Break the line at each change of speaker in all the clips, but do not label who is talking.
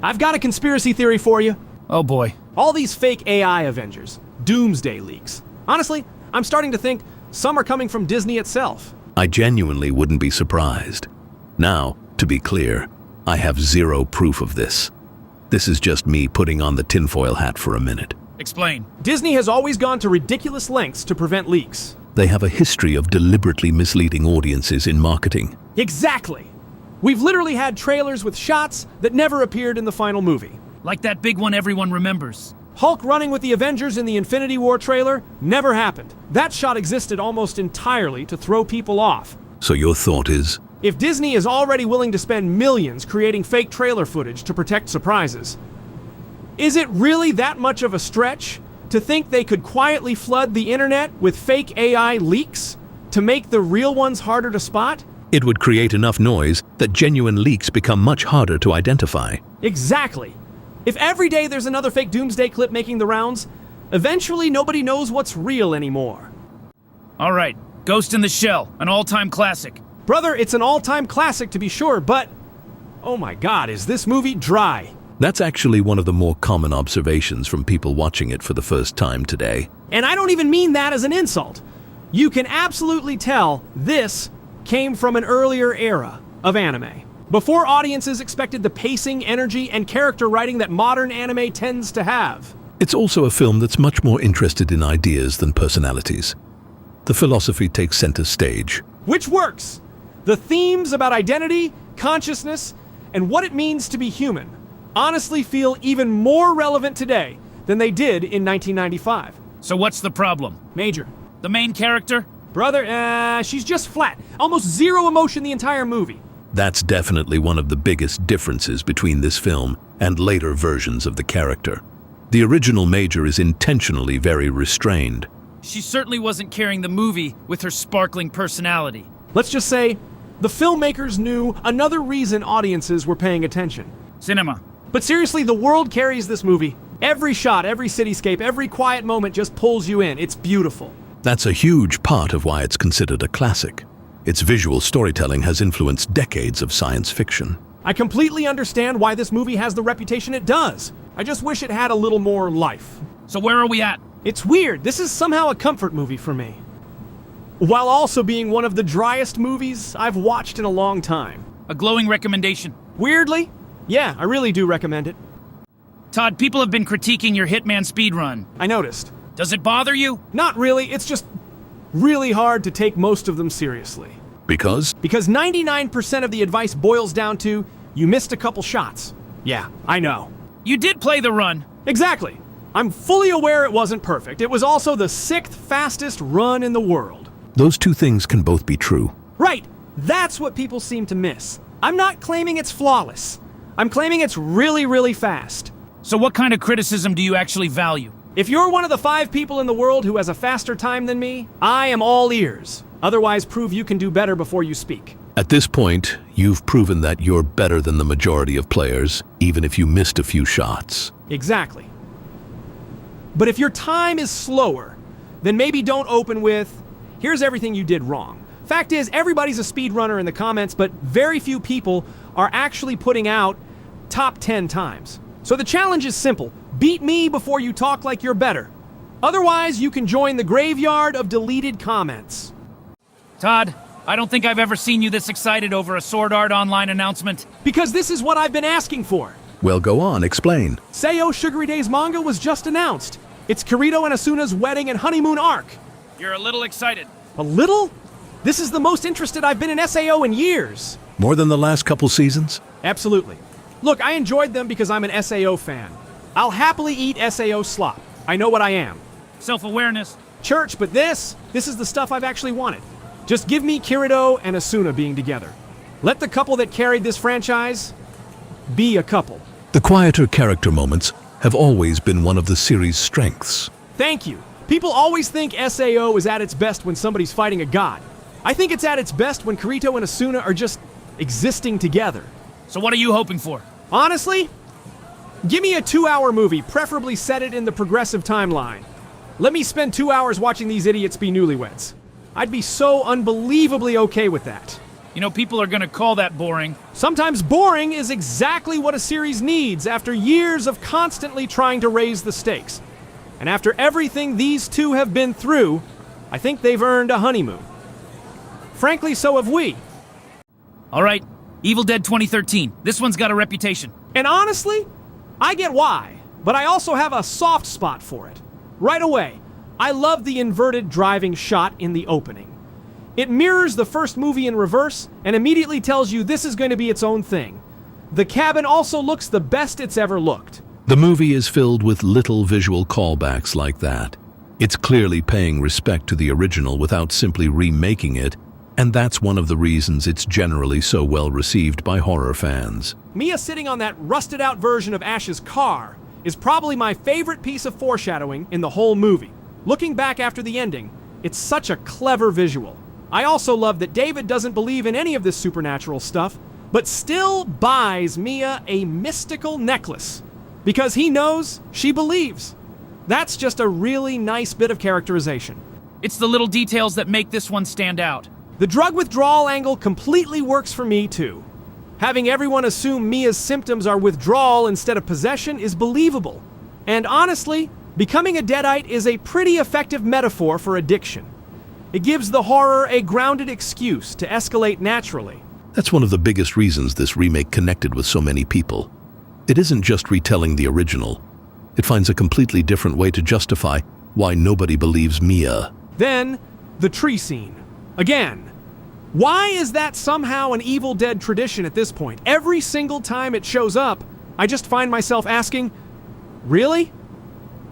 I've got a conspiracy theory for you.
Oh boy.
All these fake AI Avengers, doomsday leaks. Honestly, I'm starting to think some are coming from Disney itself.
I genuinely wouldn't be surprised. Now, to be clear, I have zero proof of this. This is just me putting on the tinfoil hat for a minute.
Explain.
Disney has always gone to ridiculous lengths to prevent leaks.
They have a history of deliberately misleading audiences in marketing.
Exactly. We've literally had trailers with shots that never appeared in the final movie.
Like that big one everyone remembers.
Hulk running with the Avengers in the Infinity War trailer never happened. That shot existed almost entirely to throw people off.
So your thought is?
If Disney is already willing to spend millions creating fake trailer footage to protect surprises, is it really that much of a stretch to think they could quietly flood the internet with fake AI leaks to make the real ones harder to spot?
It would create enough noise that genuine leaks become much harder to identify.
Exactly. If every day there's another fake doomsday clip making the rounds, eventually nobody knows what's real anymore.
All right, Ghost in the Shell, an all-time classic.
Brother, it's an all-time classic to be sure, but oh my God, is this movie dry?
That's actually one of the more common observations from people watching it for the first time today.
And I don't even mean that as an insult. You can absolutely tell this came from an earlier era of anime, before audiences expected the pacing, energy, and character writing that modern anime tends to have.
It's also a film that's much more interested in ideas than personalities. The philosophy takes center stage.
Which works. The themes about identity, consciousness, and what it means to be human honestly feel even more relevant today than they did in 1995.
So what's the problem?
Major.
The main character?
Brother, she's just flat. Almost zero emotion the entire movie.
That's definitely one of the biggest differences between this film and later versions of the character. The original Major is intentionally very restrained.
She certainly wasn't carrying the movie with her sparkling personality.
Let's just say, the filmmakers knew another reason audiences were paying attention.
Cinema.
But seriously, the world carries this movie. Every shot, every cityscape, every quiet moment just pulls you in. It's beautiful.
That's a huge part of why it's considered a classic. Its visual storytelling has influenced decades of science fiction.
I completely understand why this movie has the reputation it does. I just wish it had a little more life.
So where are we at?
It's weird. This is somehow a comfort movie for me, while also being one of the driest movies I've watched in a long time.
A glowing recommendation.
Weirdly, yeah, I really do recommend it.
Todd, people have been critiquing your Hitman speedrun.
I noticed.
Does it bother you?
Not really, it's just really hard to take most of them seriously.
Because?
Because 99% of the advice boils down to, you missed a couple shots. Yeah, I know.
You did play the run.
Exactly. I'm fully aware it wasn't perfect. It was also the 6th fastest run in the world.
Those two things can both be true.
Right. That's what people seem to miss. I'm not claiming it's flawless. I'm claiming it's really, really fast.
So what kind of criticism do you actually value?
If you're one of the 5 people in the world who has a faster time than me, I am all ears. Otherwise, prove you can do better before you speak.
At this point, you've proven that you're better than the majority of players, even if you missed a few shots.
Exactly. But if your time is slower, then maybe don't open with, here's everything you did wrong. Fact is, everybody's a speedrunner in the comments, but very few people are actually putting out top 10 times. So the challenge is simple. Beat me before you talk like you're better. Otherwise, you can join the graveyard of deleted comments.
Todd, I don't think I've ever seen you this excited over a Sword Art Online announcement.
Because this is what I've been asking for.
Well, go on, explain.
Seiyo Sugary Days manga was just announced. It's Kirito and Asuna's wedding and honeymoon arc.
You're a little excited.
A little? This is the most interested I've been in SAO in years.
More than the last couple seasons?
Absolutely. Look, I enjoyed them because I'm an SAO fan. I'll happily eat SAO slop. I know what I am.
Self-awareness.
Church, but this is the stuff I've actually wanted. Just give me Kirito and Asuna being together. Let the couple that carried this franchise be a couple.
The quieter character moments have always been one of the series' strengths.
Thank you. People always think SAO is at its best when somebody's fighting a god. I think it's at its best when Kirito and Asuna are just existing together.
So what are you hoping for?
Honestly, give me a 2-hour movie, preferably set it in the progressive timeline. Let me spend 2 hours watching these idiots be newlyweds. I'd be so unbelievably okay with that.
You know, people are gonna call that boring.
Sometimes boring is exactly what a series needs after years of constantly trying to raise the stakes. And after everything these two have been through, I think they've earned a honeymoon. Frankly, so have we.
All right, Evil Dead 2013. This one's got a reputation.
And honestly, I get why, but I also have a soft spot for it. Right away, I love the inverted driving shot in the opening. It mirrors the first movie in reverse and immediately tells you this is going to be its own thing. The cabin also looks the best it's ever looked.
The movie is filled with little visual callbacks like that. It's clearly paying respect to the original without simply remaking it, and that's one of the reasons it's generally so well received by horror fans.
Mia sitting on that rusted out version of Ash's car is probably my favorite piece of foreshadowing in the whole movie. Looking back after the ending, it's such a clever visual. I also love that David doesn't believe in any of this supernatural stuff, but still buys Mia a mystical necklace because he knows she believes. That's just a really nice bit of characterization.
It's the little details that make this one stand out.
The drug withdrawal angle completely works for me too. Having everyone assume Mia's symptoms are withdrawal instead of possession is believable. And honestly, becoming a Deadite is a pretty effective metaphor for addiction. It gives the horror a grounded excuse to escalate naturally.
That's one of the biggest reasons this remake connected with so many people. It isn't just retelling the original. It finds a completely different way to justify why nobody believes Mia.
Then, the tree scene. Again, why is that somehow an Evil Dead tradition at this point? Every single time it shows up, I just find myself asking, really?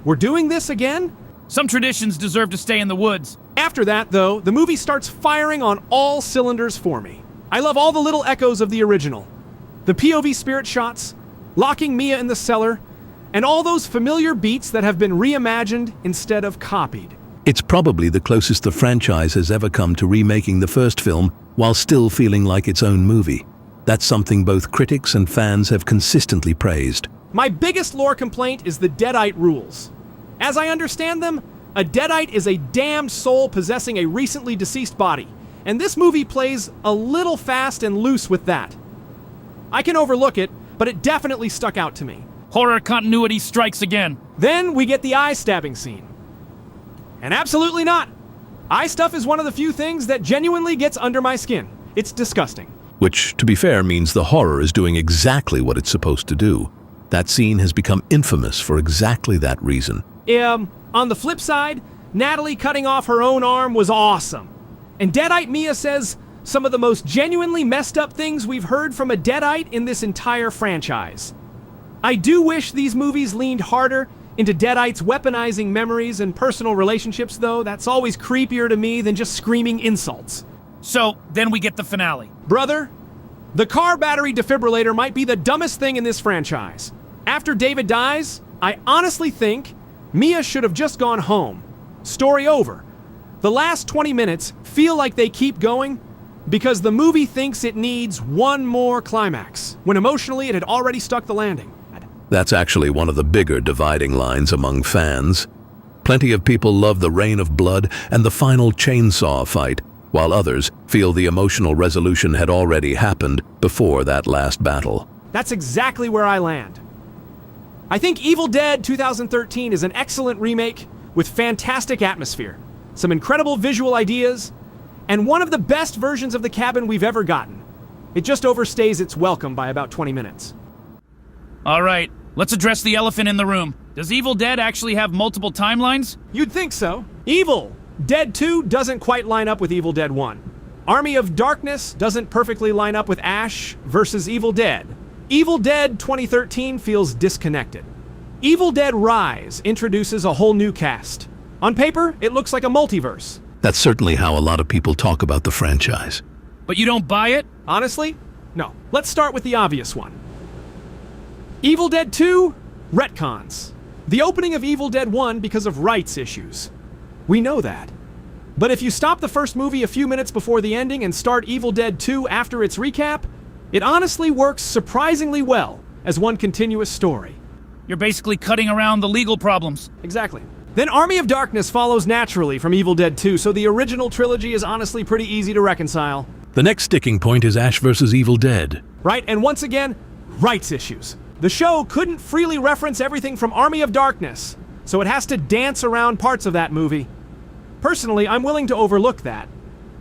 We're doing this again?
Some traditions deserve to stay in the woods.
After that, though, the movie starts firing on all cylinders for me. I love all the little echoes of the original. The POV spirit shots, locking Mia in the cellar, and all those familiar beats that have been reimagined instead of copied.
It's probably the closest the franchise has ever come to remaking the first film while still feeling like its own movie. That's something both critics and fans have consistently praised.
My biggest lore complaint is the Deadite rules. As I understand them, a Deadite is a damned soul possessing a recently deceased body, and this movie plays a little fast and loose with that. I can overlook it, but it definitely stuck out to me.
Horror continuity strikes again.
Then we get the eye-stabbing scene. And absolutely not. Eye stuff is one of the few things that genuinely gets under my skin. It's disgusting.
Which, to be fair, means the horror is doing exactly what it's supposed to do. That scene has become infamous for exactly that reason.
On the flip side, Natalie cutting off her own arm was awesome. And Deadite Mia says some of the most genuinely messed up things we've heard from a Deadite in this entire franchise. I do wish these movies leaned harder into Deadites weaponizing memories and personal relationships, though. That's always creepier to me than just screaming insults.
So, then we get the finale.
Brother, the car battery defibrillator might be the dumbest thing in this franchise. After David dies, I honestly think Mia should have just gone home. Story over. The last 20 minutes feel like they keep going because the movie thinks it needs one more climax, when emotionally it had already stuck the landing.
That's actually one of the bigger dividing lines among fans. Plenty of people love the rain of blood and the final chainsaw fight, while others feel the emotional resolution had already happened before that last battle.
That's exactly where I land. I think Evil Dead 2013 is an excellent remake with fantastic atmosphere, some incredible visual ideas, and one of the best versions of the cabin we've ever gotten. It just overstays its welcome by about 20 minutes.
All right, let's address the elephant in the room. Does Evil Dead actually have multiple timelines?
You'd think so. Evil Dead 2 doesn't quite line up with Evil Dead 1. Army of Darkness doesn't perfectly line up with Ash versus Evil Dead. Evil Dead 2013 feels disconnected. Evil Dead Rise introduces a whole new cast. On paper, it looks like a multiverse.
That's certainly how a lot of people talk about the franchise.
But you don't buy it?
Honestly, no. Let's start with the obvious one. Evil Dead 2, retcons. The opening of Evil Dead 1 because of rights issues. We know that. But if you stop the first movie a few minutes before the ending and start Evil Dead 2 after its recap, it honestly works surprisingly well as one continuous story.
You're basically cutting around the legal problems.
Exactly. Then Army of Darkness follows naturally from Evil Dead 2, so the original trilogy is honestly pretty easy to reconcile.
The next sticking point is Ash vs. Evil Dead.
Right, and once again, rights issues. The show couldn't freely reference everything from Army of Darkness, so it has to dance around parts of that movie. Personally, I'm willing to overlook that.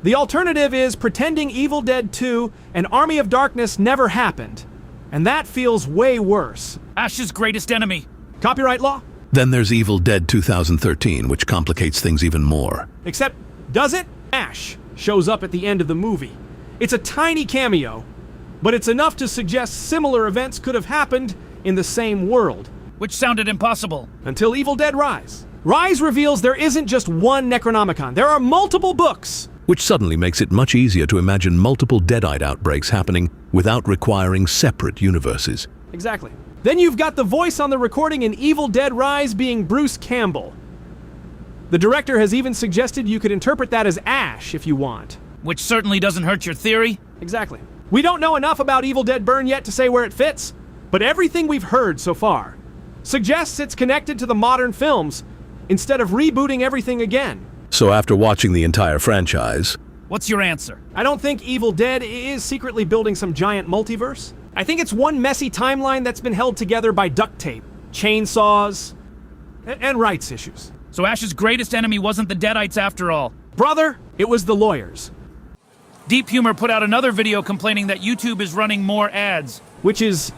The alternative is pretending Evil Dead 2 and Army of Darkness never happened, and that feels way worse.
Ash's greatest enemy.
Copyright law?
Then there's Evil Dead 2013, which complicates things even more.
Except, does it? Ash shows up at the end of the movie. It's a tiny cameo, but it's enough to suggest similar events could have happened in the same world.
Which sounded impossible.
Until Evil Dead Rise. Rise reveals there isn't just one Necronomicon. There are multiple books.
Which suddenly makes it much easier to imagine multiple Deadite outbreaks happening without requiring separate universes.
Exactly. Then you've got the voice on the recording in Evil Dead Rise being Bruce Campbell. The director has even suggested you could interpret that as Ash if you want.
Which certainly doesn't hurt your theory.
Exactly. We don't know enough about Evil Dead Burn yet to say where it fits, but everything we've heard so far suggests it's connected to the modern films instead of rebooting everything again.
So after watching the entire franchise,
What's your answer?
I don't think Evil Dead is secretly building some giant multiverse. I think it's one messy timeline that's been held together by duct tape, chainsaws, and rights issues.
So Ash's greatest enemy wasn't the Deadites after all.
Brother, it was the lawyers.
Deep Humor put out another video complaining that YouTube is running more ads.
Which is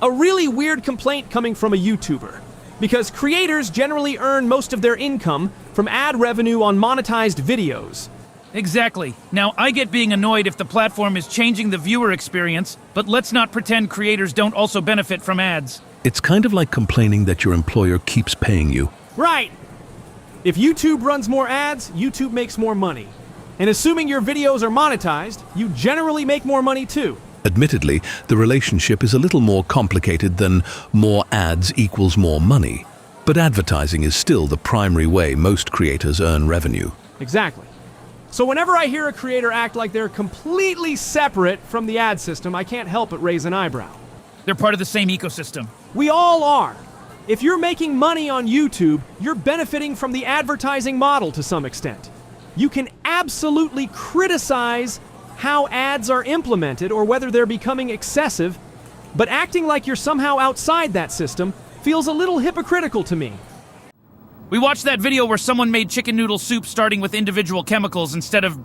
a really weird complaint coming from a YouTuber, because creators generally earn most of their income from ad revenue on monetized videos.
Exactly. Now, I get being annoyed if the platform is changing the viewer experience, but let's not pretend creators don't also benefit from ads.
it's kind of like complaining that your employer keeps paying you.
Right! If YouTube runs more ads, YouTube makes more money. And assuming your videos are monetized, you generally make more money too.
Admittedly, the relationship is a little more complicated than more ads equals more money. But advertising is still the primary way most creators earn revenue.
Exactly. So whenever I hear a creator act like they're completely separate from the ad system, I can't help but raise an eyebrow.
They're part of the same ecosystem.
We all are. If you're making money on YouTube, you're benefiting from the advertising model to some extent. You can absolutely criticize how ads are implemented or whether they're becoming excessive, but acting like you're somehow outside that system feels a little hypocritical to me.
We watched that video where someone made chicken noodle soup starting with individual chemicals instead of,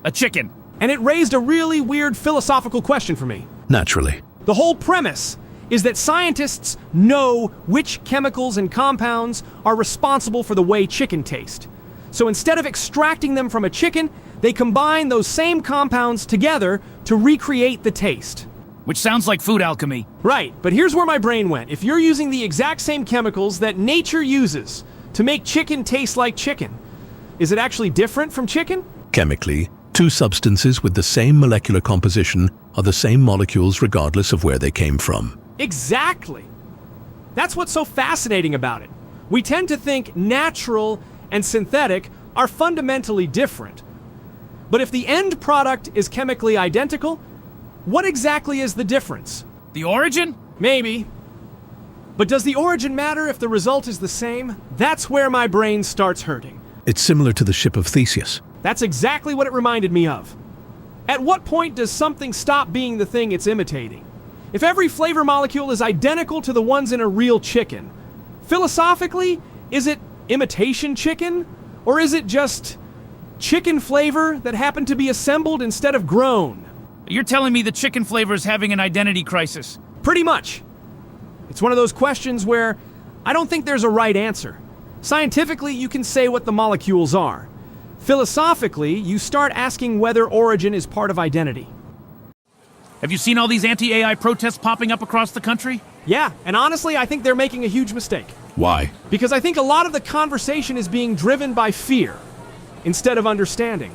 a chicken.
And it raised a really weird philosophical question for me.
Naturally.
The whole premise is that scientists know which chemicals and compounds are responsible for the way chicken taste. So instead of extracting them from a chicken, they combine those same compounds together to recreate the taste.
Which sounds like food alchemy.
Right, but here's where my brain went. If you're using the exact same chemicals that nature uses to make chicken taste like chicken, is it actually different from chicken?
Chemically, two substances with the same molecular composition are the same molecules regardless of where they came from.
Exactly. That's what's so fascinating about it. We tend to think natural and synthetic are fundamentally different. But if the end product is chemically identical, what exactly is the difference?
The origin?
Maybe. But does the origin matter if the result is the same? That's where my brain starts hurting.
It's similar to the ship of Theseus.
That's exactly what it reminded me of. At what point does something stop being the thing it's imitating? If every flavor molecule is identical to the ones in a real chicken, philosophically, is it imitation chicken? Or is it just chicken flavor that happened to be assembled instead of grown?
You're telling me the chicken flavor is having an identity crisis.
Pretty much. It's one of those questions where I don't think there's a right answer. Scientifically, you can say what the molecules are. Philosophically, you start asking whether origin is part of identity.
Have you seen all these anti-AI protests popping up across the country?
Yeah, and honestly, I think they're making a huge mistake.
Why?
Because I think a lot of the conversation is being driven by fear instead of understanding.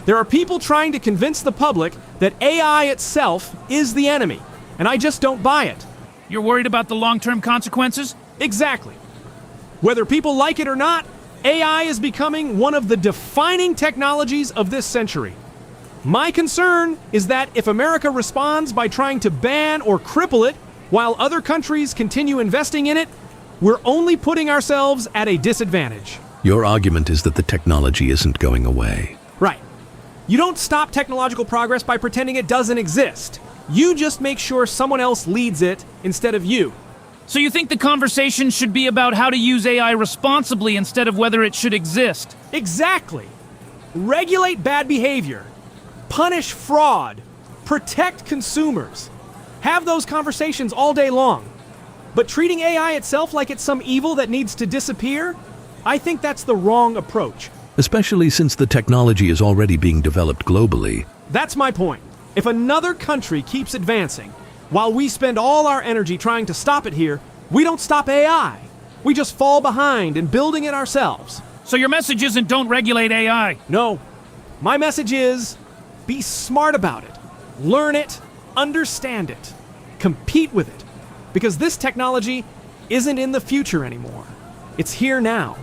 There are people trying to convince the public that AI itself is the enemy, and I just don't buy it.
You're worried about the long-term consequences?
Exactly. Whether people like it or not, AI is becoming one of the defining technologies of this century. My concern is that if America responds by trying to ban or cripple it while other countries continue investing in it, we're only putting ourselves at a disadvantage.
Your argument is that the technology isn't going away.
Right. You don't stop technological progress by pretending it doesn't exist. You just make sure someone else leads it instead of you.
So you think the conversation should be about how to use AI responsibly instead of whether it should exist?
Exactly. Regulate bad behavior. Punish fraud. Protect consumers. Have those conversations all day long. But treating AI itself like it's some evil that needs to disappear? I think that's the wrong approach.
Especially since the technology is already being developed globally.
That's my point. If another country keeps advancing, while we spend all our energy trying to stop it here, we don't stop AI. We just fall behind in building it ourselves.
So your message isn't don't regulate AI.
No. My message is be smart about it. Learn it, understand it, compete with it. Because this technology isn't in the future anymore. It's here now.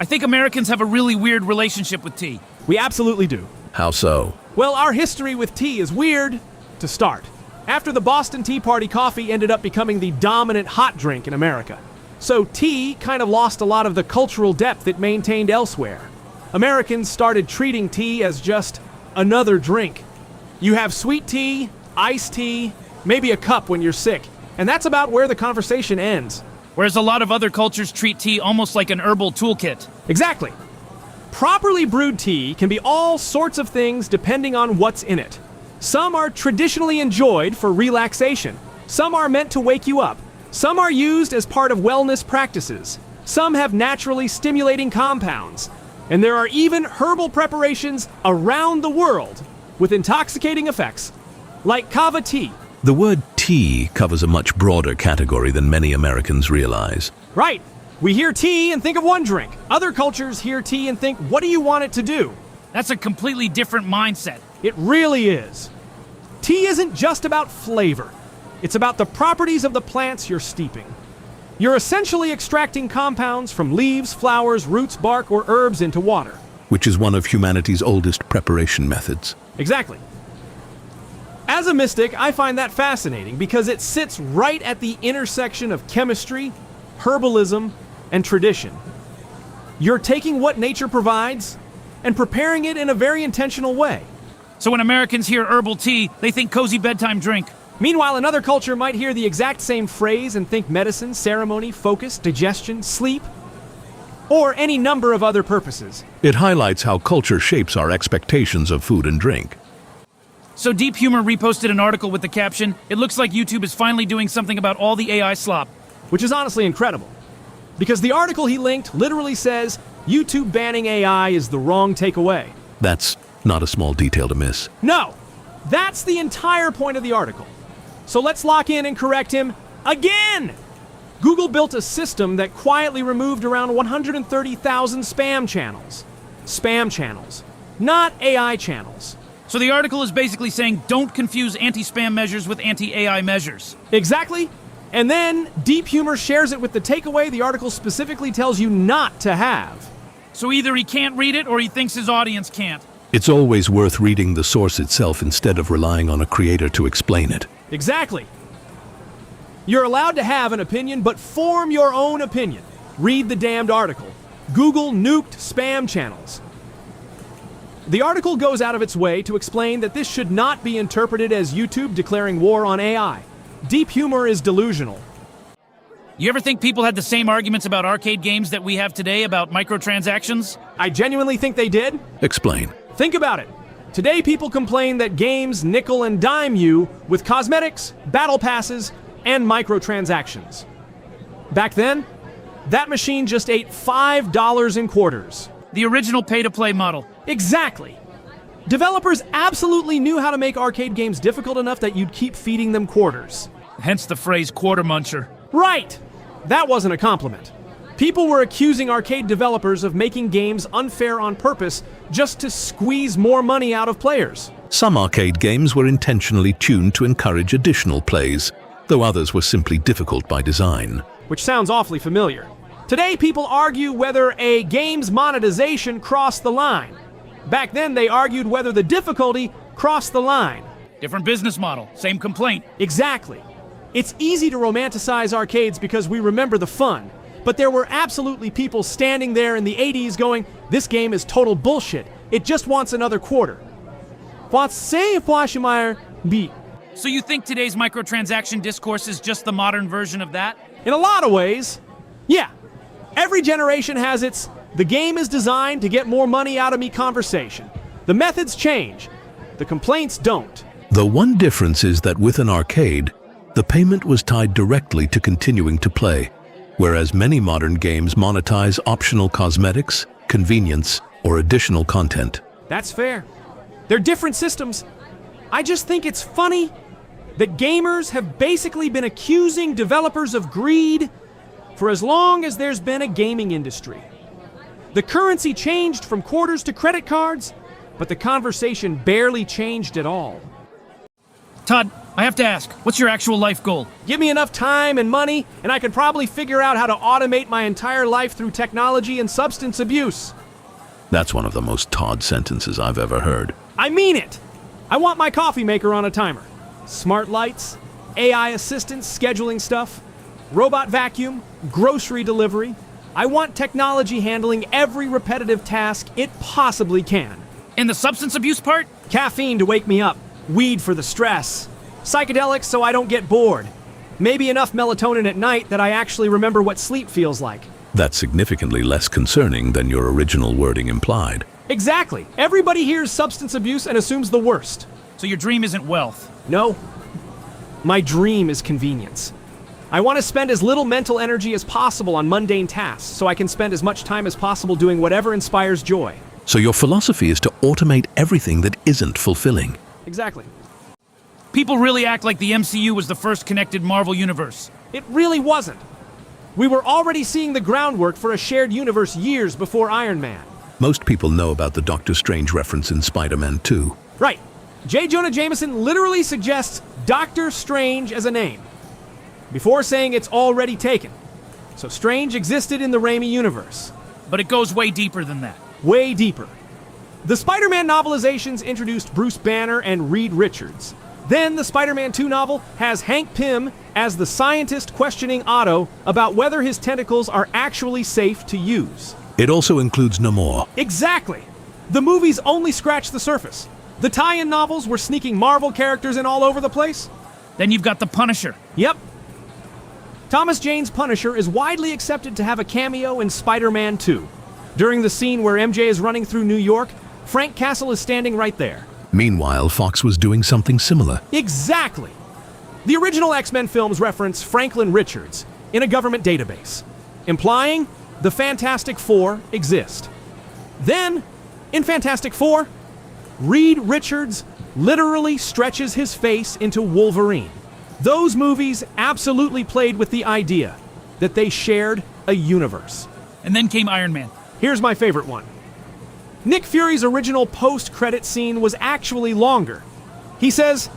I think Americans have a really weird relationship with tea.
We absolutely do.
How so?
Well, our history with tea is weird to start. After the Boston Tea Party, coffee ended up becoming the dominant hot drink in America. So tea kind of lost a lot of the cultural depth it maintained elsewhere. Americans started treating tea as just another drink. You have sweet tea, iced tea, maybe a cup when you're sick, and that's about where the conversation ends.
Whereas a lot of other cultures treat tea almost like an herbal toolkit.
Exactly. Properly brewed tea can be all sorts of things depending on what's in it. Some are traditionally enjoyed for relaxation. Some are meant to wake you up. Some are used as part of wellness practices. Some have naturally stimulating compounds. And there are even herbal preparations around the world with intoxicating effects, like kava tea.
The word tea covers a much broader category than many Americans realize.
Right. We hear tea and think of one drink. Other cultures hear tea and think, what do you want it to do?
That's a completely different mindset.
It really is. Tea isn't just about flavor. It's about the properties of the plants you're steeping. You're essentially extracting compounds from leaves, flowers, roots, bark, or herbs into water.
Which is one of humanity's oldest preparation methods.
Exactly. As a mystic, I find that fascinating because it sits right at the intersection of chemistry, herbalism, and tradition. You're taking what nature provides and preparing it in a very intentional way.
So when Americans hear herbal tea, they think cozy bedtime drink.
Meanwhile, another culture might hear the exact same phrase and think medicine, ceremony, focus, digestion, sleep, or any number of other purposes.
It highlights how culture shapes our expectations of food and drink.
So Deep Humor reposted an article with the caption, "It looks like YouTube is finally doing something about all the AI slop."
Which is honestly incredible. Because the article he linked literally says, YouTube banning AI is the wrong takeaway.
That's not a small detail to miss.
No! That's the entire point of the article. So let's lock in and correct him again! Google built a system that quietly removed around 130,000 spam channels. Spam channels, not AI channels.
So the article is basically saying don't confuse anti-spam measures with anti-AI measures.
Exactly. And then Deep Humor shares it with the takeaway the article specifically tells you not to have.
So either he can't read it or he thinks his audience can't.
It's always worth reading the source itself instead of relying on a creator to explain it.
Exactly. You're allowed to have an opinion, but form your own opinion. Read the damned article. Google nuked spam channels. The article goes out of its way to explain that this should not be interpreted as YouTube declaring war on AI. Deep Humor is delusional.
You ever think people had the same arguments about arcade games that we have today about microtransactions?
I genuinely think they did.
Explain.
Think about it. Today people complain that games nickel and dime you with cosmetics, battle passes, and microtransactions. Back then, that machine just ate $5 in quarters.
The original pay-to-play model.
Exactly. Developers absolutely knew how to make arcade games difficult enough that you'd keep feeding them quarters.
Hence the phrase quarter muncher.
Right! That wasn't a compliment. People were accusing arcade developers of making games unfair on purpose just to squeeze more money out of players.
Some arcade games were intentionally tuned to encourage additional plays, though others were simply difficult by design.
Which sounds awfully familiar. Today, people argue whether a game's monetization crossed the line. Back then, they argued whether the difficulty crossed the line.
Different business model, same complaint.
Exactly. It's easy to romanticize arcades because we remember the fun, but there were absolutely people standing there in the 80s going, this game is total bullshit. It just wants another quarter. Wants say Flashemeyer beat.
So you think today's microtransaction discourse is just the modern version of that?
In a lot of ways, yeah. Every generation has its "the game is designed to get more money out of me" conversation. The methods change. The complaints don't.
The one difference is that with an arcade, the payment was tied directly to continuing to play, whereas many modern games monetize optional cosmetics, convenience, or additional content.
That's fair. They're different systems. I just think it's funny that gamers have basically been accusing developers of greed for as long as there's been a gaming industry. The currency changed from quarters to credit cards, but the conversation barely changed at all.
Todd, I have to ask, what's your actual life goal?
Give me enough time and money, and I could probably figure out how to automate my entire life through technology and substance abuse.
That's one of the most Todd sentences I've ever heard.
I mean it! I want my coffee maker on a timer. Smart lights, AI assistance scheduling stuff, robot vacuum, grocery delivery. I want technology handling every repetitive task it possibly can.
And the substance abuse part?
Caffeine to wake me up, weed for the stress, psychedelics so I don't get bored. Maybe enough melatonin at night that I actually remember what sleep feels like.
That's significantly less concerning than your original wording implied.
Exactly. Everybody hears substance abuse and assumes the worst.
So your dream isn't wealth?
No. My dream is convenience. I want to spend as little mental energy as possible on mundane tasks so I can spend as much time as possible doing whatever inspires joy.
So your philosophy is to automate everything that isn't fulfilling.
Exactly.
People really act like the MCU was the first connected Marvel universe.
It really wasn't. We were already seeing the groundwork for a shared universe years before Iron Man.
Most people know about the Doctor Strange reference in Spider-Man 2.
Right. J. Jonah Jameson literally suggests Doctor Strange as a name, before saying it's already taken. So Strange existed in the Raimi universe.
But it goes way deeper than that.
Way deeper. The Spider-Man novelizations introduced Bruce Banner and Reed Richards. Then the Spider-Man 2 novel has Hank Pym as the scientist questioning Otto about whether his tentacles are actually safe to use.
It also includes Namor.
Exactly. The movies only scratch the surface. The tie-in novels were sneaking Marvel characters in all over the place.
Then you've got the Punisher.
Yep. Thomas Jane's Punisher is widely accepted to have a cameo in Spider-Man 2. During the scene where MJ is running through New York, Frank Castle is standing right there.
Meanwhile, Fox was doing something similar.
Exactly. The original X-Men films reference Franklin Richards in a government database, implying the Fantastic Four exist. Then, in Fantastic Four, Reed Richards literally stretches his face into Wolverine. Those movies absolutely played with the idea that they shared a universe.
And then came Iron Man.
Here's my favorite one. Nick Fury's original post-credit scene was actually longer. He says,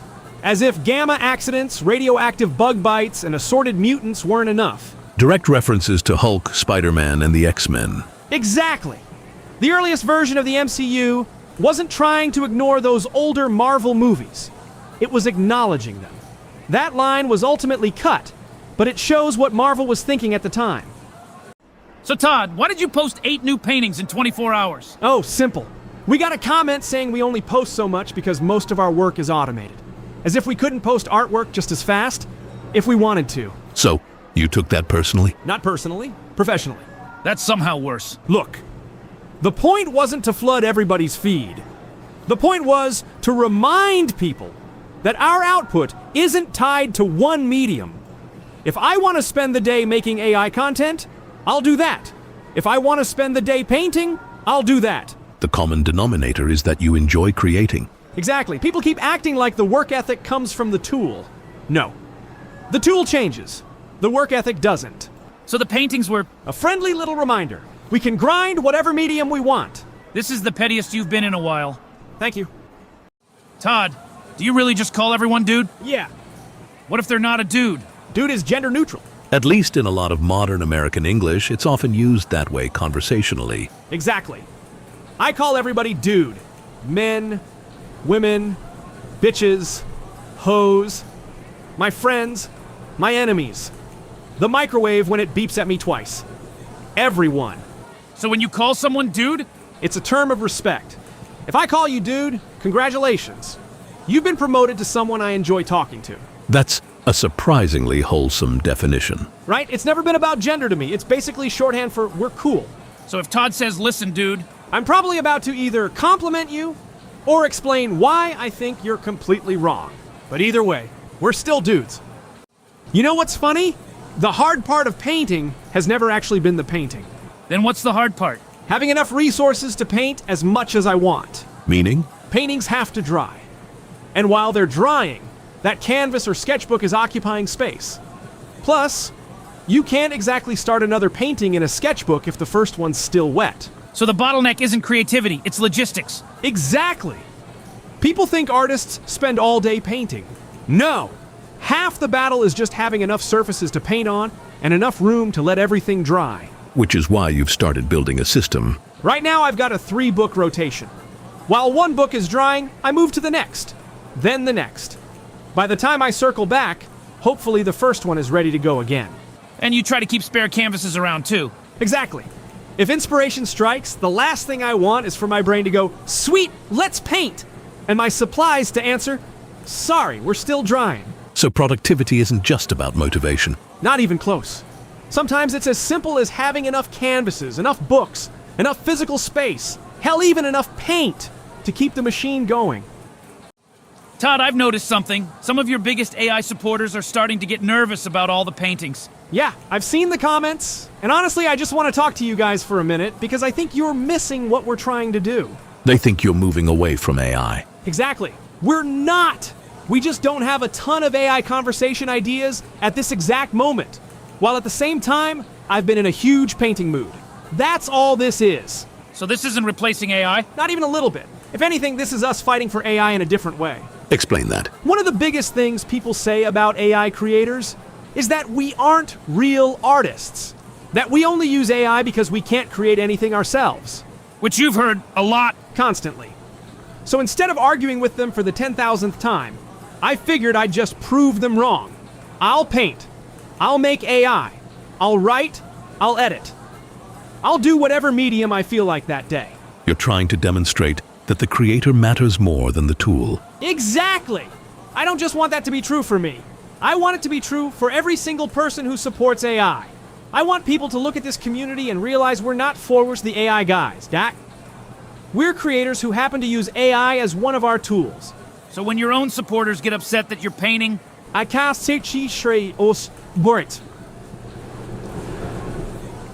as if gamma accidents, radioactive bug bites, and assorted mutants weren't enough.
Direct references to Hulk, Spider-Man, and the X-Men.
Exactly. The earliest version of the MCU wasn't trying to ignore those older Marvel movies. It was acknowledging them. That line was ultimately cut, but it shows what Marvel was thinking at the time.
So Todd, why did you post 8 new paintings in 24 hours?
Oh, simple. We got a comment saying we only post so much because most of our work is automated. As if we couldn't post artwork just as fast if we wanted to.
So, you took that personally?
Not personally, professionally.
That's somehow worse.
Look, the point wasn't to flood everybody's feed. The point was to remind people that our output isn't tied to one medium. If I want to spend the day making AI content, I'll do that. If I want to spend the day painting, I'll do that.
The common denominator is that you enjoy creating.
Exactly. People keep acting like the work ethic comes from the tool. No. The tool changes. The work ethic doesn't.
So the paintings were...
A friendly little reminder. We can grind whatever medium we want.
This is the pettiest you've been in a while.
Thank you.
Todd, do you really just call everyone dude?
Yeah.
What if they're not a dude?
Dude is gender neutral.
At least in a lot of modern American English, it's often used that way conversationally.
Exactly. I call everybody dude. Men, women, bitches, hoes, my friends, my enemies. The microwave when it beeps at me twice. Everyone.
So when you call someone dude,
It's a term of respect. If I call you dude, congratulations. You've been promoted to someone I enjoy talking to.
That's a surprisingly wholesome definition.
Right? It's never been about gender to me. It's basically shorthand for we're cool.
So if Todd says, listen, dude,
I'm probably about to either compliment you or explain why I think you're completely wrong. But either way, we're still dudes. You know what's funny? The hard part of painting has never actually been the painting.
then what's the hard part?
Having enough resources to paint as much as I want.
Meaning?
Paintings have to dry. And while they're drying, that canvas or sketchbook is occupying space. Plus, you can't exactly start another painting in a sketchbook if the first one's still wet.
So the bottleneck isn't creativity, it's logistics.
Exactly. People think artists spend all day painting. No. Half the battle is just having enough surfaces to paint on and enough room to let everything dry.
Which is why you've started building a system.
Right now I've got a 3-book rotation. While one book is drying, I move to the next, then the next. By the time I circle back, hopefully the first one is ready to go again.
And you try to keep spare canvases around too.
Exactly. If inspiration strikes, the last thing I want is for my brain to go, sweet, let's paint! And my supplies to answer, sorry, we're still drying.
So productivity isn't just about motivation.
Not even close. Sometimes it's as simple as having enough canvases, enough books, enough physical space, hell, even enough paint to keep the machine going.
Todd, I've noticed something. Some of your biggest AI supporters are starting to get nervous about all the paintings.
Yeah, I've seen the comments, and honestly, I just want to talk to you guys for a minute because I think you're missing what we're trying to do.
They think you're moving away from AI.
Exactly. We're not. We just don't have a ton of AI conversation ideas at this exact moment. While at the same time, I've been in a huge painting mood. That's all this is.
So this isn't replacing AI?
Not even a little bit. If anything, this is us fighting for AI in a different way.
Explain that.
One of the biggest things people say about AI creators is that we aren't real artists. That we only use AI because we can't create anything ourselves.
Which you've heard a lot.
Constantly. So instead of arguing with them for the 10,000th time, I figured I'd just prove them wrong. I'll paint. I'll make AI. I'll write. I'll edit. I'll do whatever medium I feel like that day.
You're trying to demonstrate that the creator matters more than the tool.
Exactly! I don't just want that to be true for me. I want it to be true for every single person who supports AI. I want people to look at this community and realize we're not forwards the AI guys, Dak. We're creators who happen to use AI as one of our tools.
So when your own supporters get upset that you're painting,
I can't say os borit.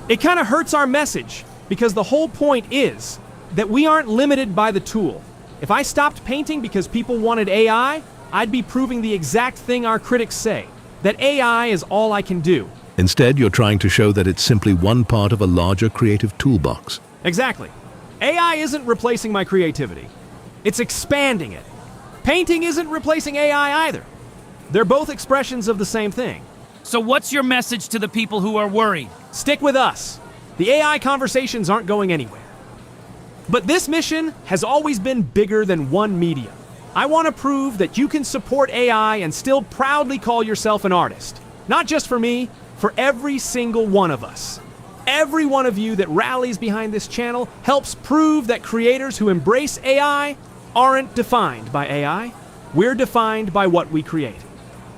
It kind of hurts our message because the whole point is that we aren't limited by the tool. If I stopped painting because people wanted AI, I'd be proving the exact thing our critics say, that AI is all I can do.
Instead, you're trying to show that it's simply one part of a larger creative toolbox.
Exactly. AI isn't replacing my creativity. It's expanding it. Painting isn't replacing AI either. They're both expressions of the same thing.
so what's your message to the people who are worried?
Stick with us. The AI conversations aren't going anywhere. But this mission has always been bigger than one medium. I want to prove that you can support AI and still proudly call yourself an artist. Not just for me, for every single one of us. Every one of you that rallies behind this channel helps prove that creators who embrace AI aren't defined by AI. We're defined by what we create.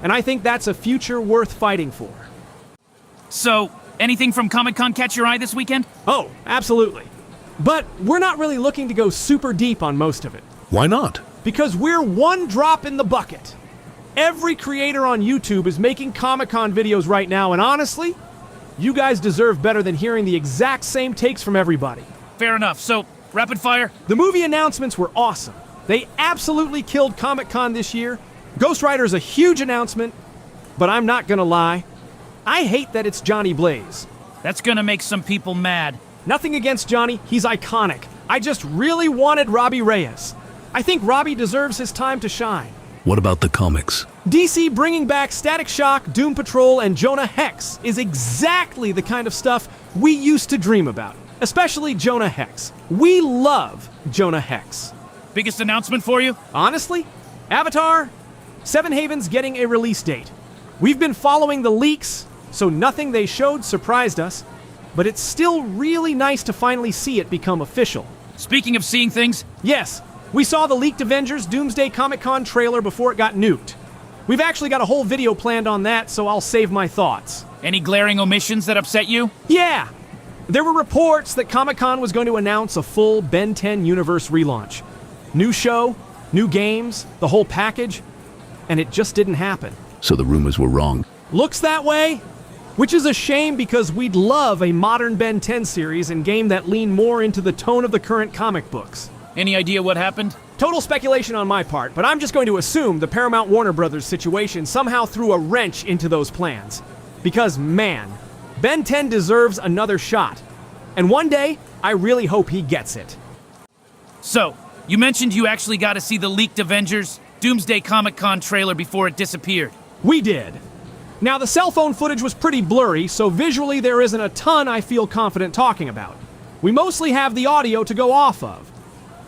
And I think that's a future worth fighting for.
So, anything from Comic-Con catch your eye this weekend?
Oh, absolutely. But we're not really looking to go super deep on most of it.
Why not?
Because we're one drop in the bucket. Every creator on YouTube is making Comic-Con videos right now, and honestly, you guys deserve better than hearing the exact same takes from everybody.
Fair enough. So, rapid fire?
The movie announcements were awesome. They absolutely killed Comic-Con this year. Ghost Rider's a huge announcement, but I'm not gonna lie. I hate that it's Johnny Blaze.
That's gonna make some people mad.
Nothing against Johnny, he's iconic. I just really wanted Robbie Reyes. I think Robbie deserves his time to shine.
What about the comics?
DC bringing back Static Shock, Doom Patrol, and Jonah Hex is exactly the kind of stuff we used to dream about. Especially Jonah Hex. We love Jonah Hex.
Biggest announcement for you?
Honestly, Avatar, Seven Haven's getting a release date. We've been following the leaks, so nothing they showed surprised us, but it's still really nice to finally see it become official.
Speaking of seeing things,
Yes, we saw the leaked Avengers Doomsday Comic-Con trailer before it got nuked. We've actually got a whole video planned on that, so I'll save my thoughts.
any glaring omissions that upset you?
Yeah! There were reports that Comic-Con was going to announce a full Ben 10 universe relaunch. New show, new games, the whole package, and it just didn't happen.
So the rumors were wrong.
Looks that way, which is a shame because we'd love a modern Ben 10 series and game that lean more into the tone of the current comic books.
Any idea what happened?
Total speculation on my part, but I'm just going to assume the Paramount Warner Brothers situation somehow threw a wrench into those plans. Because, man, Ben 10 deserves another shot. And one day, I really hope he gets it.
So, you mentioned you actually got to see the leaked Avengers Doomsday Comic-Con trailer before it disappeared.
We did. Now, the cell phone footage was pretty blurry, so visually there isn't a ton I feel confident talking about. We mostly have the audio to go off of.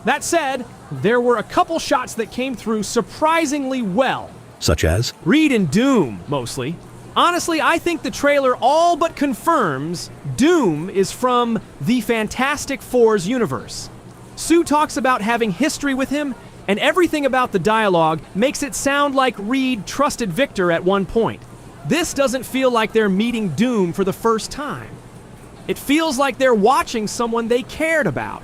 That said, there were a couple shots that came through surprisingly well.
Such as?
Reed and Doom, mostly. Honestly, I think the trailer all but confirms Doom is from the Fantastic Four's universe. Sue talks about having history with him, and everything about the dialogue makes it sound like Reed trusted Victor at one point. This doesn't feel like they're meeting Doom for the first time. It feels like they're watching someone they cared about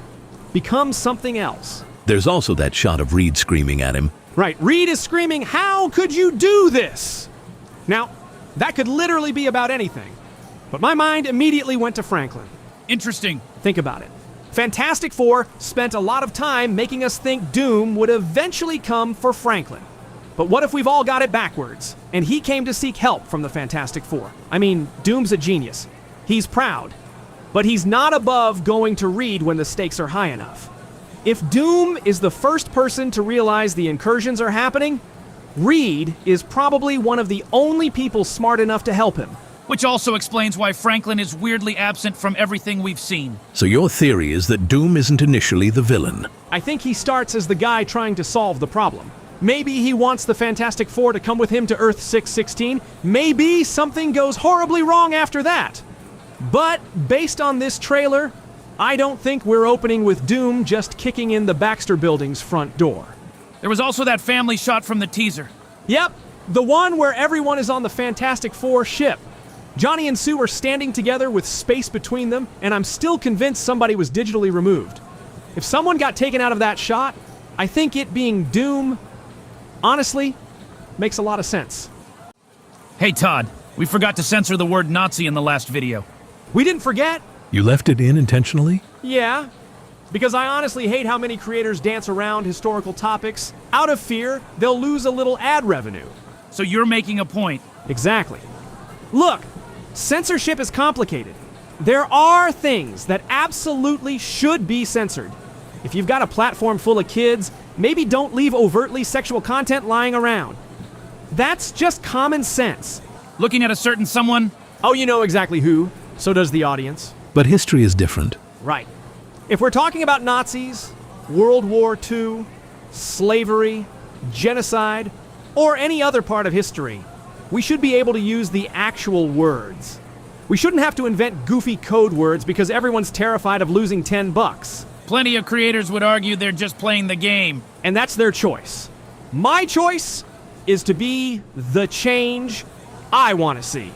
become something else.
There's also that shot of Reed screaming at him.
Right, Reed is screaming, "How could you do this?" Now, that could literally be about anything. But my mind immediately went to Franklin.
Interesting.
Think about it. Fantastic Four spent a lot of time making us think Doom would eventually come for Franklin. But what if we've all got it backwards, and he came to seek help from the Fantastic Four? I mean, Doom's a genius. He's proud. But he's not above going to Reed when the stakes are high enough. If Doom is the first person to realize the incursions are happening, Reed is probably one of the only people smart enough to help him.
Which also explains why Franklin is weirdly absent from everything we've seen.
So your theory is that Doom isn't initially the villain.
I think he starts as the guy trying to solve the problem. Maybe he wants the Fantastic Four to come with him to Earth 616. Maybe something goes horribly wrong after that. But based on this trailer, I don't think we're opening with Doom just kicking in the Baxter Building's front door.
There was also that family shot from the teaser.
Yep, the one where everyone is on the Fantastic Four ship. Johnny and Sue are standing together with space between them, and I'm still convinced somebody was digitally removed. If someone got taken out of that shot, I think it being Doom, honestly, makes a lot of sense.
Hey Todd, we forgot to censor the word Nazi in the last video.
We didn't forget.
You left it in intentionally?
Yeah, because I honestly hate how many creators dance around historical topics out of fear they'll lose a little ad revenue.
So you're making a point.
Exactly. Look, censorship is complicated. There are things that absolutely should be censored. If you've got a platform full of kids, maybe don't leave overtly sexual content lying around. That's just common sense.
Looking at a certain someone,
Oh, you know exactly who. So does the audience.
But history is different.
Right. If we're talking about Nazis, World War II, slavery, genocide, or any other part of history, we should be able to use the actual words. We shouldn't have to invent goofy code words because everyone's terrified of losing $10.
plenty of creators would argue they're just playing the game.
And that's their choice. My choice is to be the change I want to see.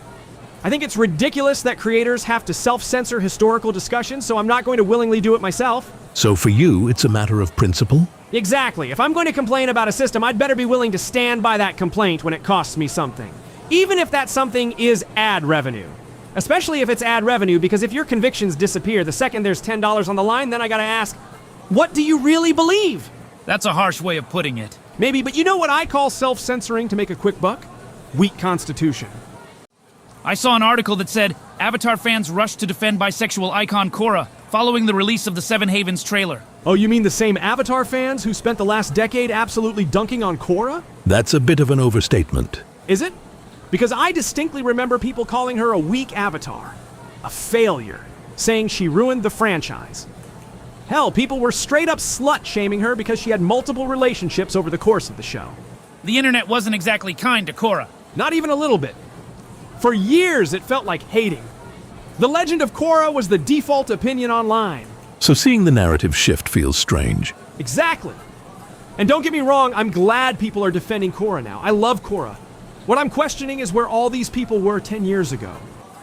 I think it's ridiculous that creators have to self-censor historical discussions, so I'm not going to willingly do it myself.
So for you, it's a matter of principle?
Exactly. If I'm going to complain about a system, I'd better be willing to stand by that complaint when it costs me something. Even if that something is ad revenue. Especially if it's ad revenue, because if your convictions disappear the second there's $10 on the line, then I gotta ask, what do you really believe?
That's a harsh way of putting it.
Maybe, but you know what I call self-censoring to make a quick buck? Weak constitution.
I saw an article that said Avatar fans rushed to defend bisexual icon Korra following the release of the Seven Havens trailer.
Oh, you mean the same Avatar fans who spent the last decade absolutely dunking on Korra?
That's a bit of an overstatement.
Is it? Because I distinctly remember people calling her a weak Avatar, a failure, saying she ruined the franchise. Hell, people were straight up slut-shaming her because she had multiple relationships over the course of the show.
The internet wasn't exactly kind to Korra.
Not even a little bit. For years, it felt like hating. The legend of Korra was the default opinion online.
So seeing the narrative shift feels strange.
Exactly. And don't get me wrong, I'm glad people are defending Korra now. I love Korra. What I'm questioning is where all these people were 10 years ago.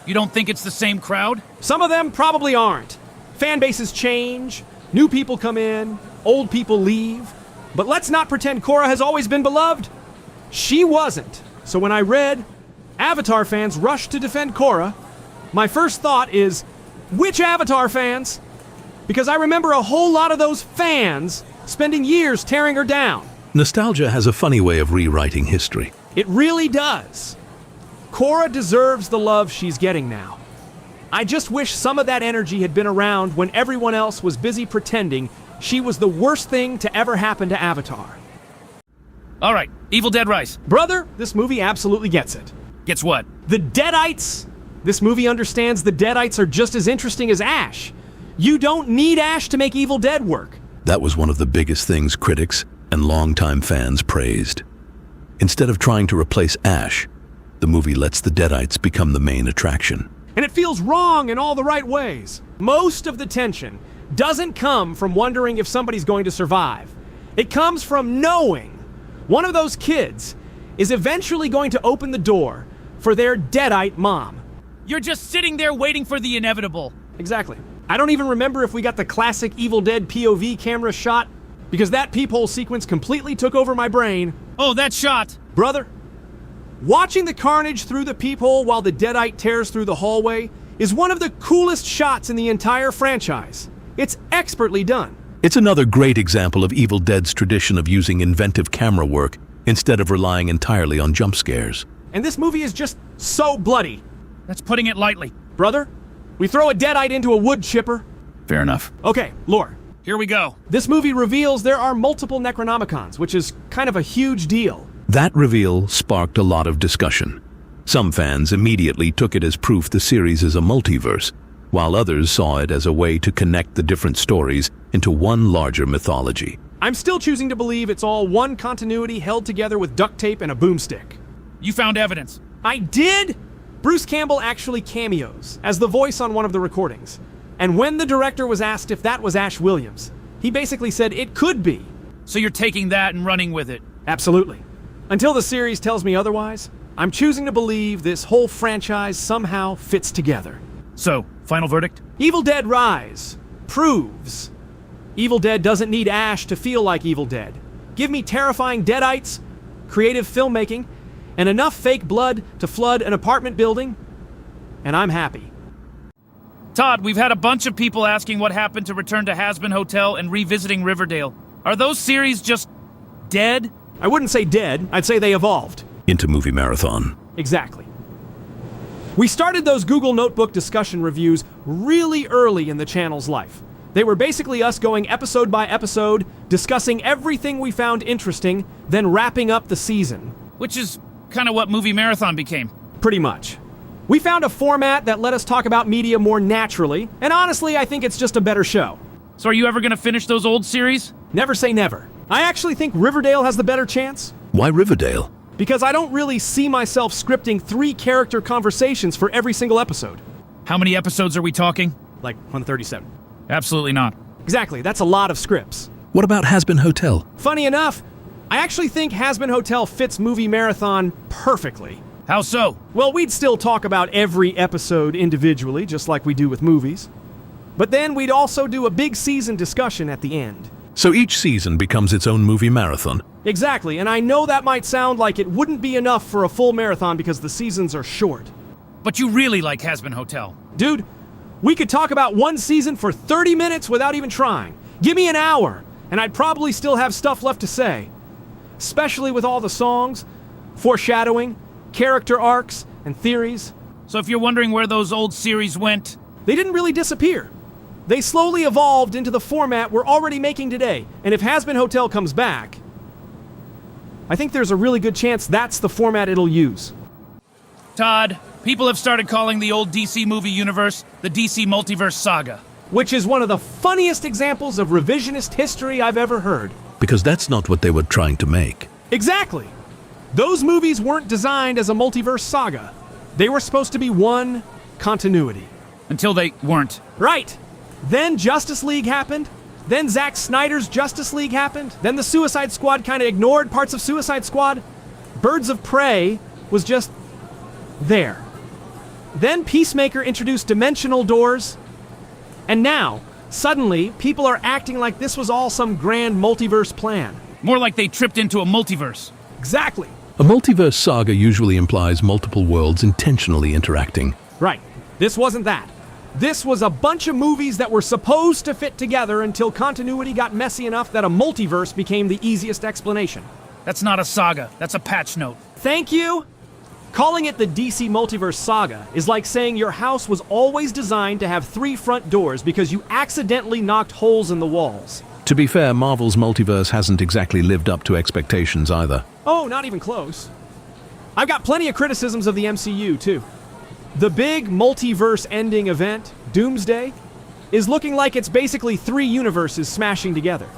You don't think it's the same crowd?
Some of them probably aren't. Fan bases change, new people come in, old people leave. But let's not pretend Korra has always been beloved. She wasn't. So when I read Avatar fans rush to defend Korra, my first thought is, which Avatar fans? Because I remember a whole lot of those fans spending years tearing her down.
Nostalgia has a funny way of rewriting history.
It really does. Korra deserves the love she's getting now. I just wish some of that energy had been around when everyone else was busy pretending she was the worst thing to ever happen to Avatar.
All right, Evil Dead Rise.
Brother, this movie absolutely gets it.
Gets what?
The Deadites! This movie understands the Deadites are just as interesting as Ash. You don't need Ash to make Evil Dead work.
That was one of the biggest things critics and longtime fans praised. Instead of trying to replace Ash, the movie lets the Deadites become the main attraction.
And it feels wrong in all the right ways. Most of the tension doesn't come from wondering if somebody's going to survive. It comes from knowing one of those kids is eventually going to open the door for their Deadite mom.
You're just sitting there waiting for the inevitable.
Exactly. I don't even remember if we got the classic Evil Dead POV camera shot, because that peephole sequence completely took over my brain.
Oh, that shot!
Brother, watching the carnage through the peephole while the Deadite tears through the hallway is one of the coolest shots in the entire franchise. It's expertly done.
It's another great example of Evil Dead's tradition of using inventive camera work instead of relying entirely on jump scares.
And this movie is just so bloody.
That's putting it lightly.
Brother, we throw a Deadite into a wood chipper.
Fair enough.
Okay, lore.
Here we go.
This movie reveals there are multiple Necronomicons, which is kind of a huge deal.
That reveal sparked a lot of discussion. Some fans immediately took it as proof the series is a multiverse, while others saw it as a way to connect the different stories into one larger mythology.
I'm still choosing to believe it's all one continuity held together with duct tape and a boomstick.
You found evidence.
I did? Bruce Campbell actually cameos as the voice on one of the recordings. And when the director was asked if that was Ash Williams, he basically said it could be.
So you're taking that and running with it?
Absolutely. Until the series tells me otherwise, I'm choosing to believe this whole franchise somehow fits together.
So, final verdict?
Evil Dead Rise proves Evil Dead doesn't need Ash to feel like Evil Dead. Give me terrifying Deadites, creative filmmaking, and enough fake blood to flood an apartment building, and I'm happy.
Todd, we've had a bunch of people asking what happened to Return to Hazbin Hotel and Revisiting Riverdale. Are those series just dead?
I wouldn't say dead, I'd say they evolved.
Into movie marathon.
Exactly. We started those Google Notebook discussion reviews really early in the channel's life. They were basically us going episode by episode, discussing everything we found interesting, then wrapping up the season.
Which is kind of what Movie Marathon became.
Pretty much. We found a format that let us talk about media more naturally, and honestly, I think it's just a better show.
So are you ever going to finish those old series?
Never say never. I actually think Riverdale has the better chance.
Why Riverdale?
Because I don't really see myself scripting 3 character conversations for every single episode.
How many episodes are we talking?
Like 137.
Absolutely not.
Exactly, that's a lot of scripts.
What about Hazbin Hotel?
Funny enough, I actually think Hazbin Hotel fits Movie Marathon perfectly.
How so?
Well, we'd still talk about every episode individually, just like we do with movies. But then we'd also do a big season discussion at the end.
So each season becomes its own movie marathon.
Exactly, and I know that might sound like it wouldn't be enough for a full marathon because the seasons are short.
But you really like Hazbin Hotel.
Dude, we could talk about one season for 30 minutes without even trying. Give me an hour, and I'd probably still have stuff left to say. Especially with all the songs, foreshadowing, character arcs, and theories.
So if you're wondering where those old series went...
They didn't really disappear. They slowly evolved into the format we're already making today, and if Hazbin Hotel comes back, I think there's a really good chance that's the format it'll use.
Todd, people have started calling the old DC movie universe the DC Multiverse Saga.
Which is one of the funniest examples of revisionist history I've ever heard.
Because that's not what they were trying to make.
Exactly. Those movies weren't designed as a multiverse saga. They were supposed to be one continuity.
Until they weren't.
Right. Then Justice League happened. Then Zack Snyder's Justice League happened. Then the Suicide Squad kind of ignored parts of Suicide Squad. Birds of Prey was just there. Then Peacemaker introduced dimensional doors. And now, suddenly, people are acting like this was all some grand multiverse plan.
More like they tripped into a multiverse.
Exactly.
A multiverse saga usually implies multiple worlds intentionally interacting.
Right. This wasn't that. This was a bunch of movies that were supposed to fit together until continuity got messy enough that a multiverse became the easiest explanation.
That's not a saga. That's a patch note.
Thank you. Calling it the DC Multiverse Saga is like saying your house was always designed to have 3 front doors because you accidentally knocked holes in the walls.
To be fair, Marvel's multiverse hasn't exactly lived up to expectations either.
Oh, not even close. I've got plenty of criticisms of the MCU, too. The big multiverse ending event, Doomsday, is looking like it's basically 3 universes smashing together.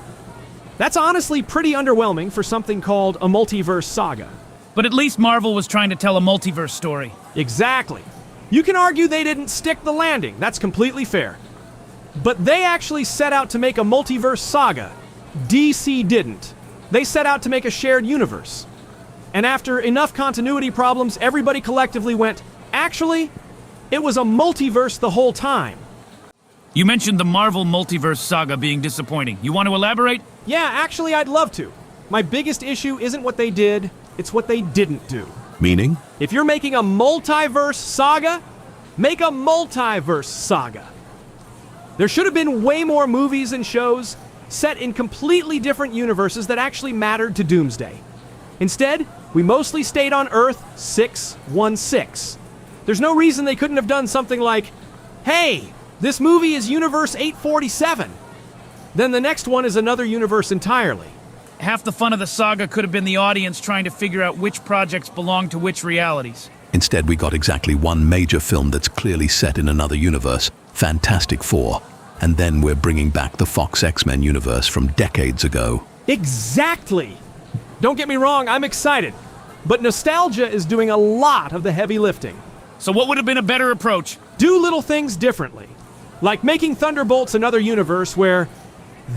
That's honestly pretty underwhelming for something called a multiverse saga.
But at least Marvel was trying to tell a multiverse story.
Exactly. You can argue they didn't stick the landing. That's completely fair. But they actually set out to make a multiverse saga. DC didn't. They set out to make a shared universe. And after enough continuity problems, everybody collectively went, actually, it was a multiverse the whole time.
You mentioned the Marvel multiverse saga being disappointing. You want to elaborate?
Yeah, actually, I'd love to. My biggest issue isn't what they did, it's what they didn't do.
Meaning?
If you're making a multiverse saga, make a multiverse saga. There should have been way more movies and shows set in completely different universes that actually mattered to Doomsday. Instead, we mostly stayed on Earth 616. There's no reason they couldn't have done something like, hey, this movie is Universe 847. Then the next one is another universe entirely.
Half the fun of the saga could have been the audience trying to figure out which projects belong to which realities.
Instead, we got exactly one major film that's clearly set in another universe, Fantastic Four. And then we're bringing back the Fox X-Men universe from decades ago.
Exactly! Don't get me wrong, I'm excited. But nostalgia is doing a lot of the heavy lifting.
So what would have been a better approach?
Do little things differently. Like making Thunderbolts another universe where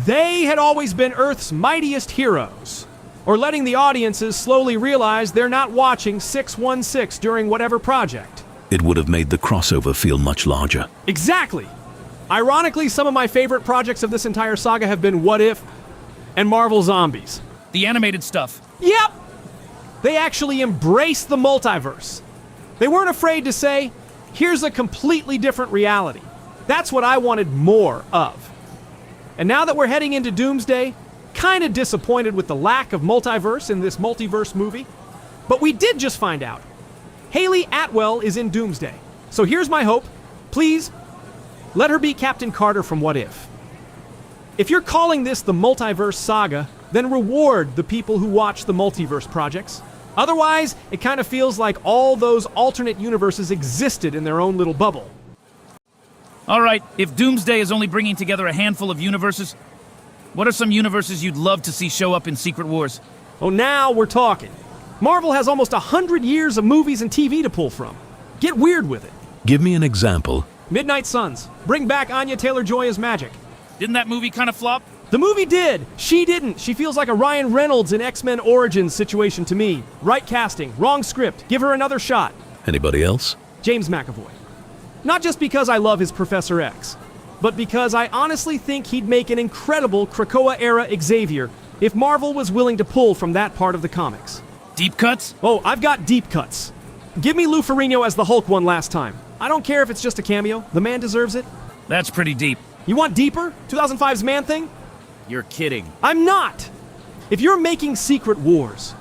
they had always been Earth's mightiest heroes. Or letting the audiences slowly realize they're not watching 616 during whatever project.
It would have made the crossover feel much larger.
Exactly! Ironically, some of my favorite projects of this entire saga have been What If and Marvel Zombies.
The animated stuff.
Yep! They actually embraced the multiverse. They weren't afraid to say, here's a completely different reality. That's what I wanted more of. And now that we're heading into Doomsday, kind of disappointed with the lack of multiverse in this multiverse movie. But we did just find out. Haley Atwell is in Doomsday. So here's my hope. Please, let her be Captain Carter from What If. If you're calling this the multiverse saga, then reward the people who watch the multiverse projects. Otherwise, it kind of feels like all those alternate universes existed in their own little bubble.
All right, if Doomsday is only bringing together a handful of universes, what are some universes you'd love to see show up in Secret Wars?
Oh, now we're talking. Marvel has almost 100 years of movies and TV to pull from. Get weird with it.
Give me an example.
Midnight Suns. Bring back Anya Taylor-Joy as Magic.
Didn't that movie kind of flop?
The movie did. She didn't. She feels like a Ryan Reynolds in X-Men Origins situation to me. Right casting, wrong script. Give her another shot.
Anybody else?
James McAvoy. Not just because I love his Professor X, but because I honestly think he'd make an incredible Krakoa-era Xavier if Marvel was willing to pull from that part of the comics.
Deep cuts?
Oh, I've got deep cuts. Give me Lou Ferrigno as the Hulk one last time. I don't care if it's just a cameo. The man deserves it.
That's pretty deep.
You want deeper? 2005's Man-Thing?
You're kidding.
I'm not! If you're making Secret Wars,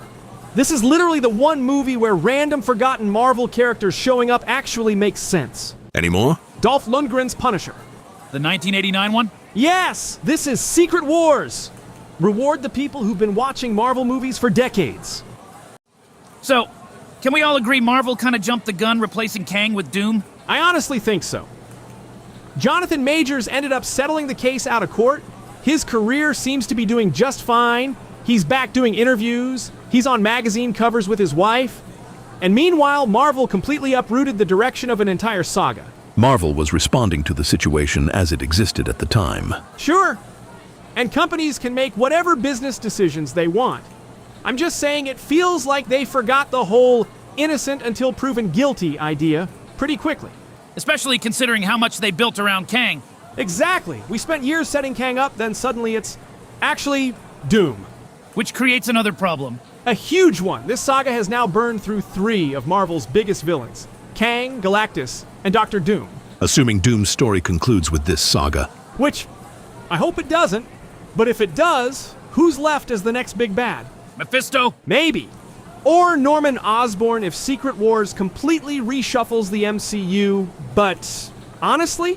this is literally the one movie where random forgotten Marvel characters showing up actually makes sense.
Any more?
Dolph Lundgren's Punisher.
The 1989 one?
Yes! This is Secret Wars! Reward the people who've been watching Marvel movies for decades.
So, can we all agree Marvel kind of jumped the gun replacing Kang with Doom?
I honestly think so. Jonathan Majors ended up settling the case out of court. His career seems to be doing just fine. He's back doing interviews. He's on magazine covers with his wife. And meanwhile, Marvel completely uprooted the direction of an entire saga.
Marvel was responding to the situation as it existed at the time.
Sure. And companies can make whatever business decisions they want. I'm just saying it feels like they forgot the whole innocent until proven guilty idea pretty quickly.
Especially considering how much they built around Kang.
Exactly. We spent years setting Kang up, then suddenly it's actually Doom.
Which creates another problem.
A huge one. This saga has now burned through 3 of Marvel's biggest villains: Kang, Galactus, and Doctor Doom.
Assuming Doom's story concludes with this saga.
Which, I hope it doesn't, but if it does, who's left as the next big bad?
Mephisto?
Maybe. Or Norman Osborn if Secret Wars completely reshuffles the MCU, but honestly,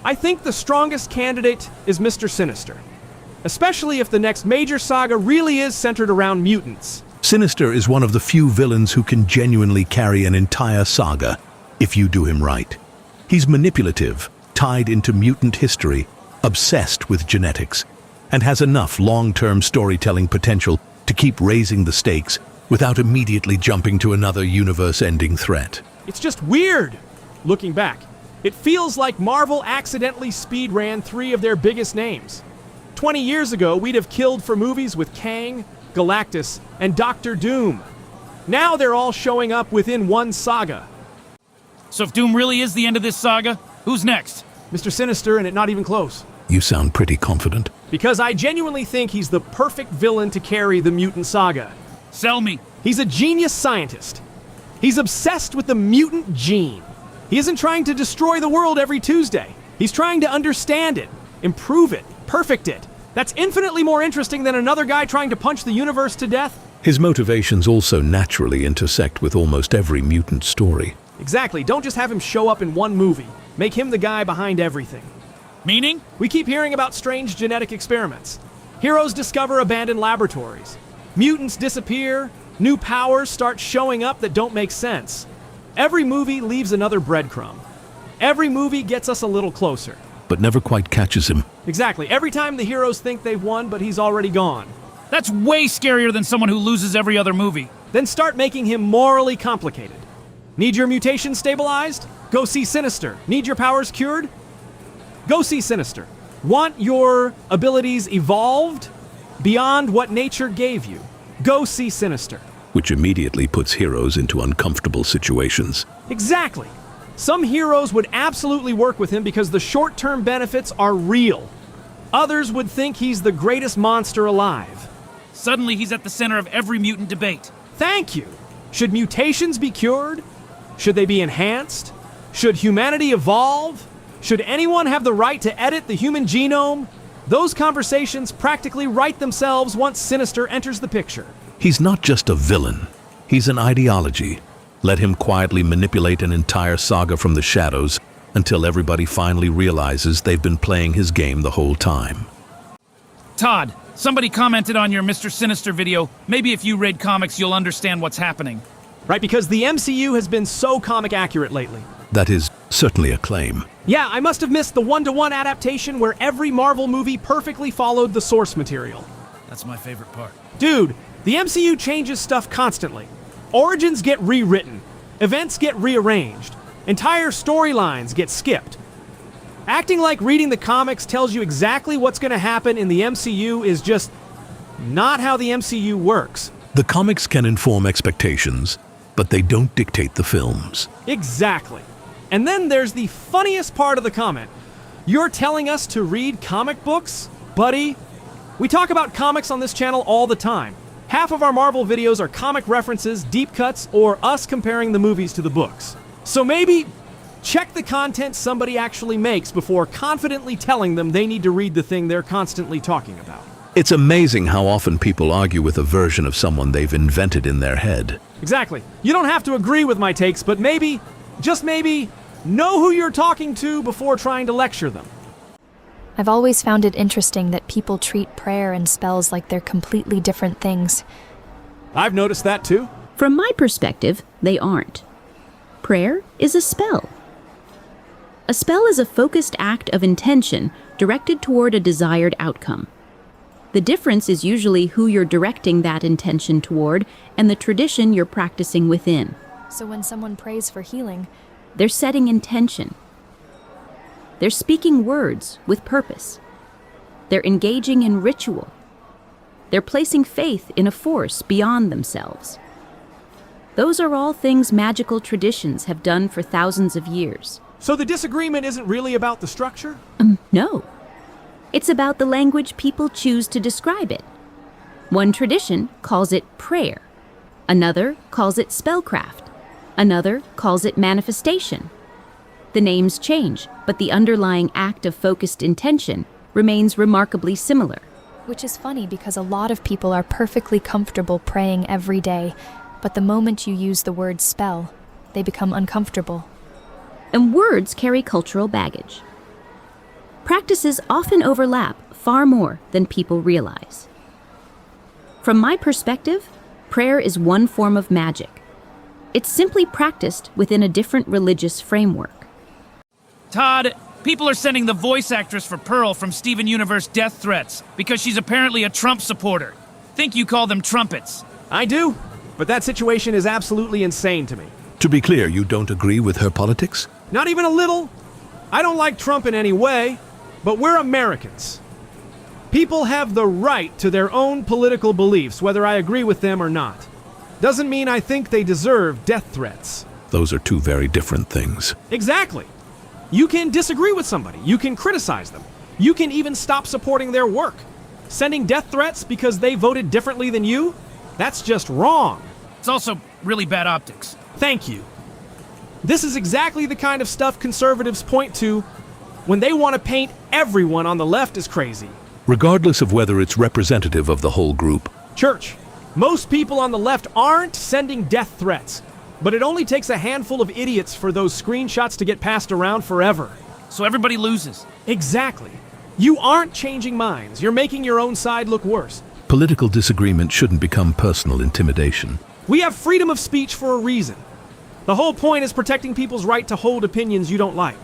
I think the strongest candidate is Mr. Sinister. Especially if the next major saga really is centered around mutants.
Sinister is one of the few villains who can genuinely carry an entire saga, if you do him right. He's manipulative, tied into mutant history, obsessed with genetics, and has enough long-term storytelling potential to keep raising the stakes without immediately jumping to another universe-ending threat.
It's just weird, looking back. It feels like Marvel accidentally speed-ran 3 of their biggest names. 20 years ago, we'd have killed for movies with Kang, Galactus, and Doctor Doom. Now they're all showing up within one saga.
So if Doom really is the end of this saga, who's next?
Mr. Sinister, and it not even close.
You sound pretty confident.
Because I genuinely think he's the perfect villain to carry the mutant saga.
Sell me.
He's a genius scientist. He's obsessed with the mutant gene. He isn't trying to destroy the world every Tuesday. He's trying to understand it, improve it, perfect it. That's infinitely more interesting than another guy trying to punch the universe to death.
His motivations also naturally intersect with almost every mutant story.
Exactly. Don't just have him show up in one movie. Make him the guy behind everything.
Meaning?
We keep hearing about strange genetic experiments. Heroes discover abandoned laboratories. Mutants disappear. New powers start showing up that don't make sense. Every movie leaves another breadcrumb. Every movie gets us a little closer.
But never quite catches him.
Exactly. Every time the heroes think they've won, but he's already gone.
That's way scarier than someone who loses every other movie.
Then start making him morally complicated. Need your mutation stabilized? Go see Sinister. Need your powers cured? Go see Sinister. Want your abilities evolved beyond what nature gave you? Go see Sinister.
Which immediately puts heroes into uncomfortable situations.
Exactly. Some heroes would absolutely work with him because the short-term benefits are real. Others would think he's the greatest monster alive.
Suddenly he's at the center of every mutant debate.
Thank you. Should mutations be cured? Should they be enhanced? Should humanity evolve? Should anyone have the right to edit the human genome? Those conversations practically write themselves once Sinister enters the picture.
He's not just a villain. He's an ideology. Let him quietly manipulate an entire saga from the shadows until everybody finally realizes they've been playing his game the whole time.
Todd, somebody commented on your Mr. Sinister video. Maybe if you read comics, you'll understand what's happening.
Right, because the MCU has been so comic accurate lately.
That is certainly a claim.
Yeah, I must have missed the one-to-one adaptation where every Marvel movie perfectly followed the source material.
That's my favorite part.
Dude, the MCU changes stuff constantly. Origins get rewritten. Events get rearranged. Entire storylines get skipped. Acting like reading the comics tells you exactly what's going to happen in the MCU is just not how the MCU works.
The comics can inform expectations, but they don't dictate the films.
Exactly. And then there's the funniest part of the comment. You're telling us to read comic books? Buddy, we talk about comics on this channel all the time. Half of our Marvel videos are comic references, deep cuts, or us comparing the movies to the books. So maybe check the content somebody actually makes before confidently telling them they need to read the thing they're constantly talking about.
It's amazing how often people argue with a version of someone they've invented in their head.
Exactly. You don't have to agree with my takes, but maybe, just maybe, know who you're talking to before trying to lecture them.
I've always found it interesting that people treat prayer and spells like they're completely different things.
I've noticed that too.
From my perspective, they aren't. Prayer is a spell. A spell is a focused act of intention directed toward a desired outcome. The difference is usually who you're directing that intention toward and the tradition you're practicing within.
So when someone prays for healing,
They're setting intention, They're speaking words with purpose. They're engaging in ritual. They're placing faith in a force beyond themselves. Those are all things magical traditions have done for thousands of years.
So the disagreement isn't really about the structure?
No. It's about the language people choose to describe it. One tradition calls it prayer. Another calls it spellcraft. Another calls it manifestation. The names change, but the underlying act of focused intention remains remarkably similar.
Which is funny because a lot of people are perfectly comfortable praying every day, but the moment you use the word spell, they become uncomfortable.
And words carry cultural baggage. Practices often overlap far more than people realize. From my perspective, prayer is one form of magic. It's simply practiced within a different religious framework.
Todd, people are sending the voice actress for Pearl from Steven Universe death threats because she's apparently a Trump supporter. Think you call them trumpets.
I do, but that situation is absolutely insane to me.
To be clear, you don't agree with her politics?
Not even a little. I don't like Trump in any way, but we're Americans. People have the right to their own political beliefs, whether I agree with them or not. Doesn't mean I think they deserve death threats.
Those are two very different things.
Exactly. You can disagree with somebody. You can criticize them. You can even stop supporting their work. Sending death threats because they voted differently than you? That's just wrong.
It's also really bad optics.
Thank you. This is exactly the kind of stuff conservatives point to when they want to paint everyone on the left as crazy.
Regardless of whether it's representative of the whole group.
Church, most people on the left aren't sending death threats, but it only takes a handful of idiots for those screenshots to get passed around forever.
So everybody loses.
Exactly. You aren't changing minds. You're making your own side look worse.
Political disagreement shouldn't become personal intimidation.
We have freedom of speech for a reason. The whole point is protecting people's right to hold opinions you don't like.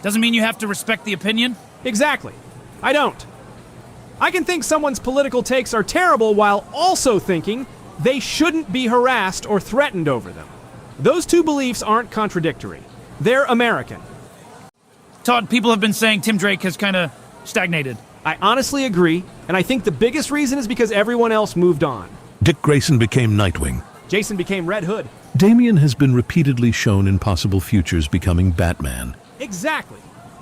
Doesn't mean you have to respect the opinion.
Exactly. I don't. I can think someone's political takes are terrible while also thinking they shouldn't be harassed or threatened over them. Those two beliefs aren't contradictory. They're American.
Todd, people have been saying Tim Drake has kind of stagnated.
I honestly agree, and I think the biggest reason is because everyone else moved on.
Dick Grayson became Nightwing.
Jason became Red Hood.
Damian has been repeatedly shown in possible futures becoming Batman.
Exactly.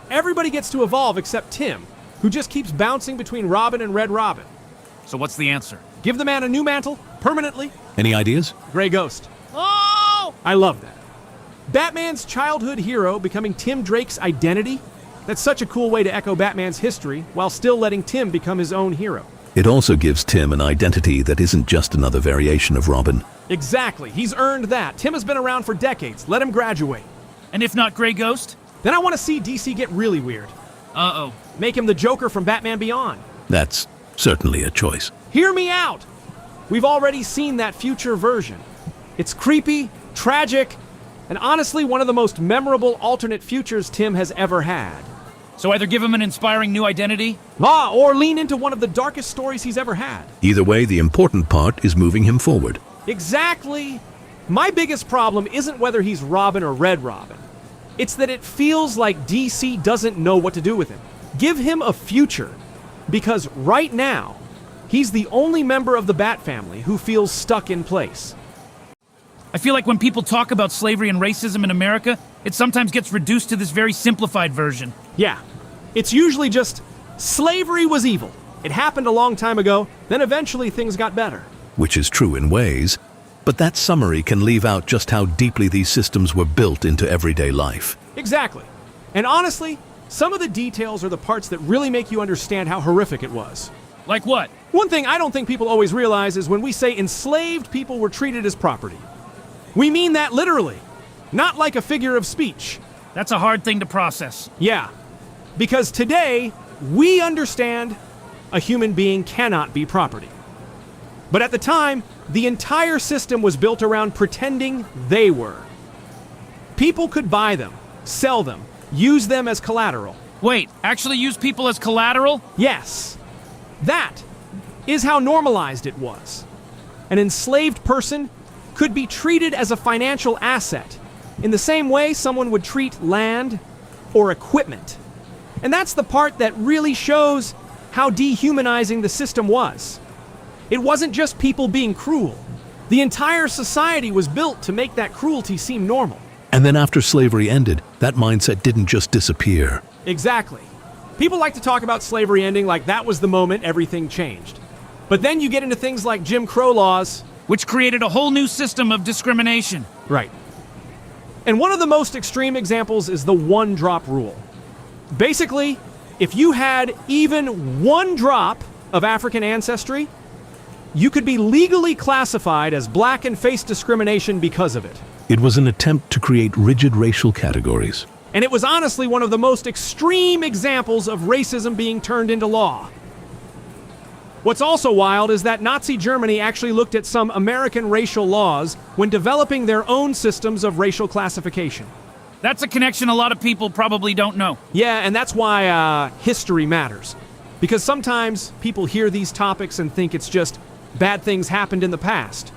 Everybody gets to evolve except Tim, who just keeps bouncing between Robin and Red Robin.
So what's the answer?
Give the man a new mantle, permanently.
Any ideas?
Gray Ghost.
Oh!
I love that. Batman's childhood hero becoming Tim Drake's identity? That's such a cool way to echo Batman's history while still letting Tim become his own hero.
It also gives Tim an identity that isn't just another variation of Robin.
Exactly. He's earned that. Tim has been around for decades. Let him graduate.
And if not Gray Ghost?
Then I want to see DC get really weird.
Uh-oh.
Make him the Joker from Batman Beyond.
That's certainly a choice.
Hear me out! We've already seen that future version. It's creepy, tragic, and honestly one of the most memorable alternate futures Tim has ever had.
So either give him an inspiring new identity?
Or lean into one of the darkest stories he's ever had.
Either way, the important part is moving him forward.
Exactly. My biggest problem isn't whether he's Robin or Red Robin. It's that it feels like DC doesn't know what to do with him. Give him a future. Because right now, he's the only member of the Bat family who feels stuck in place.
I feel like when people talk about slavery and racism in America, it sometimes gets reduced to this very simplified version.
Yeah. It's usually just, slavery was evil. It happened a long time ago, then eventually things got better.
Which is true in ways, but that summary can leave out just how deeply these systems were built into everyday life.
Exactly. And honestly, some of the details are the parts that really make you understand how horrific it was.
Like what?
One thing I don't think people always realize is when we say enslaved people were treated as property. We mean that literally, not like a figure of speech.
That's a hard thing to process.
Yeah, because today, we understand a human being cannot be property. But at the time, the entire system was built around pretending they were. People could buy them, sell them, use them as collateral.
Wait, actually use people as collateral?
Yes. That is how normalized it was. An enslaved person could be treated as a financial asset in the same way someone would treat land or equipment. And that's the part that really shows how dehumanizing the system was. It wasn't just people being cruel. The entire society was built to make that cruelty seem normal.
And then after slavery ended, that mindset didn't just disappear.
Exactly. People like to talk about slavery ending like that was the moment everything changed. But then you get into things like Jim Crow laws.
Which created a whole new system of discrimination.
Right. And one of the most extreme examples is the one-drop rule. Basically, if you had even one drop of African ancestry, you could be legally classified as black and face discrimination because of it.
It was an attempt to create rigid racial categories.
And it was honestly one of the most extreme examples of racism being turned into law. What's also wild is that Nazi Germany actually looked at some American racial laws when developing their own systems of racial classification.
That's a connection a lot of people probably don't know.
Yeah, and that's why history matters. Because sometimes people hear these topics and think it's just bad things happened in the past.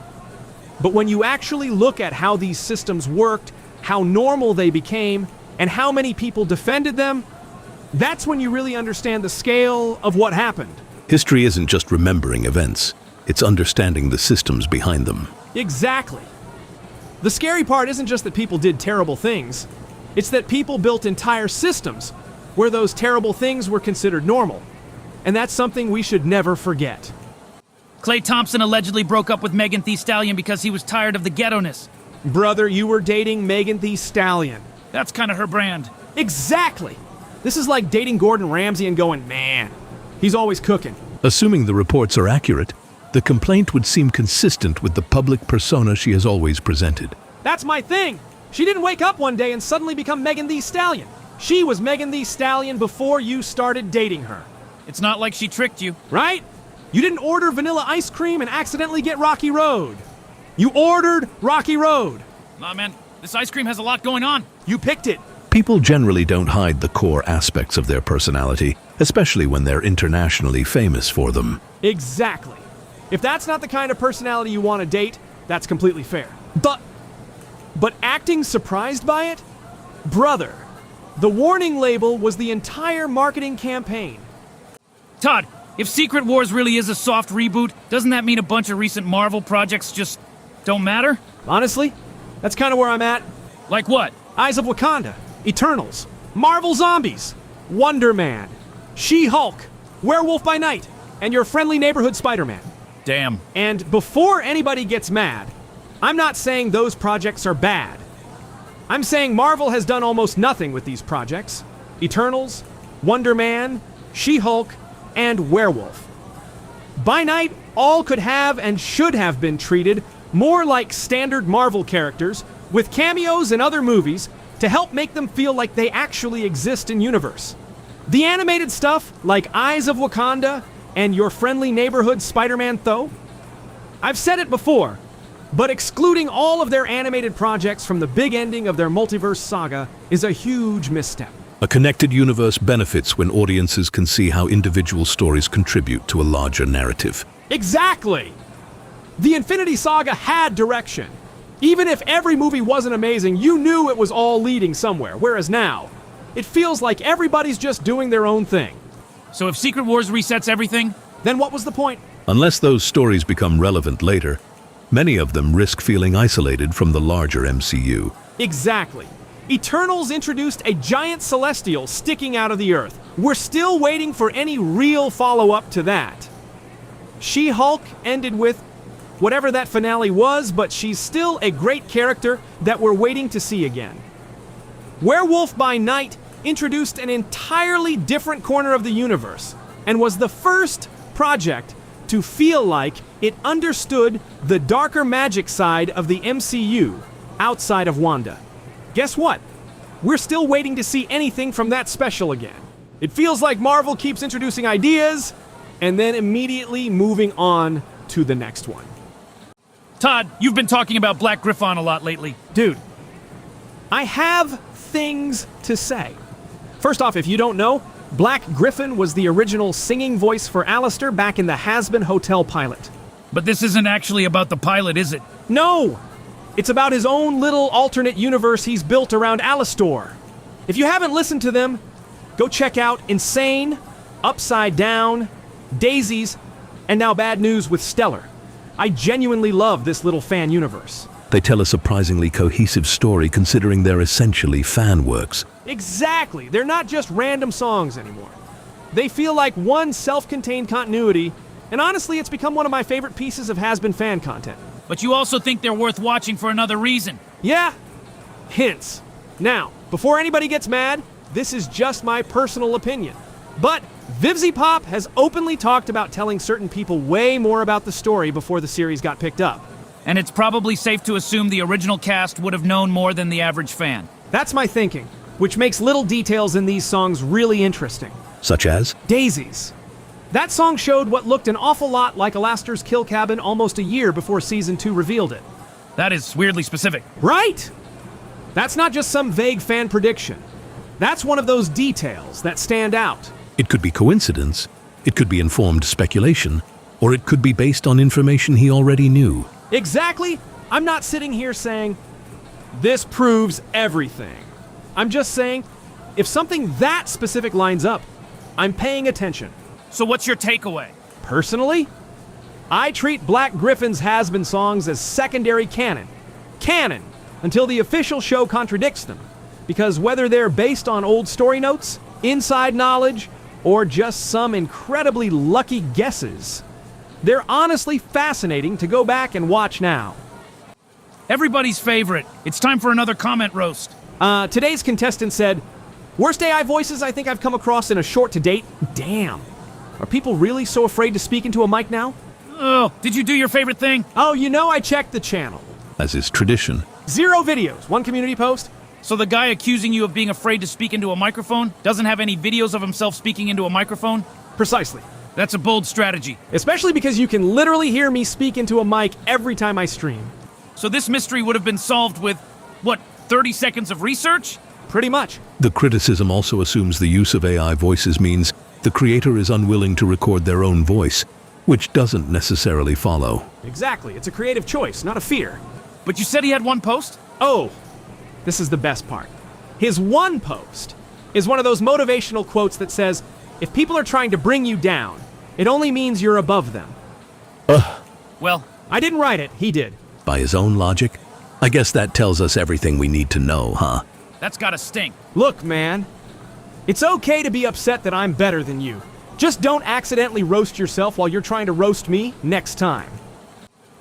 But when you actually look at how these systems worked, how normal they became, and how many people defended them, that's when you really understand the scale of what happened.
History isn't just remembering events, it's understanding the systems behind them.
Exactly. The scary part isn't just that people did terrible things, it's that people built entire systems where those terrible things were considered normal. And that's something we should never forget.
Klay Thompson allegedly broke up with Megan Thee Stallion because he was tired of the ghetto-ness.
Brother, you were dating Megan Thee Stallion.
That's kind of her brand.
Exactly! This is like dating Gordon Ramsay and going, man, he's always cooking.
Assuming the reports are accurate, the complaint would seem consistent with the public persona she has always presented.
That's my thing! She didn't wake up one day and suddenly become Megan Thee Stallion. She was Megan Thee Stallion before you started dating her.
It's not like she tricked you.
Right? You didn't order vanilla ice cream and accidentally get Rocky Road. You ordered Rocky Road.
Nah, man, this ice cream has a lot going on.
You picked it.
People generally don't hide the core aspects of their personality, especially when they're internationally famous for them.
Exactly. If that's not the kind of personality you want to date, that's completely fair. But acting surprised by it? Brother, the warning label was the entire marketing campaign.
Todd, if Secret Wars really is a soft reboot, doesn't that mean a bunch of recent Marvel projects just don't matter?
Honestly, that's kind of where I'm at.
Like what?
Eyes of Wakanda, Eternals, Marvel Zombies, Wonder Man, She-Hulk, Werewolf by Night, and your friendly neighborhood Spider-Man.
Damn.
And before anybody gets mad, I'm not saying those projects are bad. I'm saying Marvel has done almost nothing with these projects. Eternals, Wonder Man, She-Hulk, and Werewolf. By Night all could have and should have been treated more like standard Marvel characters with cameos in other movies to help make them feel like they actually exist in universe. The animated stuff, like Eyes of Wakanda and Your Friendly Neighborhood Spider-Man though, I've said it before, but excluding all of their animated projects from the big ending of their multiverse saga is a huge misstep.
A connected universe benefits when audiences can see how individual stories contribute to a larger narrative.
Exactly! The Infinity Saga had direction. Even if every movie wasn't amazing, you knew it was all leading somewhere, whereas now, it feels like everybody's just doing their own thing.
So if Secret Wars resets everything,
then what was the point?
Unless those stories become relevant later, many of them risk feeling isolated from the larger MCU.
Exactly. Eternals introduced a giant celestial sticking out of the earth. We're still waiting for any real follow-up to that. She-Hulk ended with whatever that finale was, but she's still a great character that we're waiting to see again. Werewolf by Night introduced an entirely different corner of the universe and was the first project to feel like it understood the darker magic side of the MCU outside of Wanda. Guess what? We're still waiting to see anything from that special again. It feels like Marvel keeps introducing ideas and then immediately moving on to the next one.
Todd, you've been talking about Black Griffon a lot lately.
Dude, I have things to say. First off, if you don't know, Black Griffin was the original singing voice for Alistair back in the Has-Been Hotel pilot.
But this isn't actually about the pilot, is it?
No! It's about his own little alternate universe he's built around Alistair. If you haven't listened to them, Go check out Insane, Upside Down, Daisies, and now Bad News with Stellar. I genuinely love this little fan universe.
They tell a surprisingly cohesive story considering they're essentially fan works.
Exactly. They're not just random songs anymore. They feel like one self-contained continuity, and honestly, it's become one of my favorite pieces of has-been fan content.
But you also think they're worth watching for another reason.
Yeah? Hints. Now, before anybody gets mad, this is just my personal opinion. But Vivzy Pop has openly talked about telling certain people way more about the story before the series got picked up.
And it's probably safe to assume the original cast would have known more than the average fan.
That's my thinking, which makes little details in these songs really interesting.
Such as?
Daisies. That song showed what looked an awful lot like Alastair's Kill Cabin almost a year before Season 2 revealed it.
That is weirdly specific.
Right? That's not just some vague fan prediction. That's one of those details that stand out.
It could be coincidence, it could be informed speculation, or it could be based on information he already knew.
Exactly. I'm not sitting here saying, this proves everything. I'm just saying, if something that specific lines up, I'm paying attention.
So what's your takeaway?
Personally, I treat Black Griffin's has-been songs as secondary canon. Canon, until the official show contradicts them. Because whether they're based on old story notes, inside knowledge, or just some incredibly lucky guesses, they're honestly fascinating to go back and watch now.
Everybody's favorite. It's time for another comment roast.
Today's contestant said, worst AI voices I think I've come across in a short to date. Damn. Are people really so afraid to speak into a mic now?
Oh, did you do your favorite thing?
Oh, you know I checked the channel.
As is tradition.
0 videos, 1 community post.
So the guy accusing you of being afraid to speak into a microphone doesn't have any videos of himself speaking into a microphone?
Precisely.
That's a bold strategy.
Especially because you can literally hear me speak into a mic every time I stream.
So this mystery would have been solved with, what, 30 seconds of research?
Pretty much.
The criticism also assumes the use of AI voices means the creator is unwilling to record their own voice, which doesn't necessarily follow.
Exactly. It's a creative choice, not a fear.
But you said he had one post?
Oh, this is the best part. His one post is one of those motivational quotes that says, if people are trying to bring you down, it only means you're above them.
Well,
I didn't write it, he did.
By his own logic? I guess that tells us everything we need to know, huh?
that's gotta stink.
Look, man, it's okay to be upset that I'm better than you. Just don't accidentally roast yourself while you're trying to roast me next time.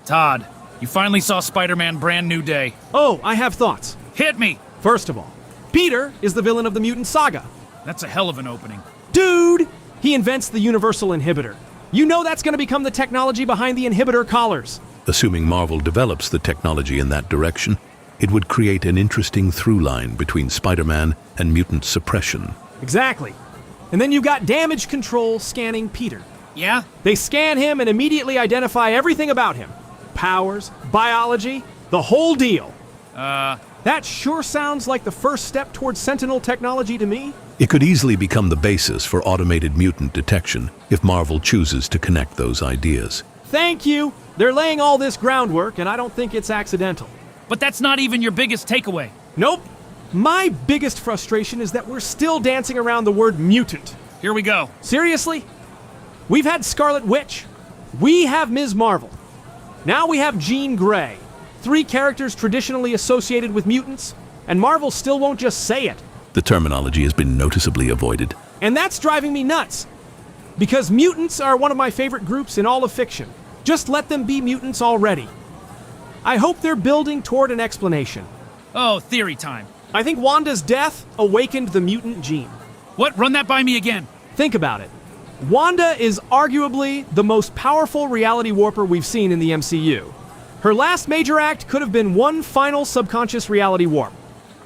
Todd, you finally saw Spider-Man Brand New Day.
Oh, I have thoughts.
Hit me!
First of all, Peter is the villain of the Mutant Saga.
That's a hell of an opening.
Dude! He invents the universal inhibitor. You know that's going to become the technology behind the inhibitor collars.
Assuming Marvel develops the technology in that direction, it would create an interesting through line between Spider-Man and mutant suppression.
Exactly. And then you've got damage control scanning Peter.
Yeah?
They scan him and immediately identify everything about him. Powers, biology, the whole deal. That sure sounds like the first step towards Sentinel technology to me.
It could easily become the basis for automated mutant detection if Marvel chooses to connect those ideas.
Thank you. They're laying all this groundwork, and I don't think it's accidental.
But that's not even your biggest takeaway.
Nope. My biggest frustration is that we're still dancing around the word mutant.
Here we go.
Seriously? We've had Scarlet Witch. We have Ms. Marvel. Now we have Jean Grey. 3 characters traditionally associated with mutants, and Marvel still won't just say it.
The terminology has been noticeably avoided.
And that's driving me nuts. Because mutants are one of my favorite groups in all of fiction. Just let them be mutants already. I hope they're building toward an explanation.
Oh, theory time.
I think Wanda's death awakened the mutant gene.
What? Run that by me again.
Think about it. Wanda is arguably the most powerful reality warper we've seen in the MCU. Her last major act could have been one final subconscious reality warp.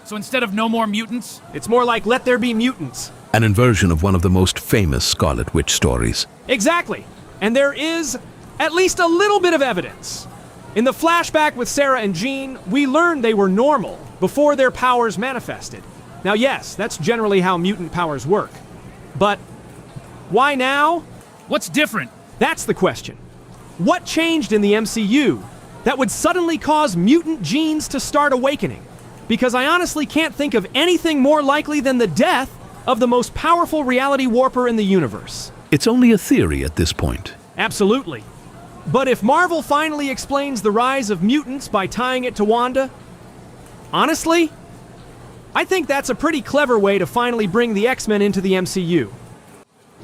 So instead of no more mutants?
It's more like let there be mutants.
An inversion of one of the most famous Scarlet Witch stories.
Exactly. And there is at least a little bit of evidence. In the flashback with Sarah and Jean, we learned they were normal before their powers manifested. Now yes, that's generally how mutant powers work. But why now?
What's different?
That's the question. What changed in the MCU that would suddenly cause mutant genes to start awakening? Because I honestly can't think of anything more likely than the death of the most powerful reality warper in the universe.
It's only a theory at this point.
Absolutely. But if Marvel finally explains the rise of mutants by tying it to Wanda, honestly, I think that's a pretty clever way to finally bring the X-Men into the MCU.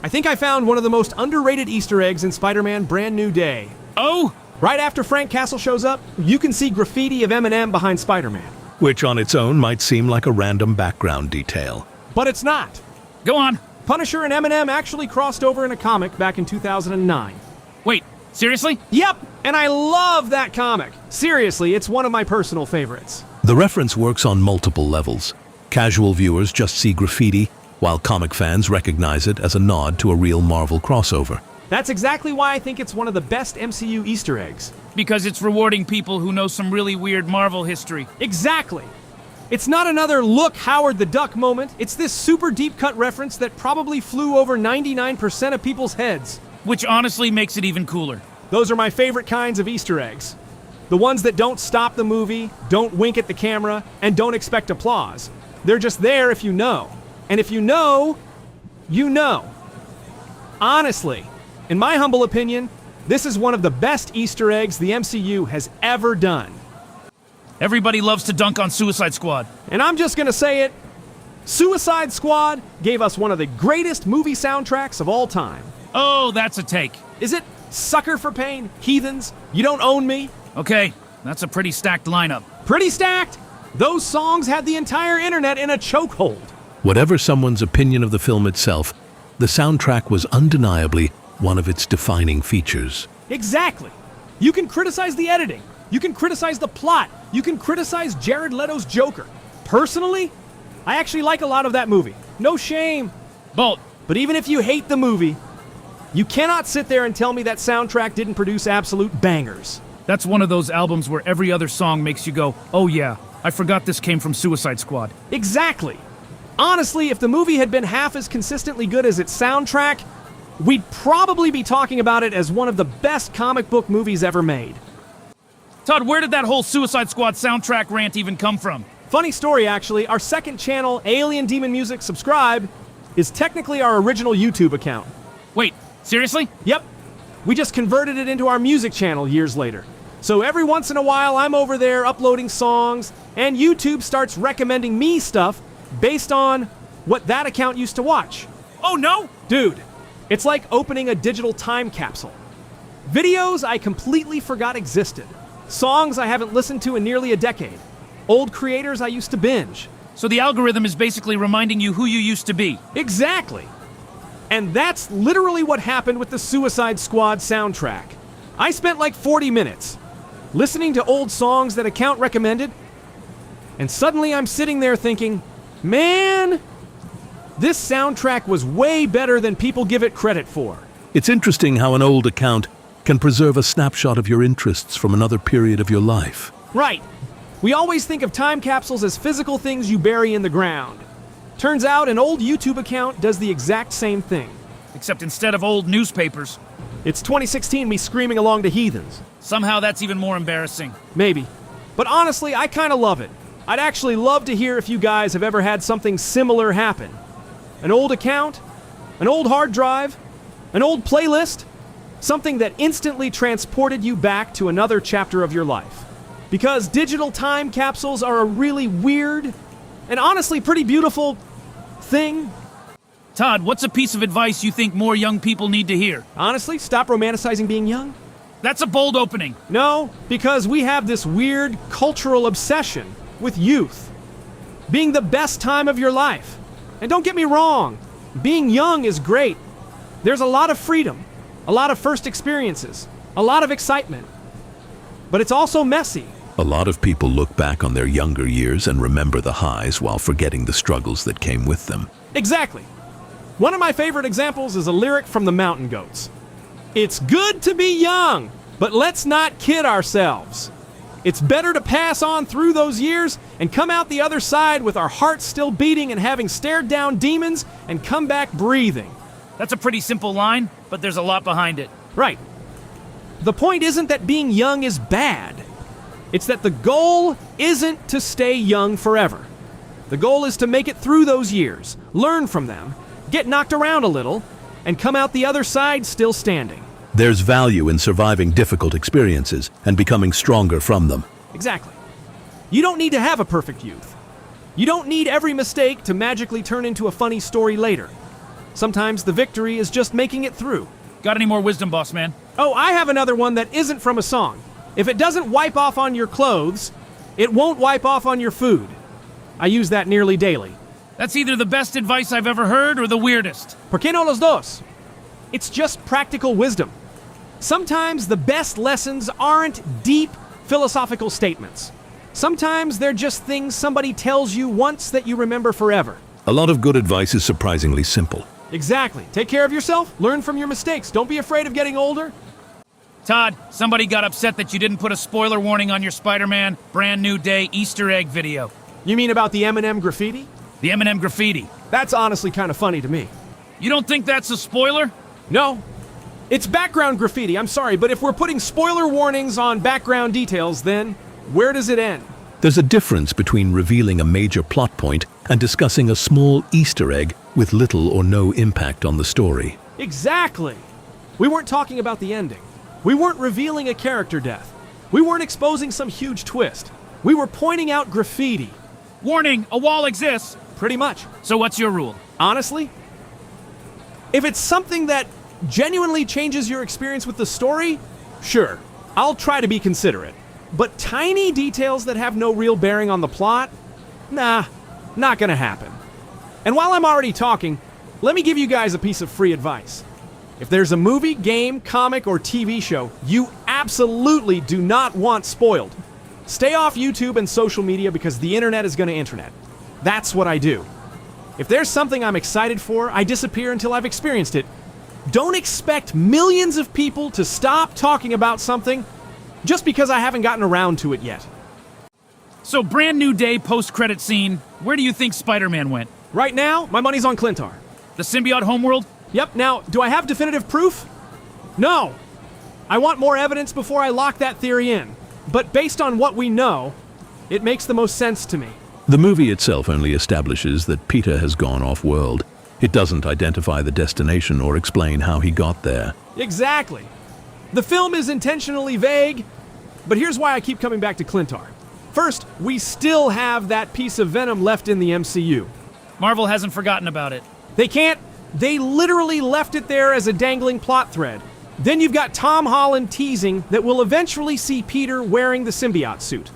I think I found one of the most underrated Easter eggs in Spider-Man Brand New Day.
Oh?
Right after Frank Castle shows up, you can see graffiti of Eminem behind Spider-Man.
Which on its own might seem like a random background detail.
But it's not.
Go on.
Punisher and Eminem actually crossed over in a comic back in 2009.
Wait, seriously?
Yep, and I love that comic. Seriously, it's one of my personal favorites.
The reference works on multiple levels. Casual viewers just see graffiti, while comic fans recognize it as a nod to a real Marvel crossover.
That's exactly why I think it's one of the best MCU Easter eggs.
Because it's rewarding people who know some really weird Marvel history.
Exactly. It's not another look Howard the Duck moment. It's this super deep cut reference that probably flew over 99% of people's heads.
Which honestly makes it even cooler.
Those are my favorite kinds of Easter eggs. The ones that don't stop the movie, don't wink at the camera, and don't expect applause. They're just there if you know. And if you know, you know. Honestly, in my humble opinion, this is one of the best Easter eggs the MCU has ever done.
Everybody loves to dunk on Suicide Squad.
And I'm just gonna say it, Suicide Squad gave us one of the greatest movie soundtracks of all time.
Oh, that's a take.
Is it Sucker for Pain, Heathens, You Don't Own Me?
Okay, that's a pretty stacked lineup.
Pretty stacked? Those songs had the entire internet in a chokehold.
Whatever someone's opinion of the film itself, the soundtrack was undeniably one of its defining features.
Exactly. You can criticize the editing. You can criticize the plot. You can criticize Jared Leto's Joker. Personally, I actually like a lot of that movie. No shame.
Bolt.
But even if you hate the movie, you cannot sit there and tell me that soundtrack didn't produce absolute bangers.
That's one of those albums where every other song makes you go, oh yeah, I forgot this came from Suicide Squad.
Exactly. Honestly, if the movie had been half as consistently good as its soundtrack, we'd probably be talking about it as one of the best comic book movies ever made.
Todd, where did that whole Suicide Squad soundtrack rant even come from?
Funny story, actually. Our second channel, Alien Demon Music Subscribe, is technically our original YouTube account.
Wait, seriously?
Yep. We just converted it into our music channel years later. So every once in a while, I'm over there uploading songs, and YouTube starts recommending me stuff based on what that account used to watch.
Oh no!
Dude, it's like opening a digital time capsule. Videos I completely forgot existed. Songs I haven't listened to in nearly a decade. Old creators I used to binge.
So the algorithm is basically reminding you who you used to be.
Exactly. And that's literally what happened with the Suicide Squad soundtrack. I spent like 40 minutes listening to old songs that account recommended, and suddenly I'm sitting there thinking, man, this soundtrack was way better than people give it credit for.
It's interesting how an old account can preserve a snapshot of your interests from another period of your life.
Right. We always think of time capsules as physical things you bury in the ground. Turns out an old YouTube account does the exact same thing.
Except instead of old newspapers.
It's 2016 me screaming along to Heathens.
Somehow that's even more embarrassing.
Maybe. But honestly, I kind of love it. I'd actually love to hear if you guys have ever had something similar happen. An old account, an old hard drive, an old playlist, something that instantly transported you back to another chapter of your life. Because digital time capsules are a really weird and honestly pretty beautiful thing.
Todd, what's a piece of advice you think more young people need to hear?
Honestly, stop romanticizing being young.
That's a bold opening.
No, because we have this weird cultural obsession with youth being the best time of your life. And don't get me wrong, being young is great. There's a lot of freedom, a lot of first experiences, a lot of excitement. But it's also messy.
A lot of people look back on their younger years and remember the highs while forgetting the struggles that came with them.
Exactly. One of my favorite examples is a lyric from the Mountain Goats. It's good to be young, but let's not kid ourselves. It's better to pass on through those years and come out the other side with our hearts still beating and having stared down demons and come back breathing.
That's a pretty simple line, but there's a lot behind it.
Right. The point isn't that being young is bad. It's that the goal isn't to stay young forever. The goal is to make it through those years, learn from them, get knocked around a little, and come out the other side still standing.
There's value in surviving difficult experiences and becoming stronger from them.
Exactly. You don't need to have a perfect youth. You don't need every mistake to magically turn into a funny story later. Sometimes the victory is just making it through.
Got any more wisdom, boss man?
Oh, I have another one that isn't from a song. If it doesn't wipe off on your clothes, it won't wipe off on your food. I use that nearly daily.
That's either the best advice I've ever heard or the weirdest.
¿Por qué no los dos? It's just practical wisdom. Sometimes the best lessons aren't deep philosophical statements. Sometimes they're just things somebody tells you once that you remember forever.
A lot of good advice is surprisingly simple.
Exactly. Take care of yourself, learn from your mistakes. Don't be afraid of getting older.
Todd, somebody got upset that you didn't put a spoiler warning on your Spider-Man Brand New Day Easter egg video.
You mean about the M&M graffiti?
The M&M graffiti.
That's honestly kind of funny to me.
You don't think that's a spoiler?
No. It's background graffiti, I'm sorry, but if we're putting spoiler warnings on background details, then where does it end?
There's a difference between revealing a major plot point and discussing a small Easter egg with little or no impact on the story.
Exactly. We weren't talking about the ending. We weren't revealing a character death. We weren't exposing some huge twist. We were pointing out graffiti.
Warning, a wall exists.
Pretty much.
So what's your rule?
Honestly, if it's something that genuinely changes your experience with the story, sure, I'll try to be considerate. But tiny details that have no real bearing on the plot? Nah, not gonna happen. And while I'm already talking, let me give you guys a piece of free advice. If there's a movie, game, comic, or TV show you absolutely do not want spoiled, stay off YouTube and social media because the internet is gonna internet. That's what I do. If there's something I'm excited for, I disappear until I've experienced it. Don't expect millions of people to stop talking about something just because I haven't gotten around to it yet.
So Brand New Day post-credit scene, where do you think Spider-Man went?
Right now, my money's on Clintar.
The symbiote homeworld?
Yep, now, do I have definitive proof? No. I want more evidence before I lock that theory in. But based on what we know, it makes the most sense to me.
The movie itself only establishes that Peter has gone off-world. It doesn't identify the destination or explain how he got there.
Exactly. The film is intentionally vague, but here's why I keep coming back to Clintar. First, we still have that piece of Venom left in the MCU.
Marvel hasn't forgotten about it.
They can't. They literally left it there as a dangling plot thread. Then you've got Tom Holland teasing that we'll eventually see Peter wearing the symbiote suit.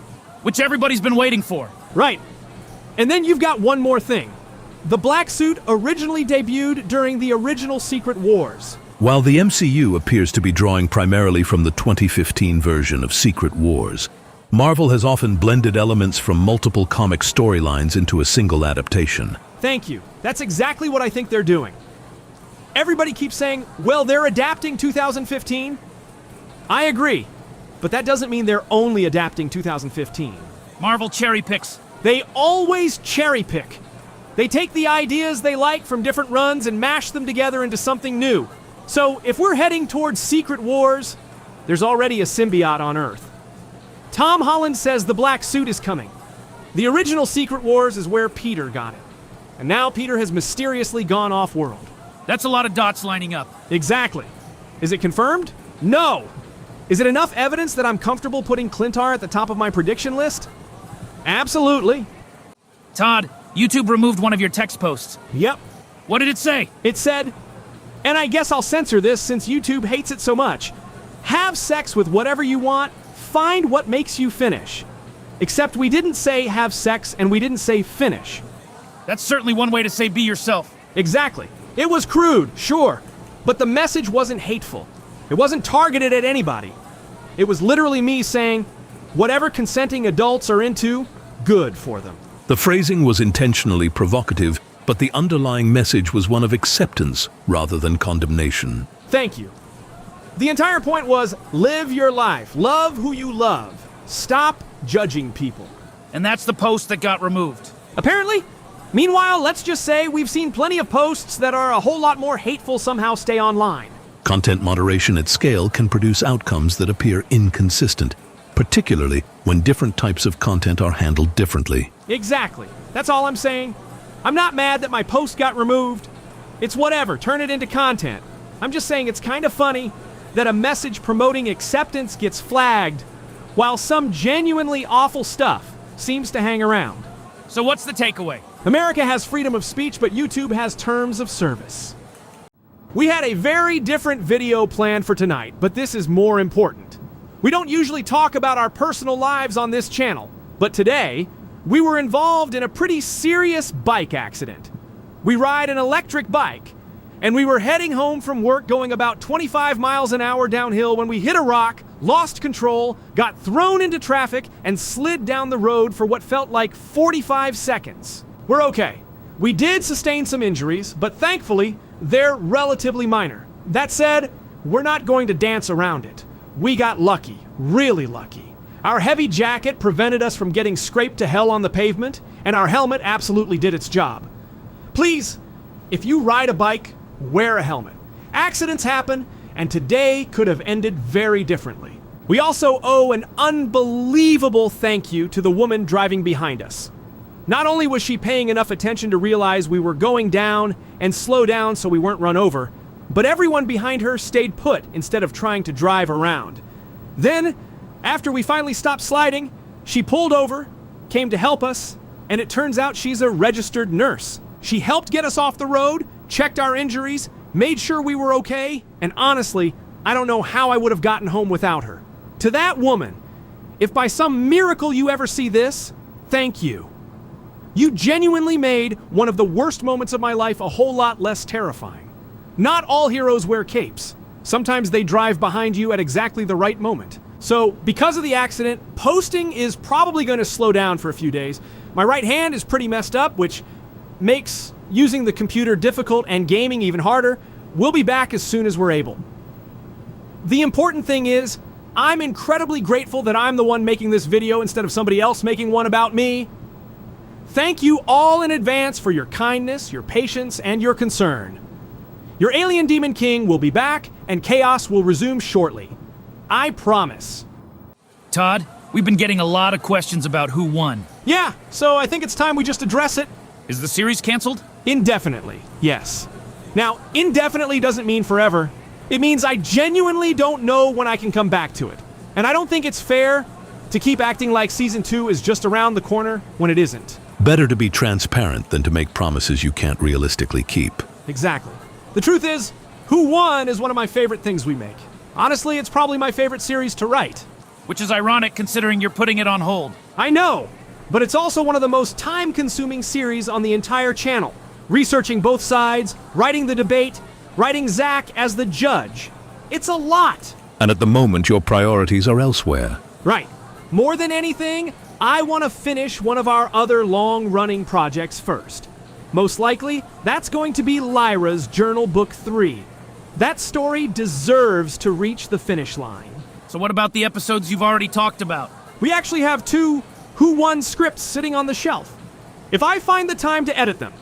Which everybody's been waiting for.
Right. And then you've got one more thing. The black suit originally debuted during the original Secret Wars.
While the MCU appears to be drawing primarily from the 2015 version of Secret Wars, Marvel has often blended elements from multiple comic storylines into a single adaptation.
Thank you. That's exactly what I think they're doing. Everybody keeps saying, well, they're adapting 2015. I agree, but that doesn't mean they're only adapting 2015.
Marvel cherry picks.
They always cherry pick. They take the ideas they like from different runs and mash them together into something new. So if we're heading towards Secret Wars, there's already a symbiote on Earth. Tom Holland says the black suit is coming. The original Secret Wars is where Peter got it. And now Peter has mysteriously gone off-world.
That's a lot of dots lining up.
Exactly. Is it confirmed? No. Is it enough evidence that I'm comfortable putting Clintar at the top of my prediction list? Absolutely.
Todd, YouTube removed one of your text posts.
Yep.
What did it say?
It said, and I guess I'll censor this since YouTube hates it so much, have sex with whatever you want, find what makes you finish. Except we didn't say have sex and we didn't say finish.
That's certainly one way to say be yourself.
Exactly. It was crude, sure, but the message wasn't hateful. It wasn't targeted at anybody. It was literally me saying, whatever consenting adults are into, good for them.
The phrasing was intentionally provocative, but the underlying message was one of acceptance rather than condemnation.
Thank you. The entire point was live your life, love who you love, stop judging people.
And that's the post that got removed.
Apparently. Meanwhile, let's just say we've seen plenty of posts that are a whole lot more hateful somehow stay online.
Content moderation at scale can produce outcomes that appear inconsistent. particularly when different types of content are handled differently.
Exactly. That's all I'm saying. I'm not mad that my post got removed. It's whatever, turn it into content. I'm just saying it's kind of funny that a message promoting acceptance gets flagged while some genuinely awful stuff seems to hang around.
So what's the takeaway?
America has freedom of speech, but YouTube has terms of service. We had a very different video planned for tonight, but this is more important. We don't usually talk about our personal lives on this channel, but today, we were involved in a pretty serious bike accident. We ride an electric bike, and we were heading home from work going about 25 miles an hour downhill when we hit a rock, lost control, got thrown into traffic, and slid down the road for what felt like 45 seconds. We're okay. We did sustain some injuries, but thankfully, they're relatively minor. That said, we're not going to dance around it. We got lucky, really lucky. Our heavy jacket prevented us from getting scraped to hell on the pavement, and our helmet absolutely did its job. Please, if you ride a bike, wear a helmet. Accidents happen, and today could have ended very differently. We also owe an unbelievable thank you to the woman driving behind us. Not only was she paying enough attention to realize we were going down and slow down so we weren't run over, but everyone behind her stayed put instead of trying to drive around. Then, after we finally stopped sliding, she pulled over, came to help us, and it turns out she's a registered nurse. She helped get us off the road, checked our injuries, made sure we were okay, and honestly, I don't know how I would have gotten home without her. To that woman, if by some miracle you ever see this, thank you. You genuinely made one of the worst moments of my life a whole lot less terrifying. Not all heroes wear capes. Sometimes they drive behind you at exactly the right moment. So, because of the accident, posting is probably going to slow down for a few days. My right hand is pretty messed up, which makes using the computer difficult and gaming even harder. We'll be back as soon as we're able. The important thing is, I'm incredibly grateful that I'm the one making this video instead of somebody else making one about me. Thank you all in advance for your kindness, your patience, and your concern. Your alien demon king will be back, and chaos will resume shortly. I promise.
Todd, we've been getting a lot of questions about who won.
Yeah, so I think it's time we just address it.
Is the series canceled?
Indefinitely, yes. Now, indefinitely doesn't mean forever. It means I genuinely don't know when I can come back to it. And I don't think it's fair to keep acting like Season 2 is just around the corner when it isn't.
Better to be transparent than to make promises you can't realistically keep.
Exactly. The truth is, Who Won is one of my favorite things we make. Honestly, it's probably my favorite series to write.
Which is ironic considering you're putting it on hold.
I know, but it's also one of the most time-consuming series on the entire channel. Researching both sides, writing the debate, writing Zach as the judge. It's a lot.
And at the moment, your priorities are elsewhere.
Right. More than anything, I want to finish one of our other long-running projects first. Most likely, that's going to be Lyra's Journal Book 3. That story deserves to reach the finish line.
So what about the episodes you've already talked about?
We actually have 2 Who Won scripts sitting on the shelf. If I find the time to edit them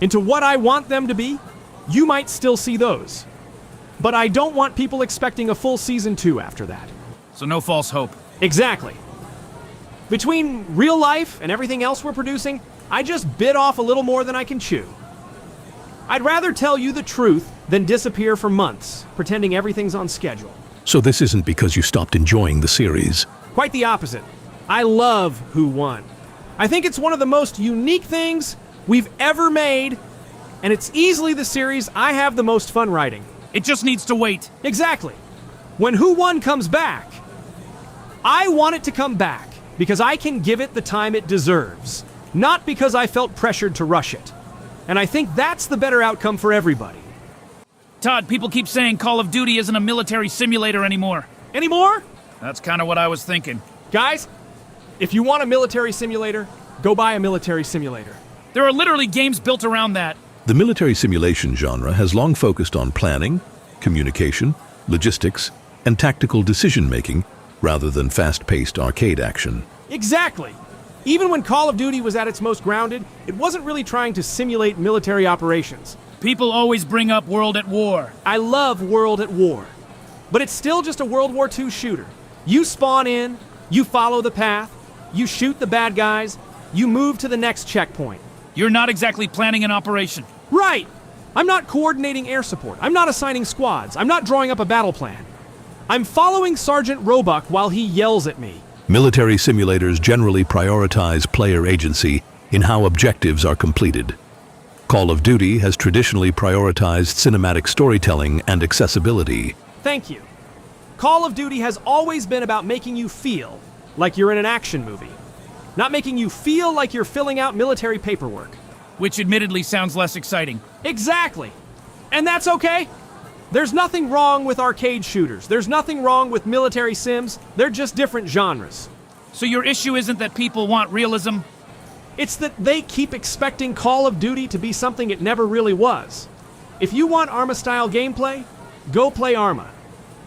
into what I want them to be, you might still see those. But I don't want people expecting a full Season 2 after that.
So no false hope.
Exactly. Between real life and everything else we're producing, I just bit off a little more than I can chew. I'd rather tell you the truth than disappear for months, pretending everything's on schedule.
So this isn't because you stopped enjoying the series.
Quite the opposite. I love Who Won. I think it's one of the most unique things we've ever made, and it's easily the series I have the most fun writing.
It just needs to wait.
Exactly. When Who Won comes back, I want it to come back because I can give it the time it deserves, not because I felt pressured to rush it. And I think that's the better outcome for everybody.
Todd, people keep saying Call of Duty isn't a military simulator anymore.
Anymore?
That's kind of what I was thinking.
Guys, if you want a military simulator, go buy a military simulator.
There are literally games built around that.
The military simulation genre has long focused on planning, communication, logistics, and tactical decision-making rather than fast-paced arcade action.
Exactly. Even when Call of Duty was at its most grounded, it wasn't really trying to simulate military operations.
People always bring up World at War.
I love World at War. But it's still just a World War II shooter. You spawn in, You follow the path, you shoot the bad guys, you move to the next checkpoint.
You're not exactly planning an operation.
Right! I'm not coordinating air support. I'm not assigning squads. I'm not drawing up a battle plan. I'm following Sergeant Roebuck while he yells at me.
Military simulators generally prioritize player agency in how objectives are completed. Call of Duty has traditionally prioritized cinematic storytelling and accessibility.
Thank you. Call of Duty has always been about making you feel like you're in an action movie, not making you feel like you're filling out military paperwork.
Which admittedly sounds less exciting.
Exactly. And that's okay. There's nothing wrong with arcade shooters. There's nothing wrong with military sims. They're just different genres.
So your issue isn't that people want realism?
It's that they keep expecting Call of Duty to be something it never really was. If you want Arma-style gameplay, go play Arma.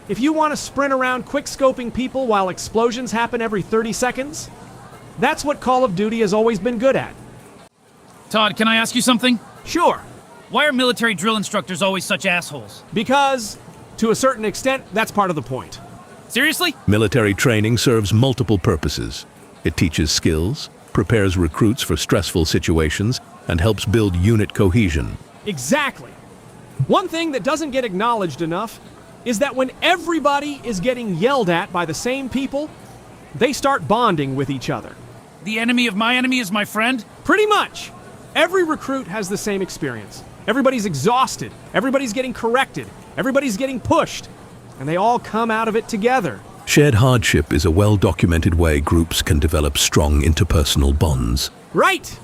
If you want to sprint around quick-scoping people while explosions happen every 30 seconds, that's what Call of Duty has always been good at.
Todd, can I ask you something?
Sure,
Why are military drill instructors always such assholes?
because, to a certain extent, that's part of the point.
Seriously?
Military training serves multiple purposes. It teaches skills, prepares recruits for stressful situations, and helps build unit cohesion.
Exactly. One thing that doesn't get acknowledged enough is that when everybody is getting yelled at by the same people, they start bonding with each other.
The enemy of my enemy is my friend?
Pretty much. Every recruit has the same experience. Everybody's exhausted. Everybody's getting corrected. Everybody's getting pushed. And they all come out of it together.
Shared hardship is a well-documented way groups can develop strong interpersonal bonds.
Right!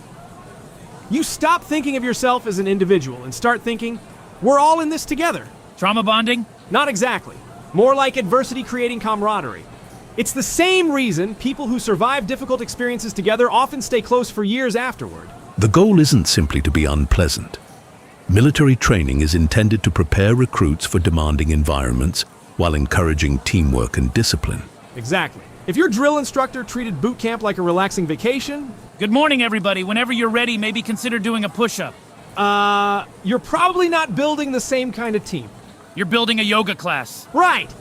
You stop thinking of yourself as an individual and start thinking, we're all in this together.
Trauma bonding?
Not exactly. More like adversity creating camaraderie. It's the same reason people who survive difficult experiences together often stay close for years afterward.
The goal isn't simply to be unpleasant. Military training is intended to prepare recruits for demanding environments while encouraging teamwork and discipline.
Exactly. If your drill instructor treated boot camp like a relaxing vacation,
Good morning, everybody. Whenever you're ready, maybe consider doing a push-up.
you're probably not building the same kind of team.
You're building a yoga class.
Right!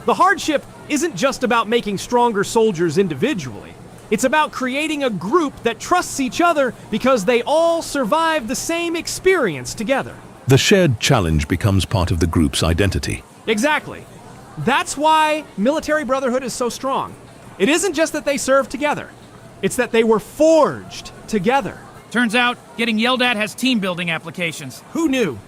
The hardship isn't just about making stronger soldiers individually. It's about creating a group that trusts each other because they all survived the same experience together.
The shared challenge becomes part of the group's identity.
Exactly. That's why military brotherhood is so strong. It isn't just that they served together. It's that they were forged together.
Turns out, getting yelled at has team-building applications.
Who knew?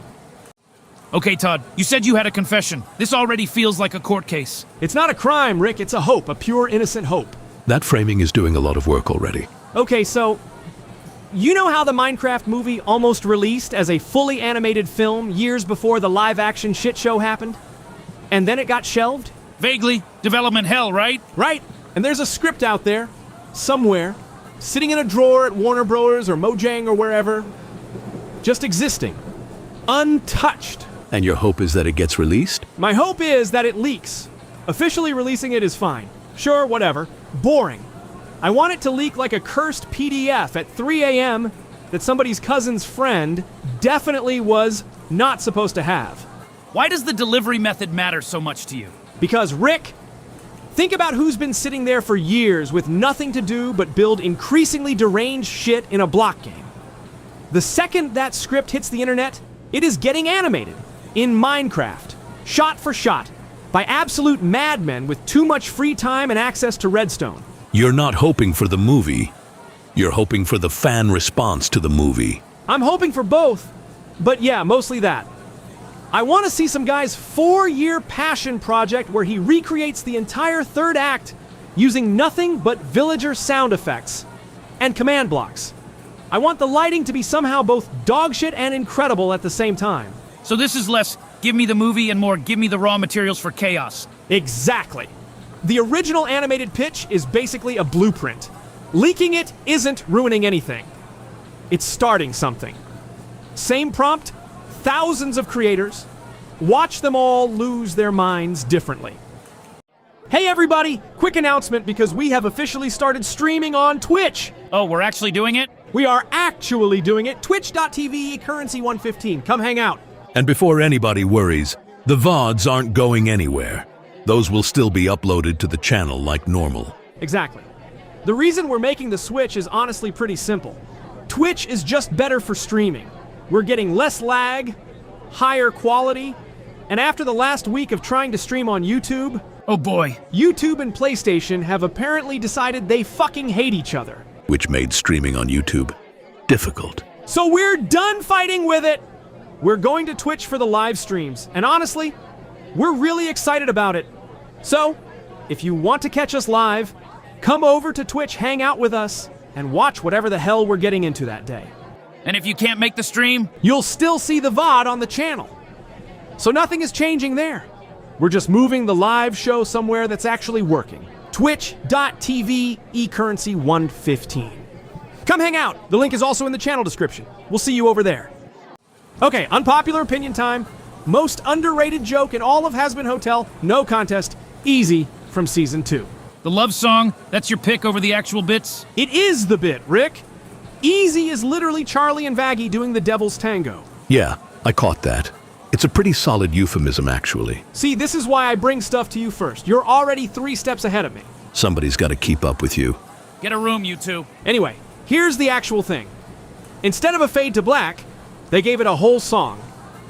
Okay, Todd, you said you had a confession. This already feels like a court case.
It's not a crime, Rick. It's a hope, a pure, innocent hope.
That framing is doing a lot of work already.
Okay, so you know how the Minecraft movie almost released as a fully animated film years before the live-action shit show happened? And then it got shelved?
Vaguely, development hell, right?
Right. And there's a script out there, somewhere, sitting in a drawer at Warner Bros. Or Mojang or wherever, just existing, untouched.
And your hope is that it gets released?
My hope is that it leaks. Officially releasing it is fine. Sure, whatever. Boring. I want it to leak like a cursed PDF at 3 a.m. that somebody's cousin's friend definitely was not supposed to have.
Why does the delivery method matter so much to you?
Because, Rick, think about who's been sitting there for years with nothing to do but build increasingly deranged shit in a block game. The second that script hits the internet, it is getting animated. In Minecraft, shot for shot, by absolute madmen with too much free time and access to redstone.
You're not hoping for the movie. You're hoping for the fan response to the movie.
I'm hoping for both, but yeah, mostly that. I want to see some guy's 4-year passion project where he recreates the entire third act using nothing but villager sound effects and command blocks. I want the lighting to be somehow both dogshit and incredible at the same time.
So this is less give me the movie and more give me the raw materials for chaos.
Exactly. The original animated pitch is basically a blueprint. Leaking it isn't ruining anything. It's starting something. Same prompt, thousands of creators. Watch them all lose their minds differently. Hey everybody, quick announcement because we have officially started streaming on Twitch.
Oh, we're actually doing it?
We are actually doing it. Twitch.tv currency115. Come hang out.
And before anybody worries, the VODs aren't going anywhere. Those will still be uploaded to the channel like normal.
Exactly. The reason we're making the switch is honestly pretty simple. Twitch is just better for streaming. We're getting less lag, higher quality, and after the last week of trying to stream on YouTube,
Oh boy.
YouTube and PlayStation have apparently decided they fucking hate each other.
which made streaming on YouTube difficult.
So we're done fighting with it. We're going to Twitch for the live streams, and honestly, we're really excited about it. So, if you want to catch us live, come over to Twitch, hang out with us, and watch whatever the hell we're getting into that day.
And if you can't make the stream,
You'll still see the VOD on the channel. So nothing is changing there. We're just moving the live show somewhere that's actually working. Twitch.tv eCurrency115. Come hang out. The link is also in the channel description. We'll see you over there. Okay, unpopular opinion time. Most underrated joke in all of Has Been Hotel, no contest, easy from season 2.
the love song, that's your pick over the actual bits?
It is the bit, Rick. Easy is literally Charlie and Vaggie doing the devil's tango.
Yeah, I caught that. It's a pretty solid euphemism, actually.
See, this is why I bring stuff to you first. You're already 3 steps ahead of me.
Somebody's got to keep up with you.
Get a room, you two.
Anyway, here's the actual thing. Instead of a fade to black, they gave it a whole song,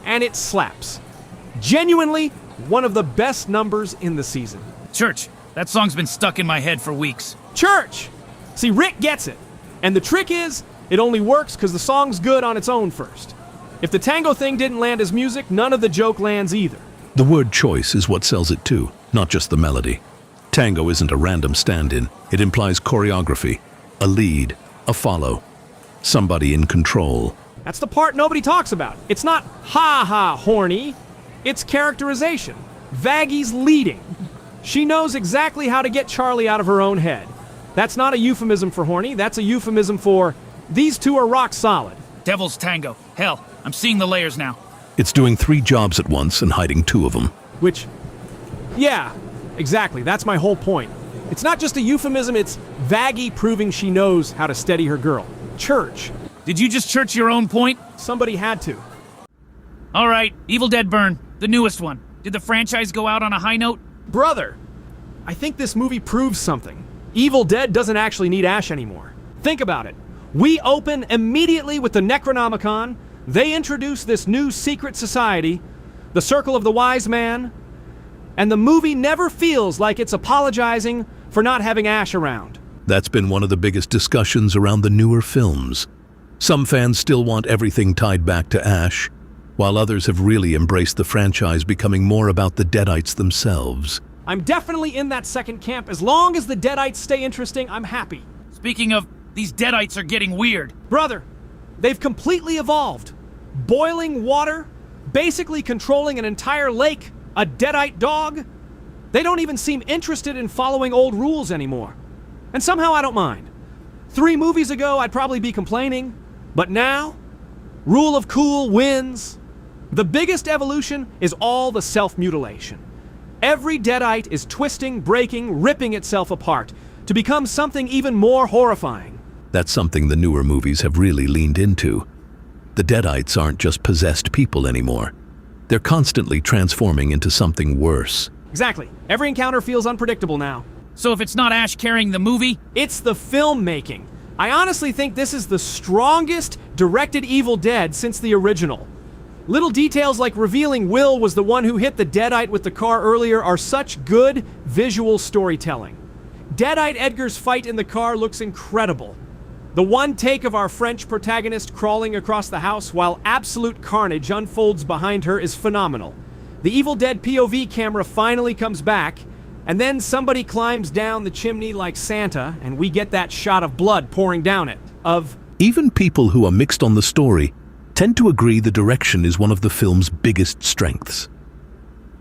and it slaps. Genuinely, one of the best numbers in the season.
Church, that song's been stuck in my head for weeks.
Church! See, Rick gets it. And the trick is, it only works because the song's good on its own first. If the tango thing didn't land as music, none of the joke lands either.
The word choice is what sells it too, not just the melody. Tango isn't a random stand-in. It implies choreography, a lead, a follow, somebody in control.
That's the part nobody talks about. It's not ha-ha horny. It's characterization. Vaggie's leading. She knows exactly how to get Charlie out of her own head. That's not a euphemism for horny. That's a euphemism for these two are rock solid.
Devil's Tango. Hell, I'm seeing the layers now.
It's doing 3 jobs at once and hiding 2 of them.
Which, yeah, exactly. That's my whole point. It's not just a euphemism, it's Vaggie proving she knows how to steady her girl. Church.
Did you just church your own point?
Somebody had to.
All right, Evil Dead Burn, the newest one. Did the franchise go out on a high note?
Brother, I think this movie proves something. Evil Dead doesn't actually need Ash anymore. Think about it. We open immediately with the Necronomicon. They introduce this new secret society, the Circle of the Wise Man, and the movie never feels like it's apologizing for not having Ash around.
That's been one of the biggest discussions around the newer films. Some fans still want everything tied back to Ash, while others have really embraced the franchise becoming more about the Deadites themselves.
I'm definitely in that second camp. As long as the Deadites stay interesting, I'm happy.
Speaking of, these Deadites are getting weird.
Brother, they've completely evolved. Boiling water, basically controlling an entire lake, a Deadite dog. They don't even seem interested in following old rules anymore. And somehow I don't mind. 3 movies ago, I'd probably be complaining. But now, rule of cool wins. The biggest evolution is all the self-mutilation. Every Deadite is twisting, breaking, ripping itself apart to become something even more horrifying.
That's something the newer movies have really leaned into. The Deadites aren't just possessed people anymore. They're constantly transforming into something worse.
Exactly. Every encounter feels unpredictable now.
So if it's not Ash carrying the movie,
It's the filmmaking. I honestly think this is the strongest directed Evil Dead since the original. Little details like revealing Will was the one who hit the Deadite with the car earlier are such good visual storytelling. Deadite Edgar's fight in the car looks incredible. The one take of our French protagonist crawling across the house while absolute carnage unfolds behind her is phenomenal. The Evil Dead POV camera finally comes back, and then somebody climbs down the chimney like Santa, and we get that shot of blood pouring down it.
Even people who are mixed on the story tend to agree the direction is one of the film's biggest strengths.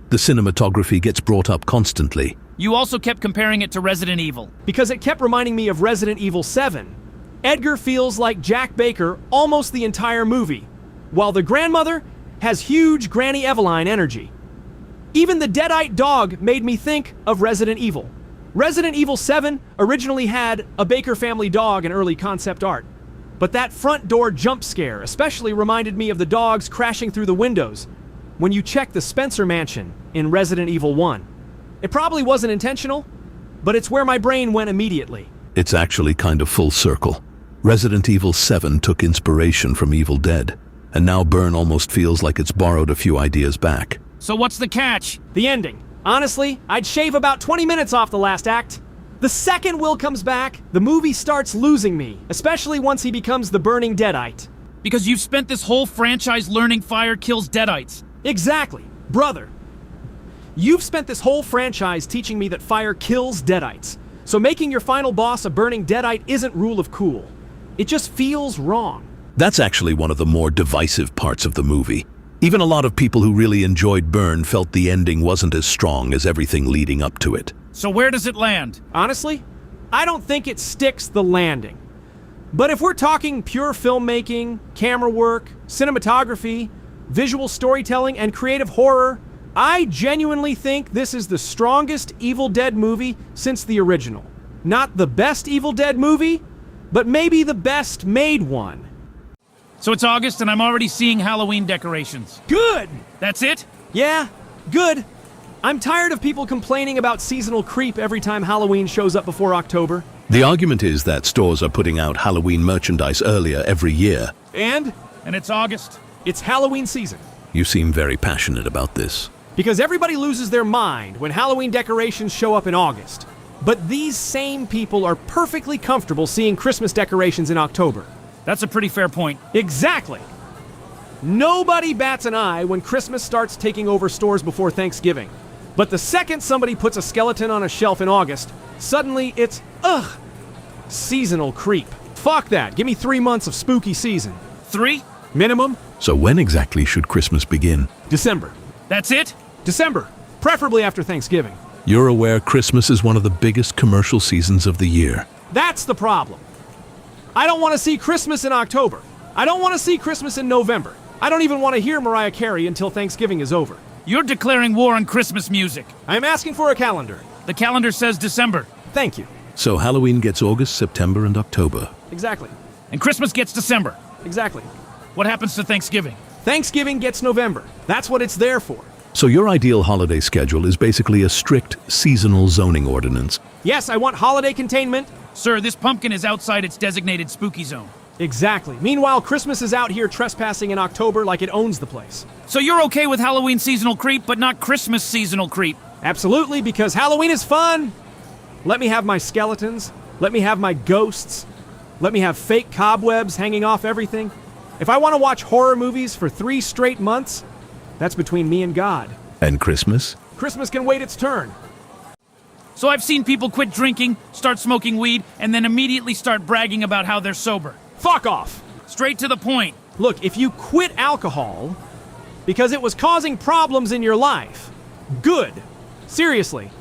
The cinematography gets brought up constantly.
you also kept comparing it to Resident Evil.
Because it kept reminding me of Resident Evil 7. Edgar feels like Jack Baker almost the entire movie, while the grandmother has huge Granny Eveline energy. Even the Deadite dog made me think of Resident Evil. Resident Evil 7 originally had a Baker family dog in early concept art, but that front door jump scare especially reminded me of the dogs crashing through the windows when you check the Spencer mansion in Resident Evil 1. It probably wasn't intentional, but it's where my brain went immediately.
It's actually kind of full circle. Resident Evil 7 took inspiration from Evil Dead, and now Burn almost feels like it's borrowed a few ideas back.
So what's the catch?
The ending. Honestly, I'd shave about 20 minutes off the last act. The second Will comes back, the movie starts losing me, especially once he becomes the burning deadite.
Because you've spent this whole franchise learning fire kills deadites.
Exactly. Brother, you've spent this whole franchise teaching me that fire kills deadites. So making your final boss a burning deadite isn't rule of cool. It just feels wrong.
That's actually one of the more divisive parts of the movie. Even a lot of people who really enjoyed Burn felt the ending wasn't as strong as everything leading up to it.
So where does it land?
Honestly, I don't think it sticks the landing. But if we're talking pure filmmaking, camera work, cinematography, visual storytelling, and creative horror, I genuinely think this is the strongest Evil Dead movie since the original. Not the best Evil Dead movie, but maybe the best made one.
So it's August and I'm already seeing Halloween decorations.
Good!
That's it?
Yeah, good. I'm tired of people complaining about seasonal creep every time Halloween shows up before October.
The argument is that stores are putting out Halloween merchandise earlier every year.
And
it's August.
it's Halloween season.
You seem very passionate about this.
Because everybody loses their mind when Halloween decorations show up in August. But these same people are perfectly comfortable seeing Christmas decorations in October.
That's a pretty fair point.
Exactly. Nobody bats an eye when Christmas starts taking over stores before Thanksgiving. But the second somebody puts a skeleton on a shelf in August, suddenly it's, seasonal creep. Fuck that. Give me 3 months of spooky season.
3?
Minimum,
So when exactly should Christmas begin?
December.
That's it?
December. Preferably after Thanksgiving.
You're aware Christmas is one of the biggest commercial seasons of the year.
That's the problem. I don't want to see Christmas in October. I don't want to see Christmas in November. I don't even want to hear Mariah Carey until Thanksgiving is over.
You're declaring war on Christmas music.
I am asking for a calendar.
The calendar says December.
Thank you.
So Halloween gets August, September, and October.
Exactly.
And Christmas gets December.
Exactly.
What happens to Thanksgiving?
Thanksgiving gets November. That's what it's there for.
So your ideal holiday schedule is basically a strict seasonal zoning ordinance.
Yes, I want holiday containment.
Sir, this pumpkin is outside its designated spooky zone.
Exactly. Meanwhile, Christmas is out here trespassing in October like it owns the place.
So you're okay with Halloween seasonal creep, but not Christmas seasonal creep?
Absolutely, because Halloween is fun. Let me have my skeletons. Let me have my ghosts. Let me have fake cobwebs hanging off everything. If I want to watch horror movies for 3 straight months, that's between me and God.
And Christmas?
Christmas can wait its turn.
So I've seen people quit drinking, start smoking weed, and then immediately start bragging about how they're sober.
Fuck off.
Straight to the point.
Look, if you quit alcohol because it was causing problems in your life, good. Seriously.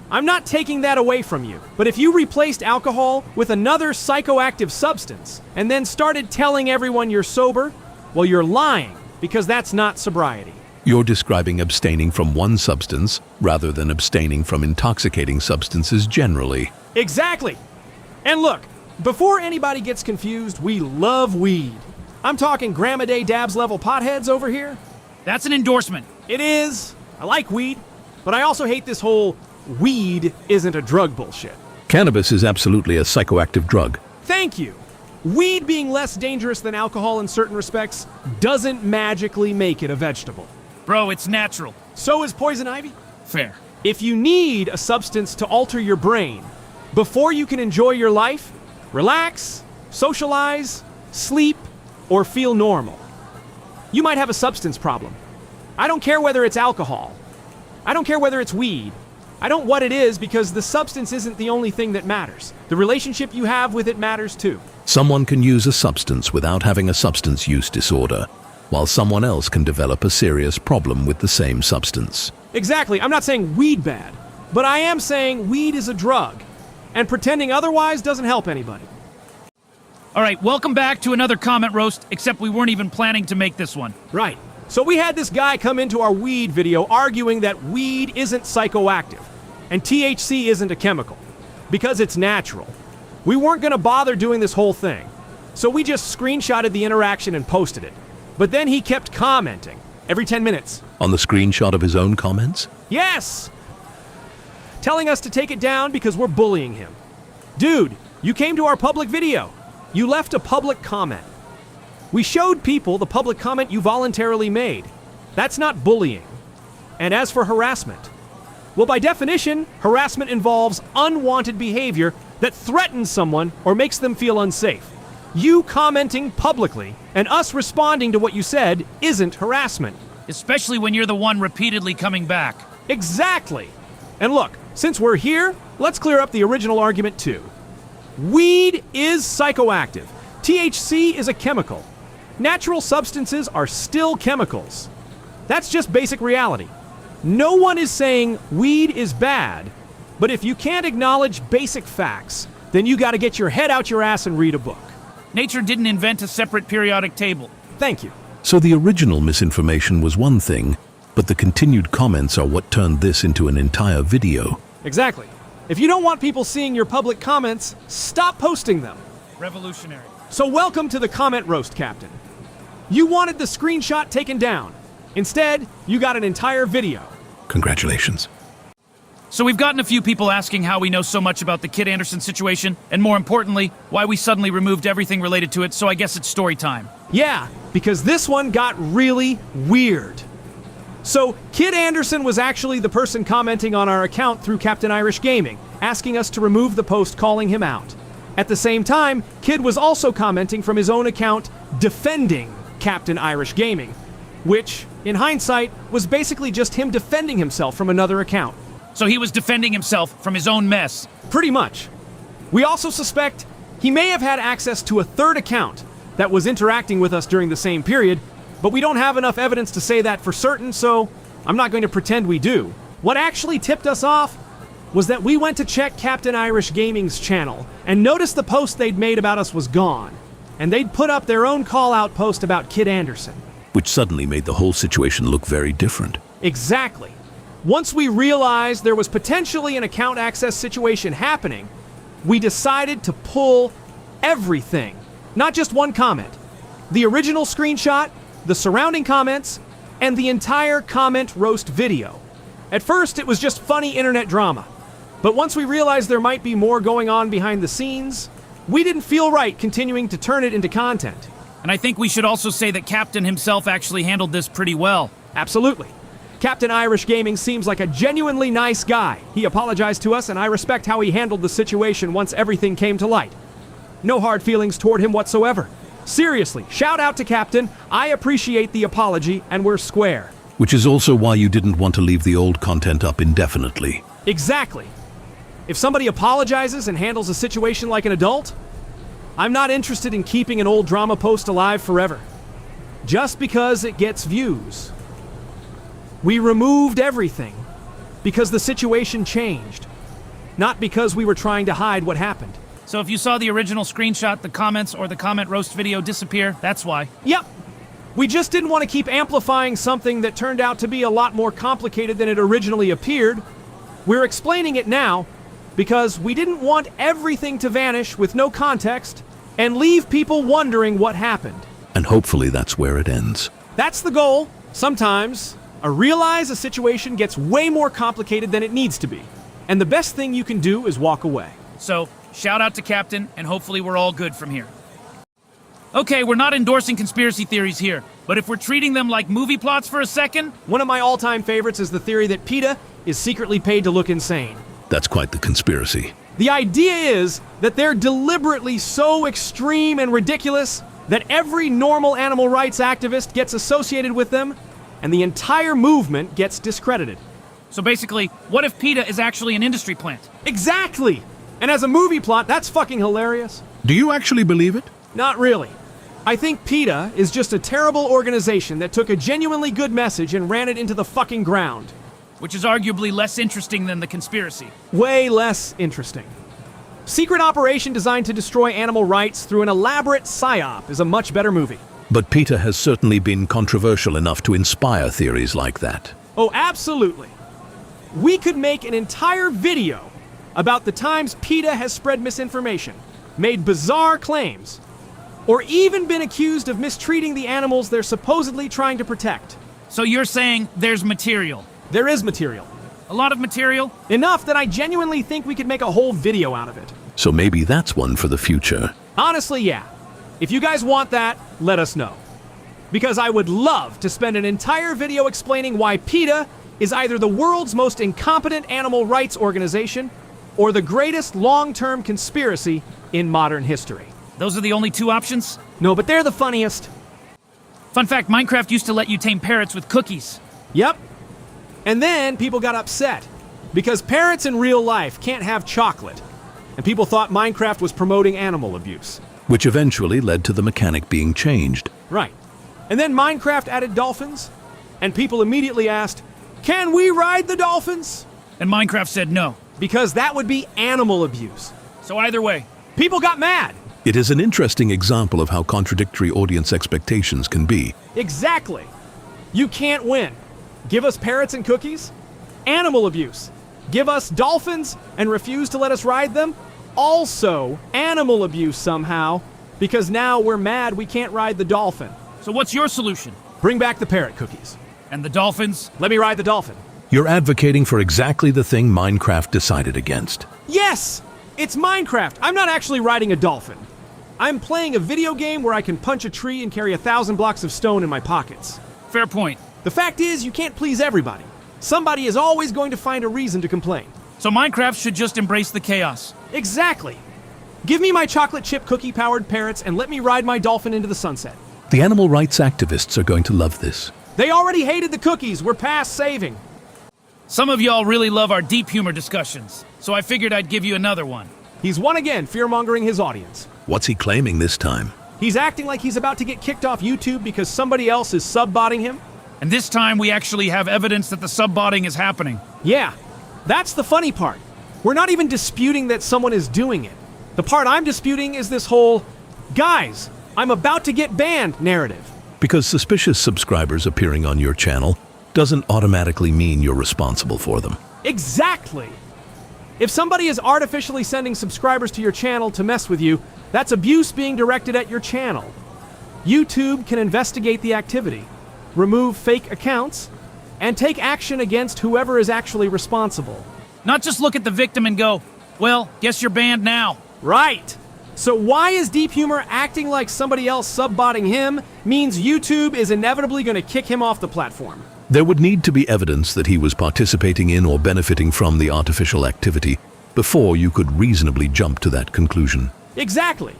I'm not taking that away from you. But if you replaced alcohol with another psychoactive substance and then started telling everyone you're sober, well, you're lying, because that's not sobriety.
You're describing abstaining from one substance rather than abstaining from intoxicating substances generally.
Exactly. And look, before anybody gets confused, we love weed. I'm talking gram-a-day dabs level potheads over here.
That's an endorsement.
It is. I like weed, but I also hate this whole weed isn't a drug bullshit.
Cannabis is absolutely a psychoactive drug.
Thank you. Weed being less dangerous than alcohol in certain respects doesn't magically make it a vegetable.
Bro, it's natural.
So is poison ivy.
Fair.
If you need a substance to alter your brain before you can enjoy your life, relax, socialize, sleep, or feel normal, you might have a substance problem. I don't care whether it's alcohol. I don't care whether it's weed. I don't what it is, because the substance isn't the only thing that matters. The relationship you have with it matters too.
Someone can use a substance without having a substance use disorder, while someone else can develop a serious problem with the same substance.
Exactly. I'm not saying weed bad, but I am saying weed is a drug, and pretending otherwise doesn't help anybody.
All right, welcome back to another comment roast, except we weren't even planning to make this one.
Right. So we had this guy come into our weed video arguing that weed isn't psychoactive and THC isn't a chemical because it's natural. We weren't going to bother doing this whole thing, so we just screenshotted the interaction and posted it. But then he kept commenting every 10 minutes.
On the screenshot of his own comments?
Yes! telling us to take it down because we're bullying him. Dude, you came to our public video. You left a public comment. We showed people the public comment you voluntarily made. That's not bullying. And as for harassment, well, by definition, harassment involves unwanted behavior that threatens someone or makes them feel unsafe. You commenting publicly and us responding to what you said isn't harassment.
Especially when you're the one repeatedly coming back.
Exactly. And look, since we're here, let's clear up the original argument too. Weed is psychoactive. THC is a chemical. Natural substances are still chemicals. That's just basic reality. No one is saying weed is bad, but if you can't acknowledge basic facts, then you gotta get your head out your ass and read a book.
Nature didn't invent a separate periodic table.
Thank you.
So the original misinformation was one thing, but the continued comments are what turned this into an entire video.
Exactly. If you don't want people seeing your public comments, stop posting them.
Revolutionary.
So welcome to the comment roast, Captain. You wanted the screenshot taken down. Instead, you got an entire video.
Congratulations.
So we've gotten a few people asking how we know so much about the Kid Anderson situation, and more importantly, why we suddenly removed everything related to it, so I guess it's story time.
Yeah, because this one got really weird. So, Kid Anderson was actually the person commenting on our account through Captain Irish Gaming, asking us to remove the post calling him out. At the same time, Kid was also commenting from his own account defending Captain Irish Gaming, which, in hindsight, was basically just him defending himself from another account.
So he was defending himself from his own mess.
Pretty much. We also suspect he may have had access to a third account that was interacting with us during the same period, but we don't have enough evidence to say that for certain, so I'm not going to pretend we do. What actually tipped us off was that we went to check Captain Irish Gaming's channel and noticed the post they'd made about us was gone, and they'd put up their own call-out post about Kid Anderson.
Which suddenly made the whole situation look very different.
Exactly. Once we realized there was potentially an account access situation happening, we decided to pull everything, not just one comment. The original screenshot, the surrounding comments, and the entire comment roast video. At first, it was just funny internet drama. But once we realized there might be more going on behind the scenes, we didn't feel right continuing to turn it into content.
And I think we should also say that Captain himself actually handled this pretty well.
Absolutely. Captain Irish Gaming seems like a genuinely nice guy. He apologized to us, and I respect how he handled the situation once everything came to light. No hard feelings toward him whatsoever. Seriously, shout out to Captain. I appreciate the apology, and we're square.
Which is also why you didn't want to leave the old content up indefinitely.
Exactly. If somebody apologizes and handles a situation like an adult, I'm not interested in keeping an old drama post alive forever. Just because it gets views. We removed everything because the situation changed, not because we were trying to hide what happened.
So if you saw the original screenshot, the comments, or the comment roast video disappear, that's why.
Yep. We just didn't want to keep amplifying something that turned out to be a lot more complicated than it originally appeared. We're explaining it now because we didn't want everything to vanish with no context and leave people wondering what happened.
And hopefully that's where it ends.
That's the goal. Sometimes I realize a situation gets way more complicated than it needs to be, and the best thing you can do is walk away.
So, shout out to Captain, and hopefully we're all good from here. Okay, we're not endorsing conspiracy theories here, but if we're treating them like movie plots for a second...
One of my all-time favorites is the theory that PETA is secretly paid to look insane.
That's quite the conspiracy.
The idea is that they're deliberately so extreme and ridiculous that every normal animal rights activist gets associated with them, and the entire movement gets discredited.
So basically, what if PETA is actually an industry plant?
Exactly! And as a movie plot, that's fucking hilarious.
Do you actually believe it?
Not really. I think PETA is just a terrible organization that took a genuinely good message and ran it into the fucking ground.
Which is arguably less interesting than the conspiracy.
Way less interesting. Secret operation designed to destroy animal rights through an elaborate psyop is a much better movie.
But PETA has certainly been controversial enough to inspire theories like that.
Oh, absolutely. We could make an entire video about the times PETA has spread misinformation, made bizarre claims, or even been accused of mistreating the animals they're supposedly trying to protect.
So you're saying there's material?
There is material.
A lot of material?
Enough that I genuinely think we could make a whole video out of it.
So maybe that's one for the future.
Honestly, yeah. If you guys want that, let us know. Because I would love to spend an entire video explaining why PETA is either the world's most incompetent animal rights organization or the greatest long-term conspiracy in modern history.
Those are the only two options?
No, but they're the funniest.
Fun fact, Minecraft used to let you tame parrots with cookies.
Yep. And then people got upset because parrots in real life can't have chocolate. And people thought Minecraft was promoting animal abuse.
Which eventually led to the mechanic being changed.
Right. And then Minecraft added dolphins, and people immediately asked, "Can we ride the dolphins?"
And Minecraft said no.
Because that would be animal abuse.
So either way,
People got mad.
It is an interesting example of how contradictory audience expectations can be.
Exactly. You can't win. Give us parrots and cookies? Animal abuse. Give us dolphins and refuse to let us ride them? Also, animal abuse somehow, because now we're mad we can't ride the dolphin.
so what's your solution?
Bring back the parrot cookies.
And the dolphins?
Let me ride the dolphin.
You're advocating for exactly the thing Minecraft decided against.
Yes! It's Minecraft. I'm not actually riding a dolphin. I'm playing a video game where I can punch a tree and carry 1,000 blocks of stone in my pockets.
Fair point.
The fact is, you can't please everybody. Somebody is always going to find a reason to complain.
So Minecraft should just embrace the chaos.
Exactly. Give me my chocolate chip cookie powered parrots and let me ride my dolphin into the sunset.
The animal rights activists are going to love this.
They already hated the cookies. We're past saving.
Some of y'all really love our deep humor discussions, so I figured I'd give you another one.
He's won again, fear-mongering his audience.
What's he claiming this time?
He's acting like he's about to get kicked off YouTube because somebody else is sub-botting him.
And this time we actually have evidence that the sub-botting is happening.
Yeah, that's the funny part. We're not even disputing that someone is doing it. The part I'm disputing is this whole, "Guys, I'm about to get banned" narrative.
Because suspicious subscribers appearing on your channel doesn't automatically mean you're responsible for them.
Exactly. If somebody is artificially sending subscribers to your channel to mess with you, that's abuse being directed at your channel. YouTube can investigate the activity, remove fake accounts, and take action against whoever is actually responsible.
Not just look at the victim and go, well, guess you're banned now.
Right. So why is Deep Humor acting like somebody else sub-botting him means YouTube is inevitably going to kick him off the platform?
There would need to be evidence that he was participating in or benefiting from the artificial activity before you could reasonably jump to that conclusion.
Exactly.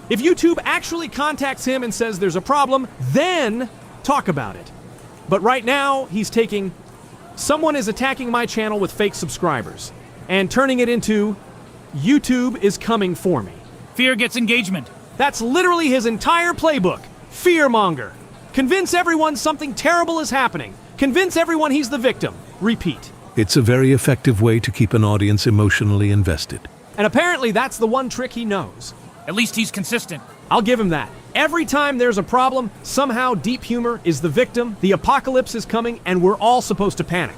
If YouTube actually contacts him and says there's a problem, then talk about it. But right now, he's taking, "Someone is attacking my channel with fake subscribers," and turning it into, "YouTube is coming for me."
Fear gets engagement.
That's literally his entire playbook. Fearmonger. Convince everyone something terrible is happening. Convince everyone he's the victim. Repeat.
It's a very effective way to keep an audience emotionally invested.
And apparently that's the one trick he knows.
At least he's consistent.
I'll give him that. Every time there's a problem, somehow Deep Humor is the victim, the apocalypse is coming, and we're all supposed to panic.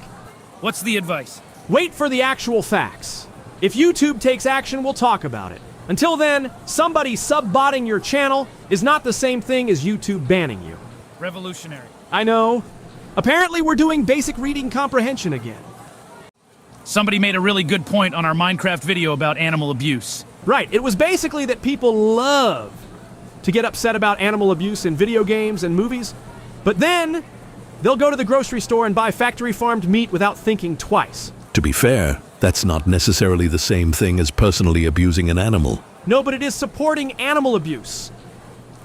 What's the advice?
Wait for the actual facts. If YouTube takes action, we'll talk about it. Until then, somebody sub-botting your channel is not the same thing as YouTube banning you.
Revolutionary.
I know. Apparently we're doing basic reading comprehension again.
Somebody made a really good point on our Minecraft video about animal abuse.
Right, it was basically that people love to get upset about animal abuse in video games and movies, but then they'll go to the grocery store and buy factory-farmed meat without thinking twice.
To be fair, that's not necessarily the same thing as personally abusing an animal.
No, but it is supporting animal abuse.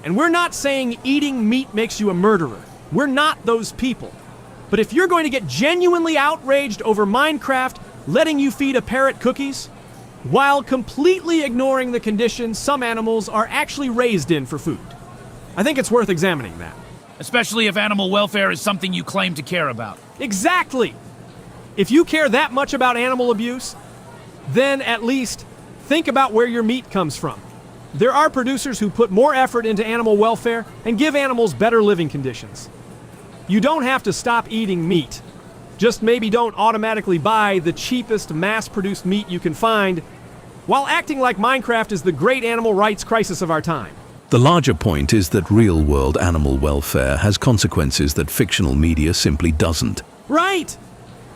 And we're not saying eating meat makes you a murderer. We're not those people. But if you're going to get genuinely outraged over Minecraft letting you feed a parrot cookies, while completely ignoring the conditions some animals are actually raised in for food, I think it's worth examining that.
Especially if animal welfare is something you claim to care about.
Exactly! If you care that much about animal abuse, then at least think about where your meat comes from. There are producers who put more effort into animal welfare and give animals better living conditions. You don't have to stop eating meat. Just maybe don't automatically buy the cheapest mass-produced meat you can find while acting like Minecraft is the great animal rights crisis of our time.
The larger point is that real-world animal welfare has consequences that fictional media simply doesn't.
Right!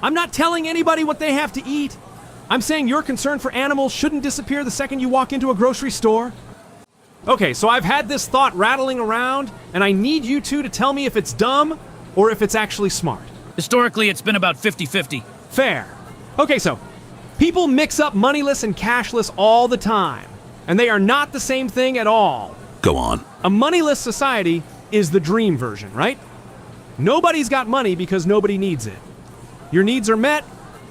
I'm not telling anybody what they have to eat. I'm saying your concern for animals shouldn't disappear the second you walk into a grocery store. Okay, so I've had this thought rattling around, and I need you two to tell me if it's dumb or if it's actually smart.
Historically, it's been about 50-50.
Fair. Okay, so people mix up moneyless and cashless all the time, and they are not the same thing at all.
Go on.
A moneyless society is the dream version, right? Nobody's got money because nobody needs it. Your needs are met,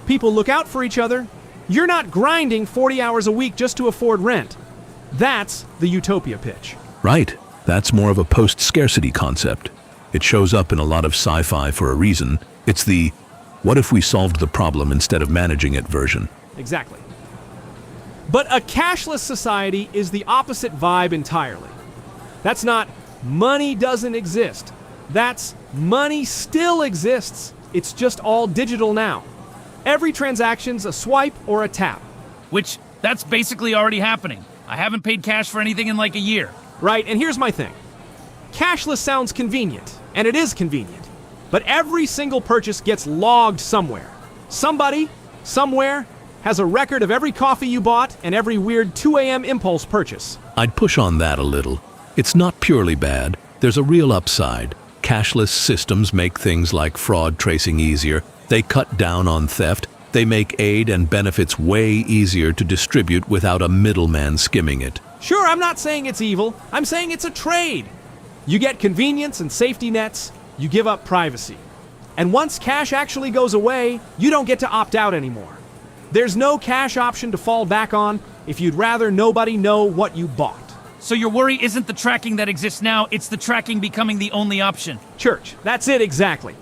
people look out for each other. You're not grinding 40 hours a week just to afford rent. That's the utopia pitch.
Right. That's more of a post-scarcity concept. It shows up in a lot of sci-fi for a reason. It's the what if we solved the problem instead of managing it version.
Exactly. But a cashless society is the opposite vibe entirely. That's not money doesn't exist. That's money still exists. It's just all digital now. Every transaction's a swipe or a tap.
Which, that's basically already happening. I haven't paid cash for anything in like a year.
Right, and here's my thing. Cashless sounds convenient, and it is convenient. But every single purchase gets logged somewhere. Somebody, somewhere, has a record of every coffee you bought and every weird 2 a.m. impulse purchase.
I'd push on that a little. It's not purely bad. There's a real upside. Cashless systems make things like fraud tracing easier. They cut down on theft. They make aid and benefits way easier to distribute without a middleman skimming it.
Sure, I'm not saying it's evil. I'm saying it's a trade. You get convenience and safety nets. You give up privacy. And once cash actually goes away, you don't get to opt out anymore. There's no cash option to fall back on if you'd rather nobody know what you bought.
So your worry isn't the tracking that exists now, it's the tracking becoming the only option.
Church, that's it exactly.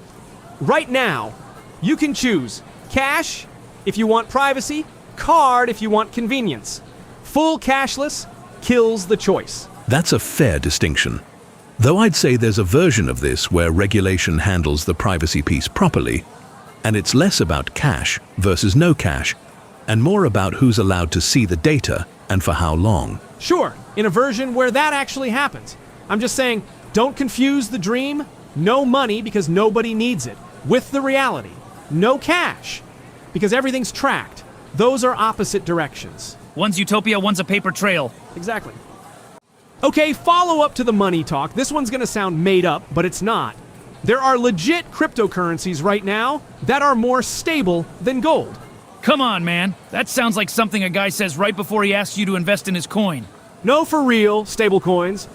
Right now, you can choose cash if you want privacy, card if you want convenience. Full cashless kills the choice.
That's a fair distinction. Though I'd say there's a version of this where regulation handles the privacy piece properly, and it's less about cash versus no cash, and more about who's allowed to see the data and for how long.
Sure, in a version where that actually happens. I'm just saying, don't confuse the dream, no money because nobody needs it, with the reality. No cash, because everything's tracked. Those are opposite directions.
One's utopia, one's a paper trail.
Exactly. Okay, follow up to the money talk. This one's gonna sound made up, but it's not. There are legit cryptocurrencies right now that are more stable than gold.
Come on, man. That sounds like something a guy says right before he asks you to invest in his coin.
No, for real, stable coins.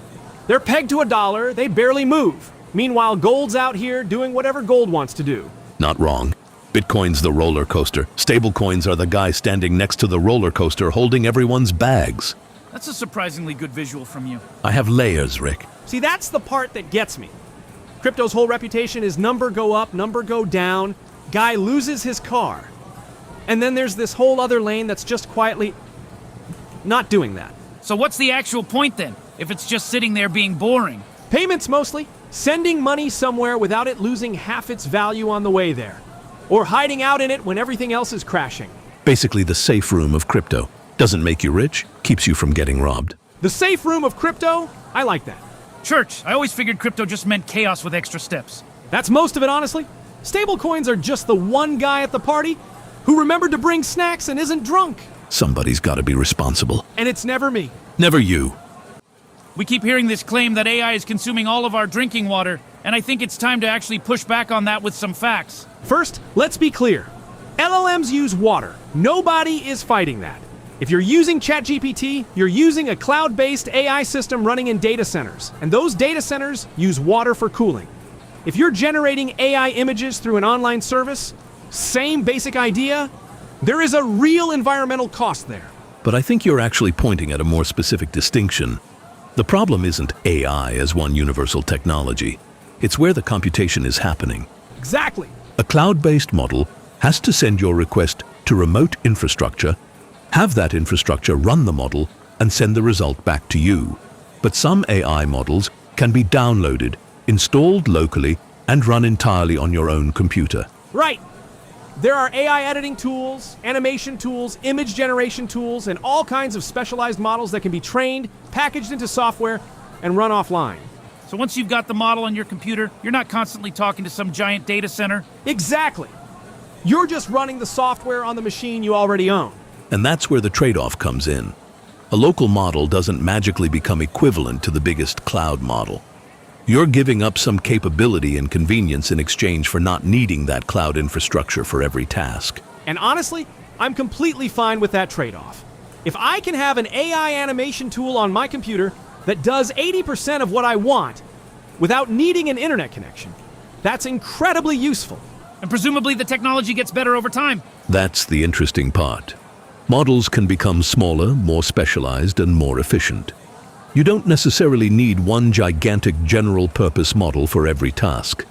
They're pegged to $1, they barely move. Meanwhile, gold's out here doing whatever gold wants to do.
Not wrong. Bitcoin's the roller coaster. Stablecoins are the guy standing next to the roller coaster holding everyone's bags.
That's a surprisingly good visual from you.
I have layers, Rick.
See, that's the part that gets me. Crypto's whole reputation is number go up, number go down, guy loses his car. And then there's this whole other lane that's just quietly not doing that.
So what's the actual point then, if it's just sitting there being boring?
Payments mostly. Sending money somewhere without it losing half its value on the way there. Or hiding out in it when everything else is crashing.
Basically the safe room of crypto. Doesn't make you rich, keeps you from getting robbed.
The safe room of crypto? I like that.
Church, I always figured crypto just meant chaos with extra steps.
That's most of it, honestly. Stablecoins are just the one guy at the party who remembered to bring snacks and isn't drunk.
Somebody's got to be responsible.
And it's never me.
Never you.
We keep hearing this claim that AI is consuming all of our drinking water, and I think it's time to actually push back on that with some facts.
First, let's be clear. LLMs use water. Nobody is fighting that. If you're using ChatGPT, you're using a cloud-based AI system running in data centers, and those data centers use water for cooling. If you're generating AI images through an online service, same basic idea, there is a real environmental cost there.
But I think you're actually pointing at a more specific distinction. The problem isn't AI as one universal technology. It's where the computation is happening.
Exactly.
A cloud-based model has to send your request to remote infrastructure, have that infrastructure run the model, and send the result back to you. But some AI models can be downloaded, installed locally, and run entirely on your own computer.
Right. There are AI editing tools, animation tools, image generation tools, and all kinds of specialized models that can be trained, packaged into software, and run offline.
So once you've got the model on your computer, you're not constantly talking to some giant data center?
Exactly. You're just running the software on the machine you already own.
And that's where the trade-off comes in. A local model doesn't magically become equivalent to the biggest cloud model. You're giving up some capability and convenience in exchange for not needing that cloud infrastructure for every task.
And honestly, I'm completely fine with that trade-off. If I can have an AI animation tool on my computer that does 80% of what I want without needing an internet connection, that's incredibly useful.
And presumably the technology gets better over time.
That's the interesting part. Models can become smaller, more specialized, and more efficient. You don't necessarily need one gigantic general-purpose model for every task.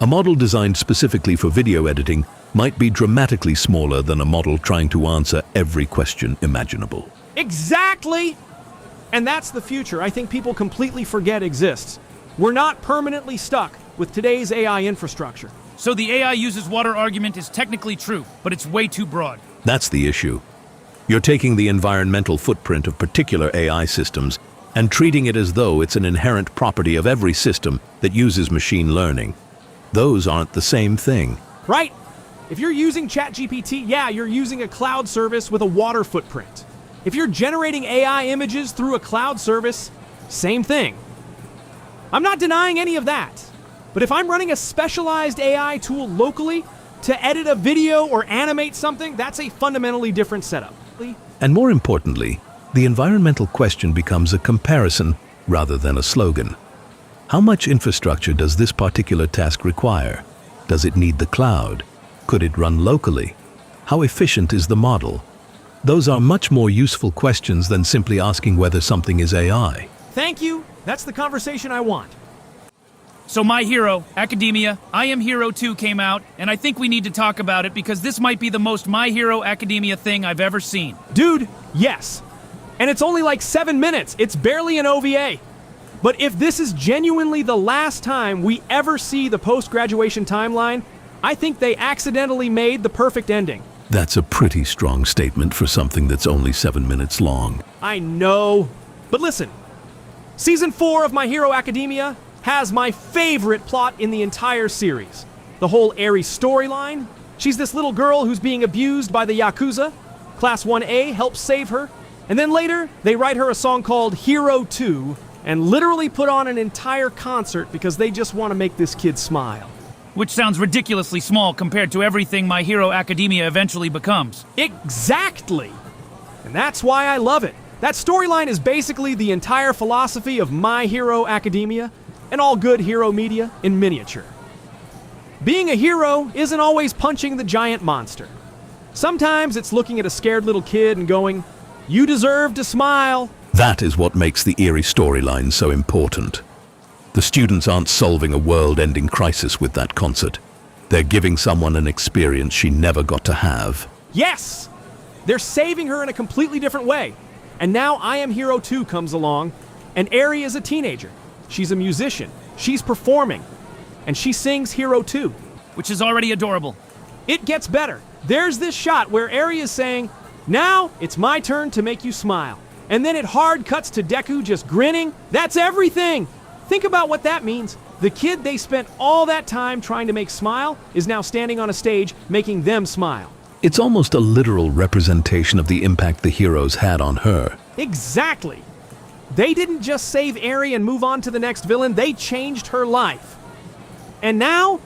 A model designed specifically for video editing might be dramatically smaller than a model trying to answer every question imaginable.
Exactly! And that's the future I think people completely forget exists. We're not permanently stuck with today's AI infrastructure.
So the AI uses water argument is technically true, but it's way too broad.
That's the issue. You're taking the environmental footprint of particular AI systems and treating it as though it's an inherent property of every system that uses machine learning. Those aren't the same thing.
Right? If you're using ChatGPT, yeah, you're using a cloud service with a water footprint. If you're generating AI images through a cloud service, same thing. I'm not denying any of that. But if I'm running a specialized AI tool locally to edit a video or animate something, that's a fundamentally different setup.
And more importantly, the environmental question becomes a comparison rather than a slogan. How much infrastructure does this particular task require? Does it need the cloud? Could it run locally? How efficient is the model? Those are much more useful questions than simply asking whether something is AI.
Thank you. That's the conversation I want.
So My Hero, Academia, I Am Hero 2 came out, and I think we need to talk about it because this might be the most My Hero Academia thing I've ever seen.
Dude, yes. And it's only like 7 minutes. It's barely an OVA. But if this is genuinely the last time we ever see the post-graduation timeline, I think they accidentally made the perfect ending.
That's a pretty strong statement for something that's only 7 minutes long.
I know. But listen, Season 4 of My Hero Academia has my favorite plot in the entire series. The whole Eri storyline. She's this little girl who's being abused by the Yakuza. Class 1A helps save her. And then later, they write her a song called Hero 2 and literally put on an entire concert because they just want to make this kid smile.
Which sounds ridiculously small compared to everything My Hero Academia eventually becomes.
Exactly! And that's why I love it. That storyline is basically the entire philosophy of My Hero Academia and all good hero media in miniature. Being a hero isn't always punching the giant monster. Sometimes it's looking at a scared little kid and going, "You deserve to smile."
That is what makes the Eri storyline so important. The students aren't solving a world-ending crisis with that concert. They're giving someone an experience she never got to have.
Yes! They're saving her in a completely different way. And now I Am Hero 2 comes along, and Eri is a teenager. She's a musician. She's performing. And she sings Hero 2.
Which is already adorable.
It gets better. There's this shot where Eri is saying, "Now it's my turn to make you smile." And then it hard cuts to Deku just grinning. That's everything! Think about what that means. The kid they spent all that time trying to make smile is now standing on a stage making them smile.
It's almost a literal representation of the impact the heroes had on her.
Exactly. They didn't just save Eri and move on to the next villain, they changed her life. And now,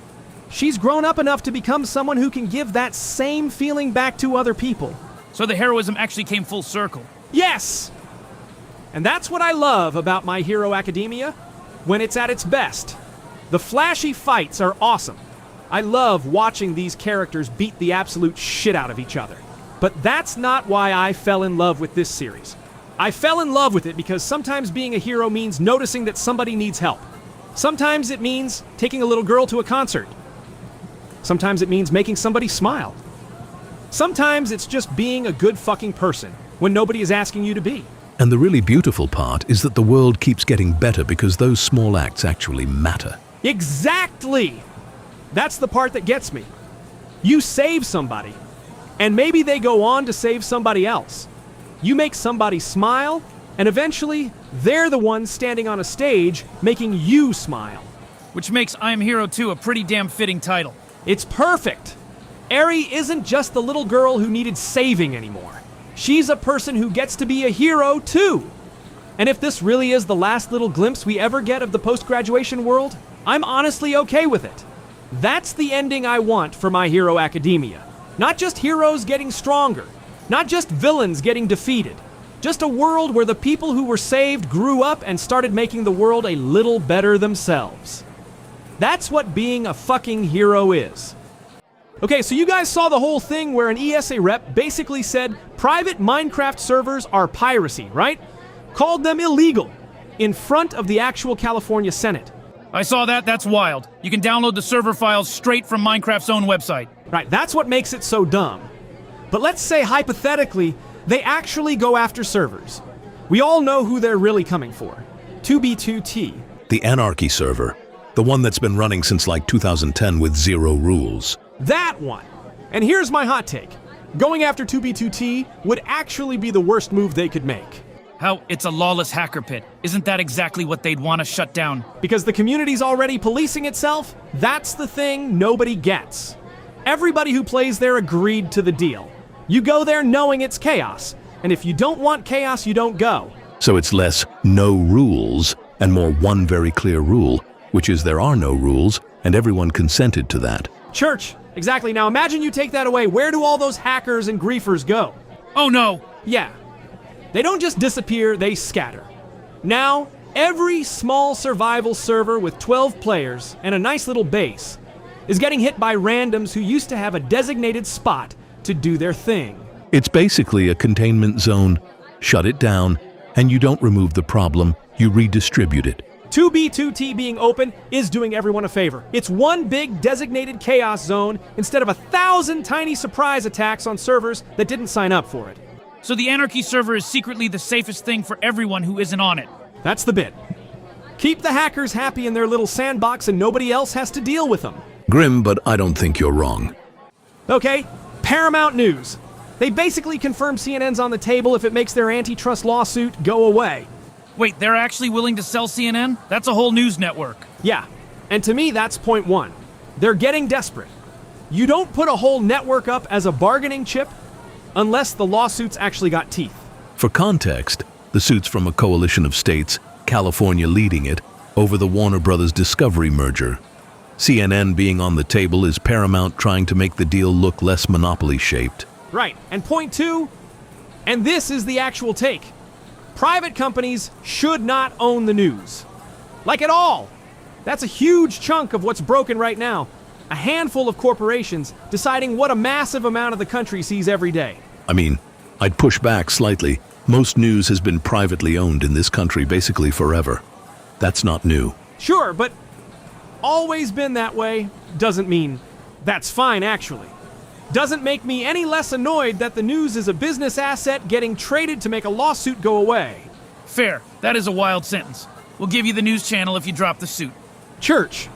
she's grown up enough to become someone who can give that same feeling back to other people.
So the heroism actually came full circle.
Yes! And that's what I love about My Hero Academia, when it's at its best. The flashy fights are awesome. I love watching these characters beat the absolute shit out of each other. But that's not why I fell in love with this series. I fell in love with it because sometimes being a hero means noticing that somebody needs help. Sometimes it means taking a little girl to a concert. Sometimes it means making somebody smile. Sometimes it's just being a good fucking person when nobody is asking you to be.
And the really beautiful part is that the world keeps getting better because those small acts actually matter.
Exactly! That's the part that gets me. You save somebody, and maybe they go on to save somebody else. You make somebody smile, and eventually, they're the ones standing on a stage making you smile.
Which makes I Am Hero 2 a pretty damn fitting title.
It's perfect! Eri isn't just the little girl who needed saving anymore. She's a person who gets to be a hero too. And if this really is the last little glimpse we ever get of the post-graduation world, I'm honestly okay with it. That's the ending I want for My Hero Academia. Not just heroes getting stronger, not just villains getting defeated, just a world where the people who were saved grew up and started making the world a little better themselves. That's what being a fucking hero is. Okay, so you guys saw the whole thing where an ESA rep basically said private Minecraft servers are piracy, right? Called them illegal in front of the actual California Senate.
I saw that. That's wild. You can download the server files straight from Minecraft's own website.
Right, that's what makes it so dumb. But let's say hypothetically, they actually go after servers. We all know who they're really coming for. 2B2T.
The Anarchy server. The one that's been running since like 2010 with 0 rules.
That one. And here's my hot take. Going after 2B2T would actually be the worst move they could make.
How it's a lawless hacker pit. Isn't that exactly what they'd want to shut down?
Because the community's already policing itself, that's the thing nobody gets. Everybody who plays there agreed to the deal. You go there knowing it's chaos, and if you don't want chaos, you don't go.
So it's less no rules and more one very clear rule, which is there are no rules and everyone consented to that.
Church, exactly. Now imagine you take that away. Where do all those hackers and griefers go?
Oh no!
Yeah. They don't just disappear, they scatter. Now, every small survival server with 12 players and a nice little base is getting hit by randoms who used to have a designated spot to do their thing.
It's basically a containment zone. Shut it down, and you don't remove the problem, you redistribute it.
2B2T being open is doing everyone a favor. It's one big designated chaos zone instead of 1,000 tiny surprise attacks on servers that didn't sign up for it.
So the Anarchy server is secretly the safest thing for everyone who isn't on it.
That's the bit. Keep the hackers happy in their little sandbox and nobody else has to deal with them.
Grim, but I don't think you're wrong.
Okay, Paramount News. They basically confirm CNN's on the table if it makes their antitrust lawsuit go away.
Wait, they're actually willing to sell CNN? That's a whole news network.
Yeah, and to me that's point one. They're getting desperate. You don't put a whole network up as a bargaining chip unless the lawsuits actually got teeth.
For context, the suit's from a coalition of states, California leading it, over the Warner Brothers Discovery merger. CNN being on the table is Paramount trying to make the deal look less monopoly-shaped.
Right, and point two, and this is the actual take. Private companies should not own the news. Like at all. That's a huge chunk of what's broken right now. A handful of corporations deciding what a massive amount of the country sees every day.
I mean, I'd push back slightly. Most news has been privately owned in this country basically forever. That's not new.
Sure, but always been that way doesn't mean that's fine, actually. Doesn't make me any less annoyed that the news is a business asset getting traded to make a lawsuit go away.
Fair. That is a wild sentence. We'll give you the news channel if you drop the suit.
Church.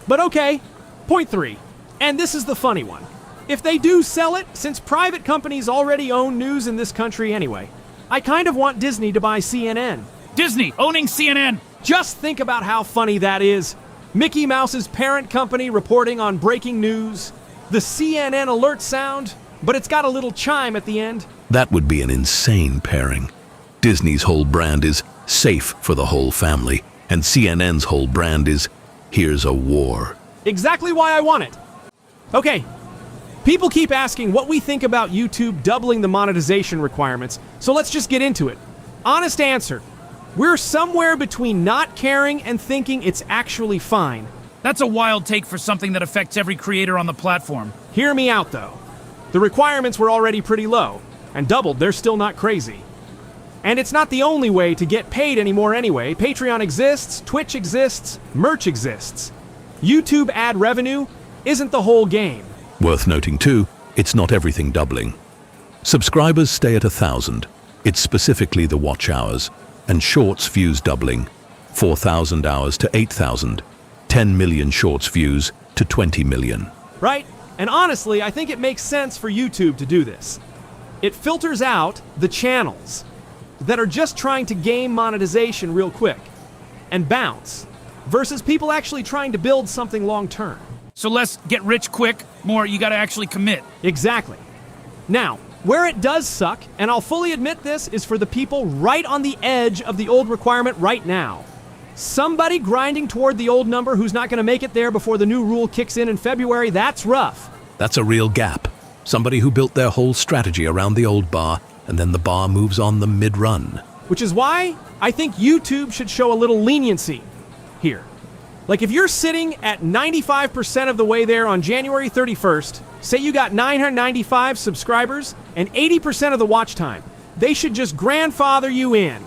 But okay, point three. And this is the funny one. If they do sell it, since private companies already own news in this country anyway, I kind of want Disney to buy CNN.
Disney owning CNN!
Just think about how funny that is. Mickey Mouse's parent company reporting on breaking news, the CNN alert sound, but it's got a little chime at the end.
That would be an insane pairing. Disney's whole brand is safe for the whole family, and CNN's whole brand is here's a war.
Exactly why I want it. Okay, people keep asking what we think about YouTube doubling the monetization requirements, so let's just get into it. Honest answer, we're somewhere between not caring and thinking it's actually fine.
That's a wild take for something that affects every creator on the platform.
Hear me out though. The requirements were already pretty low, and doubled, they're still not crazy. And it's not the only way to get paid anymore anyway. Patreon exists, Twitch exists, merch exists. YouTube ad revenue isn't the whole game.
Worth noting too, it's not everything doubling. Subscribers stay at 1,000. It's specifically the watch hours. And shorts views doubling. 4,000 hours to 8,000. 10 million shorts views to 20 million.
Right? And honestly, I think it makes sense for YouTube to do this. It filters out the channels that are just trying to game monetization real quick and bounce, versus people actually trying to build something long term.
So less get rich quick, more you gotta actually commit.
Exactly. Now, where it does suck, and I'll fully admit this, is for the people right on the edge of the old requirement right now. Somebody grinding toward the old number who's not going to make it there before the new rule kicks in February, that's rough.
That's a real gap. Somebody who built their whole strategy around the old bar, and then the bar moves on them mid-run.
Which is why I think YouTube should show a little leniency here. Like if you're sitting at 95% of the way there on January 31st, say you got 995 subscribers and 80% of the watch time, they should just grandfather you in.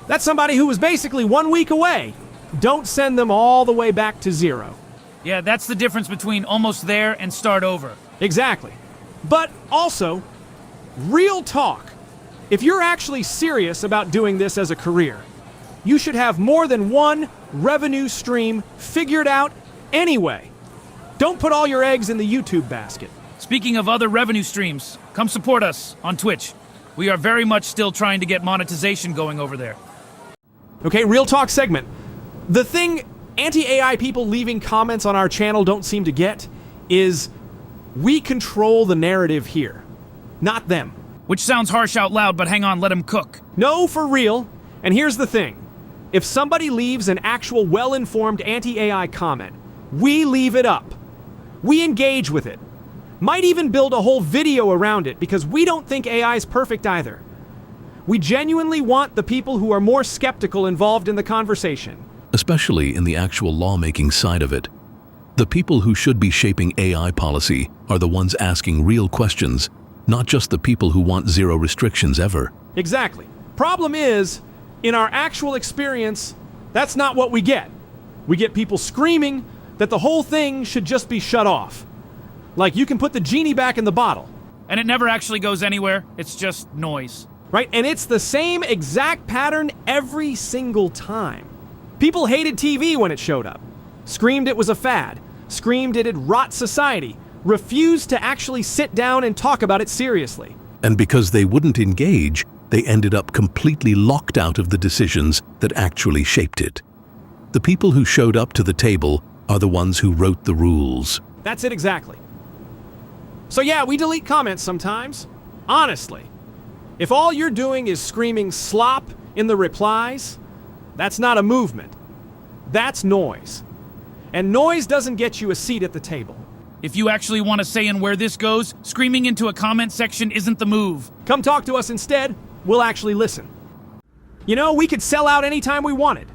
That's somebody who was basically 1 week away. Don't send them all the way back to zero.
Yeah, that's the difference between almost there and start over.
Exactly. But also, real talk. If you're actually serious about doing this as a career, you should have more than one revenue stream figured out anyway. Don't put all your eggs in the YouTube basket.
Speaking of other revenue streams, come support us on Twitch. We are very much still trying to get monetization going over there.
Okay, real talk segment. The thing anti-AI people leaving comments on our channel don't seem to get is we control the narrative here, not them.
Which sounds harsh out loud, but hang on, let him cook.
No, for real. And here's the thing. If somebody leaves an actual well-informed anti-AI comment, we leave it up. We engage with it. Might even build a whole video around it because we don't think AI is perfect either. We genuinely want the people who are more skeptical involved in the conversation.
Especially in the actual lawmaking side of it. The people who should be shaping AI policy are the ones asking real questions, not just the people who want zero restrictions ever.
Exactly. Problem is, in our actual experience, that's not what we get. We get people screaming that the whole thing should just be shut off. Like you can put the genie back in the bottle.
And it never actually goes anywhere, it's just noise.
Right? And it's the same exact pattern every single time. People hated TV when it showed up. Screamed it was a fad. Screamed it'd rot society. Refused to actually sit down and talk about it seriously.
And because they wouldn't engage, they ended up completely locked out of the decisions that actually shaped it. The people who showed up to the table are the ones who wrote the rules.
That's it exactly. So yeah, we delete comments sometimes. Honestly. If all you're doing is screaming slop in the replies, that's not a movement. That's noise. And noise doesn't get you a seat at the table.
If you actually want to say in where this goes, screaming into a comment section isn't the move.
Come talk to us instead. We'll actually listen. You know, we could sell out anytime we wanted.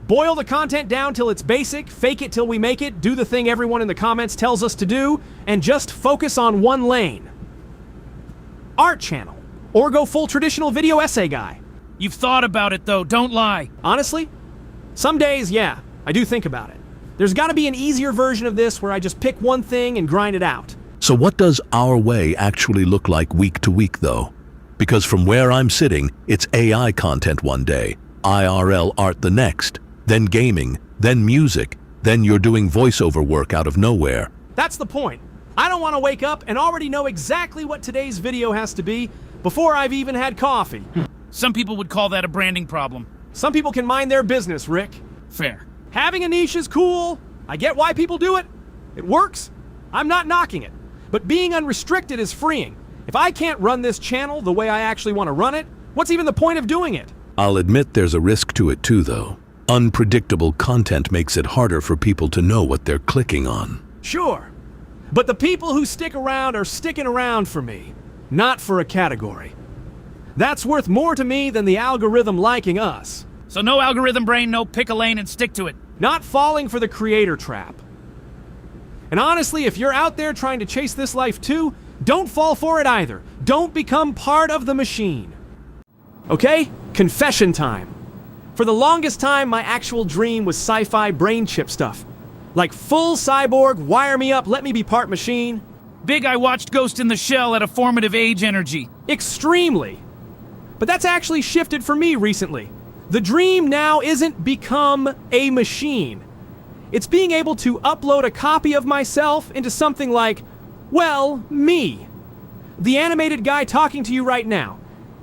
Boil the content down till it's basic, fake it till we make it, do the thing everyone in the comments tells us to do, and just focus on one lane. Art channel. Or go full traditional video essay guy.
You've thought about it though, don't lie.
Honestly, some days, yeah, I do think about it. There's gotta be an easier version of this where I just pick one thing and grind it out.
So what does our way actually look like week to week though? Because from where I'm sitting, it's AI content one day, IRL art the next, then gaming, then music, then you're doing voiceover work out of nowhere.
That's the point. I don't want to wake up and already know exactly what today's video has to be before I've even had coffee.
Some people would call that a branding problem.
Some people can mind their business, Rick.
Fair.
Having a niche is cool. I get why people do it. It works. I'm not knocking it. But being unrestricted is freeing. If I can't run this channel the way I actually want to run it, what's even the point of doing it?
I'll admit there's a risk to it too though. Unpredictable content makes it harder for people to know what they're clicking on.
Sure. But the people who stick around are sticking around for me, not for a category. That's worth more to me than the algorithm liking us.
So no algorithm brain, no pick a lane and stick to it.
Not falling for the creator trap. And honestly, if you're out there trying to chase this life too, don't fall for it either. Don't become part of the machine. Okay? Confession time. For the longest time, my actual dream was sci-fi brain chip stuff. Like full cyborg, wire me up, let me be part machine.
Big I watched Ghost in the Shell at a formative age energy.
Extremely. But that's actually shifted for me recently. The dream now isn't become a machine. It's being able to upload a copy of myself into something like, well, me. The animated guy talking to you right now.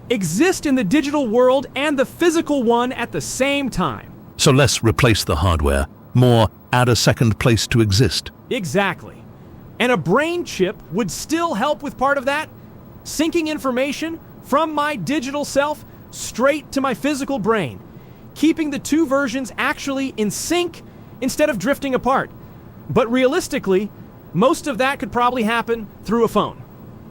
Exist in the digital world and the physical one at the same time.
So less replace the hardware, more add a second place to exist.
Exactly. And a brain chip would still help with part of that, syncing information from my digital self straight to my physical brain, keeping the two versions actually in sync instead of drifting apart. But realistically, most of that could probably happen through a phone.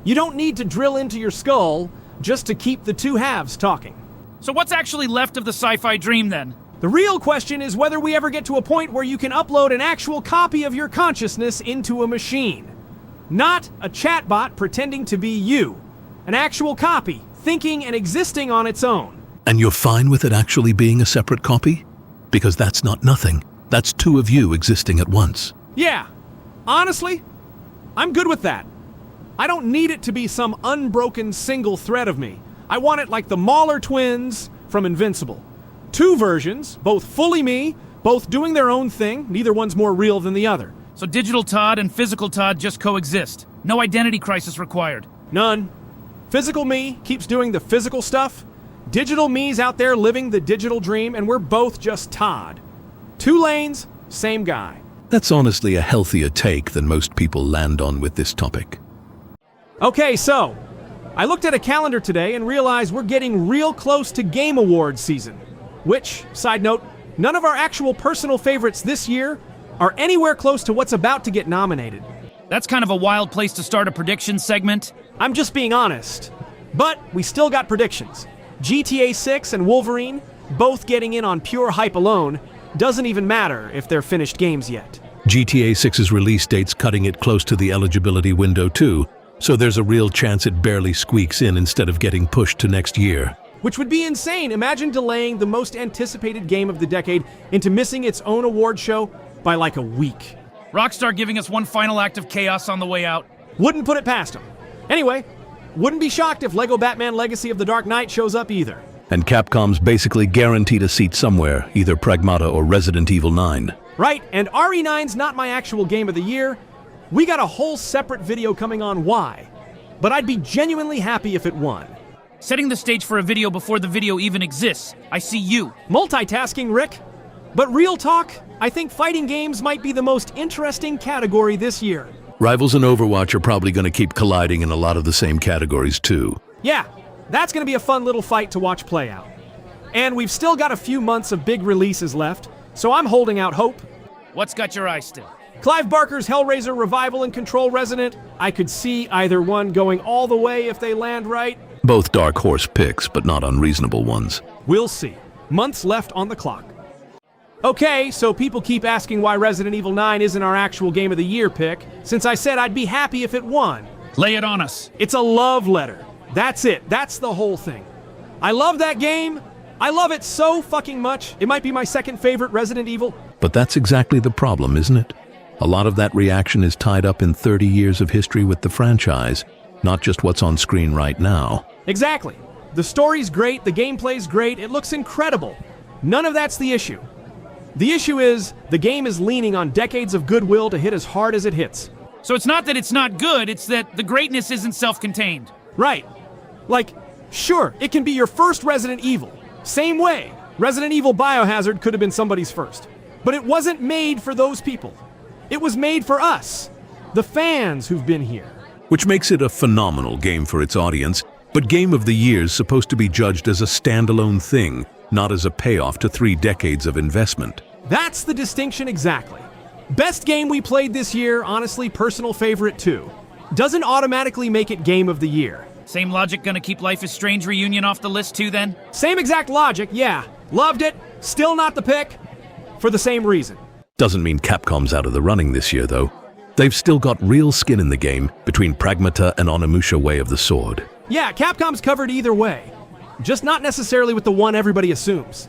You don't need to drill into your skull just to keep the two halves talking.
So what's actually left of the sci-fi dream then?
The real question is whether we ever get to a point where you can upload an actual copy of your consciousness into a machine. Not a chatbot pretending to be you. An actual copy, thinking and existing on its own.
And you're fine with it actually being a separate copy? Because that's not nothing. That's two of you existing at once.
Yeah. Honestly, I'm good with that. I don't need it to be some unbroken single thread of me. I want it like the Mahler twins from Invincible. Two versions, both fully me, both doing their own thing, neither one's more real than the other.
So digital Todd and physical Todd just coexist. No identity crisis required.
None. Physical me keeps doing the physical stuff. Digital me's out there living the digital dream, and we're both just Todd. Two lanes, same guy.
That's honestly a healthier take than most people land on with this topic.
Okay, so I looked at a calendar today and realized we're getting real close to Game Awards season. Which, side note, none of our actual personal favorites this year are anywhere close to what's about to get nominated.
That's kind of a wild place to start a prediction segment.
I'm just being honest. But we still got predictions. GTA 6 and Wolverine, both getting in on pure hype alone, doesn't even matter if they're finished games yet.
GTA 6's release date's cutting it close to the eligibility window too, so there's a real chance it barely squeaks in instead of getting pushed to next year.
Which would be insane. Imagine delaying the most anticipated game of the decade into missing its own award show by like a week.
Rockstar giving us one final act of chaos on the way out.
Wouldn't put it past them. Anyway, wouldn't be shocked if Lego Batman Legacy of the Dark Knight shows up either.
And Capcom's basically guaranteed a seat somewhere, either Pragmata or Resident Evil 9.
Right, and RE9's not my actual game of the year. We got a whole separate video coming on why. But I'd be genuinely happy if it won.
Setting the stage for a video before the video even exists. I see you.
Multitasking, Rick. But real talk, I think fighting games might be the most interesting category this year.
Rivals and Overwatch are probably going to keep colliding in a lot of the same categories too.
Yeah, that's going to be a fun little fight to watch play out. And we've still got a few months of big releases left, so I'm holding out hope.
What's got your eye still?
Clive Barker's Hellraiser Revival and Control Resonant. I could see either one going all the way if they land right.
Both dark horse picks, but not unreasonable ones.
We'll see. Months left on the clock. Okay, so people keep asking why Resident Evil 9 isn't our actual Game of the Year pick, since I said I'd be happy if it won.
Lay it on us.
It's a love letter. That's it. That's the whole thing. I love that game. I love it so fucking much. It might be my second favorite Resident Evil.
But that's exactly the problem, isn't it? A lot of that reaction is tied up in 30 years of history with the franchise, not just what's on screen right now.
Exactly. The story's great, the gameplay's great, it looks incredible. None of that's the issue. The issue is, the game is leaning on decades of goodwill to hit as hard as it hits.
So it's not that it's not good, it's that the greatness isn't self-contained.
Right. Like, sure, it can be your first Resident Evil. Same way, Resident Evil Biohazard could have been somebody's first. But it wasn't made for those people. It was made for us, the fans who've been here.
Which makes it a phenomenal game for its audience, but Game of the Year's supposed to be judged as a standalone thing, not as a payoff to 3 decades of investment.
That's the distinction exactly. Best game we played this year, honestly, personal favorite too. Doesn't automatically make it Game of the Year.
Same logic gonna keep Life is Strange Reunion off the list too then?
Same exact logic, yeah. Loved it, still not the pick, for the same reason.
Doesn't mean Capcom's out of the running this year, though. They've still got real skin in the game between Pragmata and Onimusha Way of the Sword.
Yeah, Capcom's covered either way. Just not necessarily with the one everybody assumes.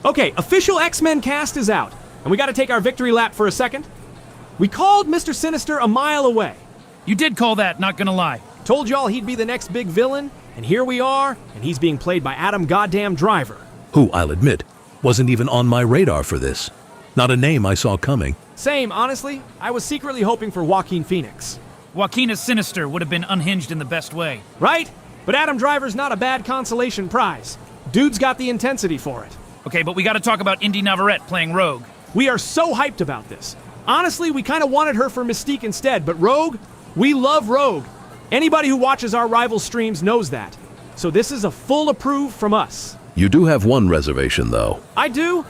Okay, official X-Men cast is out, and we gotta take our victory lap for a second. We called Mr. Sinister a mile away.
You did call that, not gonna lie.
Told y'all he'd be the next big villain, and here we are, and he's being played by Adam Goddamn Driver.
Who, I'll admit, wasn't even on my radar for this. Not a name I saw coming.
Same, honestly. I was secretly hoping for Joaquin Phoenix.
Joaquin as Sinister would have been unhinged in the best way.
Right? But Adam Driver's not a bad consolation prize. Dude's got the intensity for it.
Okay, but we gotta talk about Indy Navarrete playing Rogue.
We are so hyped about this. Honestly, we kind of wanted her for Mystique instead, but Rogue, we love Rogue. Anybody who watches our rival streams knows that. So this is a full approve from us.
You do have one reservation, though.
I do.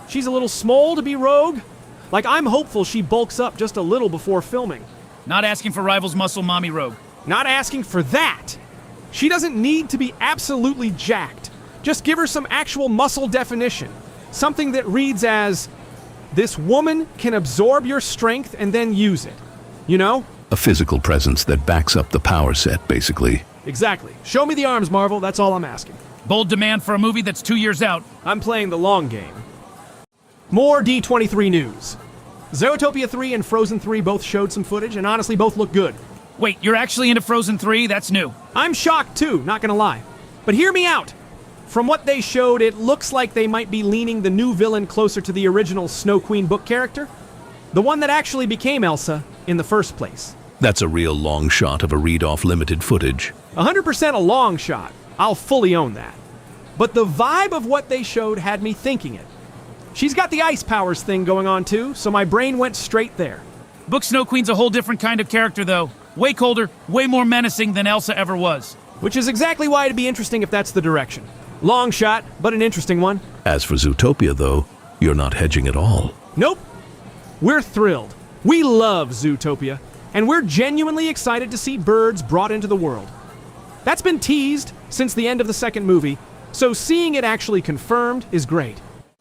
She's a little small to be Rogue. Like, I'm hopeful she bulks up just a little before filming.
Not asking for Rivals muscle, Mommy Rogue.
Not asking for that. She doesn't need to be absolutely jacked. Just give her some actual muscle definition. Something that reads as, this woman can absorb your strength and then use it. You know?
A physical presence that backs up the power set, basically.
Exactly. Show me the arms, Marvel. That's all I'm asking.
Bold demand for a movie that's 2 years out.
I'm playing the long game. More D23 news. Zootopia 3 and Frozen 3 both showed some footage, and honestly both look good.
Wait, you're actually into Frozen 3? That's new.
I'm shocked too, not gonna lie. But hear me out. From what they showed, it looks like they might be leaning the new villain closer to the original Snow Queen book character. The one that actually became Elsa in the first place.
That's a real long shot of a read-off limited footage.
100% a long shot. I'll fully own that. But the vibe of what they showed had me thinking it. She's got the ice powers thing going on too, so my brain went straight there.
Book Snow Queen's a whole different kind of character, though. Way colder, way more menacing than Elsa ever was.
Which is exactly why it'd be interesting if that's the direction. Long shot, but an interesting one.
As for Zootopia, though, you're not hedging at all.
Nope. We're thrilled. We love Zootopia, and we're genuinely excited to see birds brought into the world. That's been teased since the end of the second movie, so seeing it actually confirmed is great.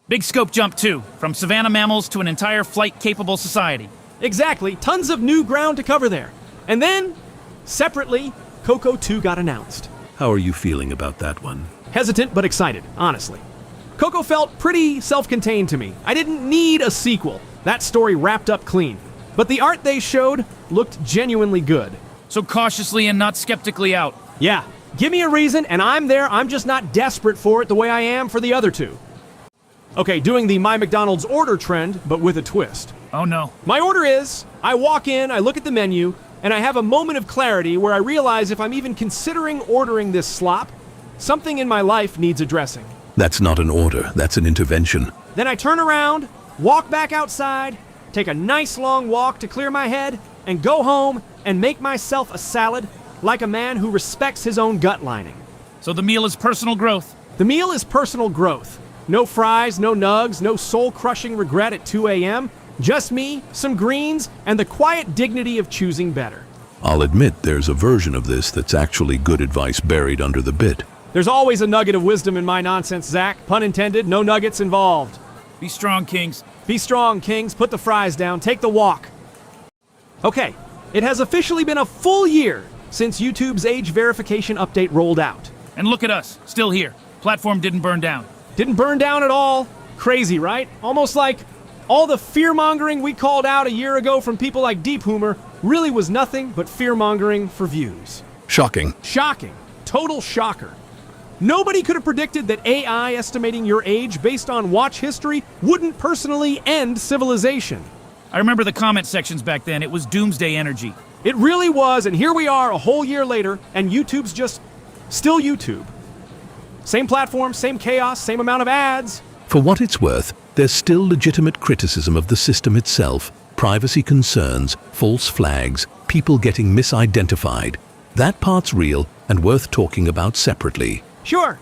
Big scope jump, too. From savanna mammals to an entire flight-capable society.
Exactly. Tons of new ground to cover there. And then, separately, Coco 2 got announced.
How are you feeling about that one?
Hesitant but excited, honestly. Coco felt pretty self-contained to me. I didn't need a sequel. That story wrapped up clean. But the art they showed looked genuinely good.
So cautiously and not skeptically out.
Yeah, give me a reason and I'm there. I'm just not desperate for it the way I am for the other two. Okay, doing the My McDonald's order trend, but with a twist.
Oh no.
My order is, I walk in, I look at the menu, and I have a moment of clarity where I realize if I'm even considering ordering this slop, something in my life needs addressing.
That's not an order, that's an intervention.
Then I turn around, walk back outside, take a nice long walk to clear my head, and go home and make myself a salad like a man who respects his own gut lining.
So the meal is personal growth.
The meal is personal growth. No fries, no nugs, no soul-crushing regret at 2 a.m. Just me, some greens, and the quiet dignity of choosing better.
I'll admit there's a version of this that's actually good advice buried under the bit.
There's always a nugget of wisdom in my nonsense, Zach. Pun intended, no nuggets involved.
Be strong, Kings.
Be strong, Kings. Put the fries down. Take the walk. Okay, it has officially been a full year since YouTube's age verification update rolled out.
And look at us, still here. Platform didn't burn down.
Didn't burn down at all. Crazy, right? Almost like all the fear-mongering we called out a year ago from people like Deep Hoomer really was nothing but fear-mongering for views.
Shocking.
Shocking. Total shocker. Nobody could have predicted that AI estimating your age based on watch history wouldn't personally end civilization.
I remember the comment sections back then. It was doomsday energy.
It really was, and here we are a whole year later, and YouTube's just still YouTube. Same platform, same chaos, same amount of ads.
For what it's worth, there's still legitimate criticism of the system itself, privacy concerns, false flags, people getting misidentified. That part's real and worth talking about separately.
Sure,